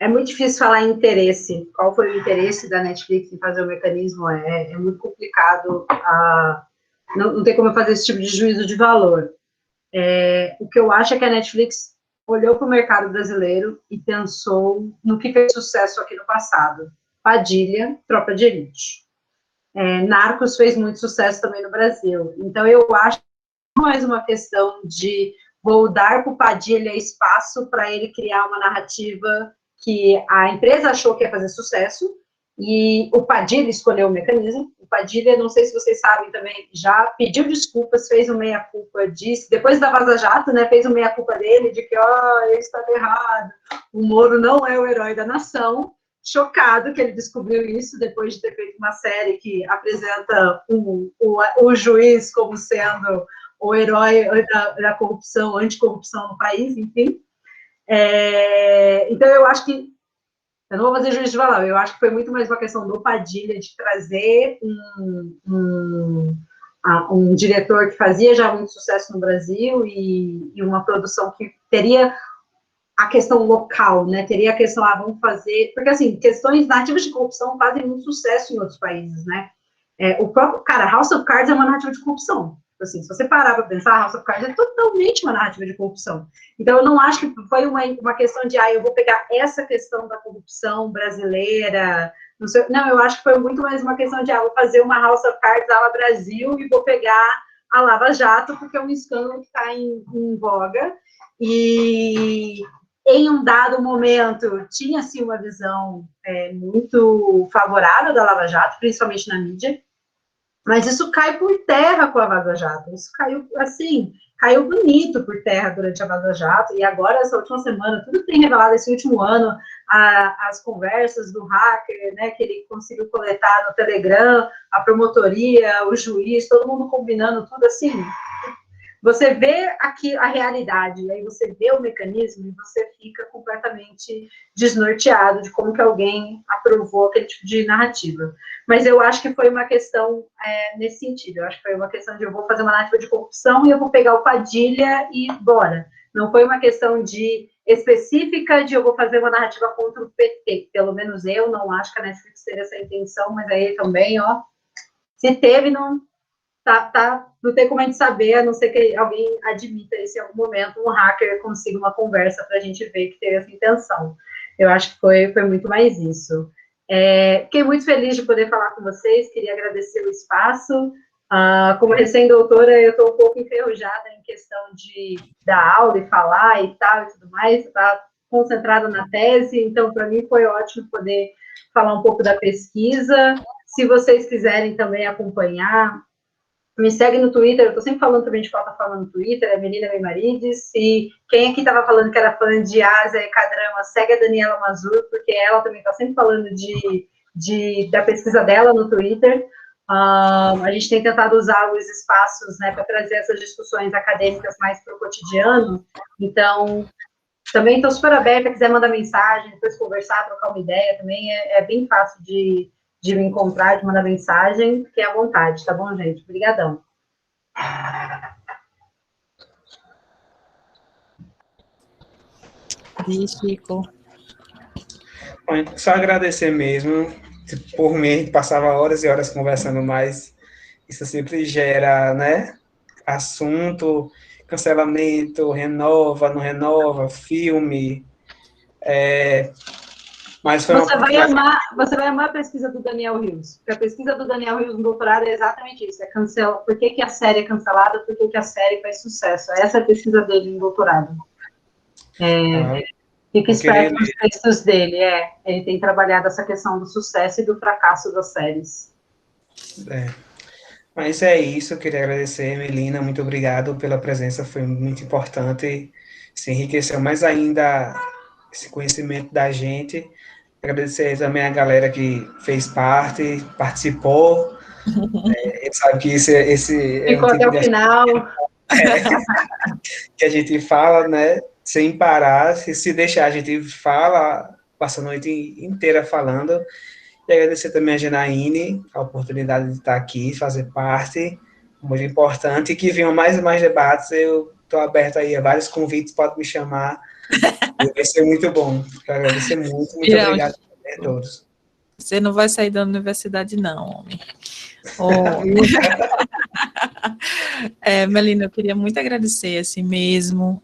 É muito difícil falar em interesse. Qual foi o interesse da Netflix em fazer o mecanismo? É muito complicado. Não tem como eu fazer esse tipo de juízo de valor. O que eu acho é que a Netflix olhou para o mercado brasileiro e pensou no que fez sucesso aqui no passado. Padilha, Tropa de Elite. Narcos fez muito sucesso também no Brasil. Então, eu acho que não é mais uma questão de vou dar para o Padilha espaço para ele criar uma narrativa que a empresa achou que ia fazer sucesso, e o Padilha escolheu o mecanismo. O Padilha, não sei se vocês sabem também, já pediu desculpas, fez um meia-culpa, disse, depois da Vaza Jato, né, fez um meia-culpa dele, de que, ele estava errado, o Moro não é o herói da nação, chocado que ele descobriu isso, depois de ter feito uma série que apresenta o juiz como sendo o herói da corrupção, anticorrupção no país, enfim. Então, eu acho que, eu não vou fazer juízo de valor, eu acho que foi muito mais uma questão do Padilha de trazer um diretor que fazia já muito sucesso no Brasil e uma produção que teria a questão local, né, teria a questão, vamos fazer, porque assim, questões narrativas de corrupção fazem muito sucesso em outros países, né, o próprio, cara, House of Cards é uma narrativa de corrupção, assim, se você parar para pensar, House of Cards é totalmente uma narrativa de corrupção, então eu não acho que foi uma questão de, eu vou pegar essa questão da corrupção brasileira, não, eu acho que foi muito mais uma questão de, vou fazer uma House of Cards à la Brasil e vou pegar a Lava Jato, porque é um escândalo que está em voga, e em um dado momento tinha-se uma visão muito favorável da Lava Jato, principalmente na mídia, mas isso cai por terra com a Vaza Jato, isso caiu, assim, caiu bonito por terra durante a Vaza Jato, e agora, essa última semana, tudo tem revelado esse último ano, as conversas do hacker, né, que ele conseguiu coletar no Telegram, a promotoria, o juiz, todo mundo combinando tudo assim. Você vê aqui a realidade, aí você vê o mecanismo e você fica completamente desnorteado de como que alguém aprovou aquele tipo de narrativa. Mas eu acho que foi uma questão nesse sentido, eu acho que foi uma questão de eu vou fazer uma narrativa de corrupção e eu vou pegar o Padilha e bora. Não foi uma questão específica de eu vou fazer uma narrativa contra o PT, pelo menos eu não acho que a Netflix teve essa intenção, mas aí também, se teve, não tem como a gente saber, a não ser que alguém admita isso em algum momento, um hacker consiga uma conversa para a gente ver que teve essa intenção. Eu acho que foi muito mais isso. Fiquei muito feliz de poder falar com vocês, queria agradecer o espaço. Como recém-doutora, eu estou um pouco enferrujada em questão de dar aula e falar e tal e tudo mais, estou concentrada na tese, então para mim foi ótimo poder falar um pouco da pesquisa. Se vocês quiserem também acompanhar, me segue no Twitter, eu estou sempre falando também de plataforma no Twitter, é Melina Meimarides, e quem aqui estava falando que era fã de Ásia e K-drama, segue a Daniela Mazur, porque ela também está sempre falando da pesquisa dela no Twitter. A gente tem tentado usar os espaços, né, para trazer essas discussões acadêmicas mais para o cotidiano, então também estou super aberta, quiser mandar mensagem, depois conversar, trocar uma ideia, também é bem fácil de me encontrar, de mandar mensagem, fiquem à vontade, tá bom, gente? Obrigadão. Chico. Bom, só agradecer mesmo, por mim, a gente passava horas e horas conversando, mas isso sempre gera, né, assunto, cancelamento, renova, não renova, filme, mas foi você vai amar a pesquisa do Daniel Rios, porque a pesquisa do Daniel Rios no doutorado é exatamente isso, por que a série é cancelada, por que a série faz sucesso, essa é a pesquisa dele no doutorado. Fica esperto nos textos dele, ele tem trabalhado essa questão do sucesso e do fracasso das séries. Mas é isso, eu queria agradecer, Melina, muito obrigado pela presença, foi muito importante, se enriqueceu mais ainda esse conhecimento da gente. Agradecer também a galera que fez parte, participou. A gente sabe que esse é um Ficou até tipo o de final. que a gente fala, né, sem parar. Se deixar, a gente fala, passa a noite inteira falando. E agradecer também a Janaíne, a oportunidade de estar aqui, fazer parte, muito importante, e que venham mais e mais debates. Eu estou aberto aí a vários convites, pode me chamar, e vai ser muito bom. Quero agradecer muito, muito Virar obrigado a todos. Você não vai sair da universidade, não, homem. Oh, Melina, eu queria muito agradecer, assim mesmo,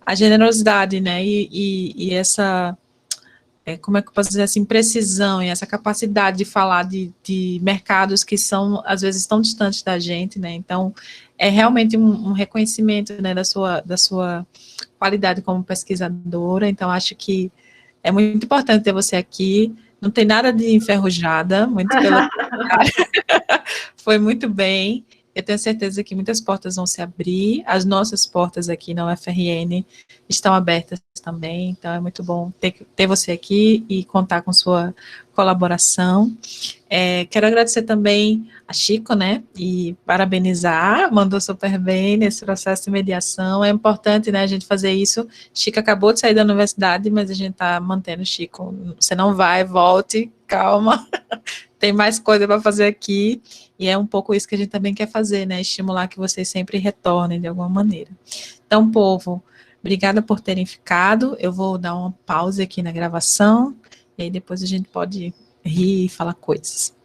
a generosidade, né, e essa, como é que eu posso dizer assim, precisão e essa capacidade de falar de mercados que são, às vezes, tão distantes da gente, né, então, é realmente um reconhecimento, né, da sua qualidade como pesquisadora, então, acho que é muito importante ter você aqui, não tem nada de enferrujada, muito pelo foi muito bem. Eu tenho certeza que muitas portas vão se abrir. As nossas portas aqui na UFRN estão abertas também. Então, é muito bom ter você aqui e contar com sua colaboração. Quero agradecer também a Chico, né? E parabenizar, mandou super bem nesse processo de mediação. É importante, né, a gente fazer isso. Chico acabou de sair da universidade, mas a gente está mantendo Chico. Você não vai, volte, calma. Tem mais coisa para fazer aqui, e é um pouco isso que a gente também quer fazer, né? Estimular que vocês sempre retornem de alguma maneira. Então, povo, obrigada por terem ficado. Eu vou dar uma pausa aqui na gravação, e aí depois a gente pode rir e falar coisas.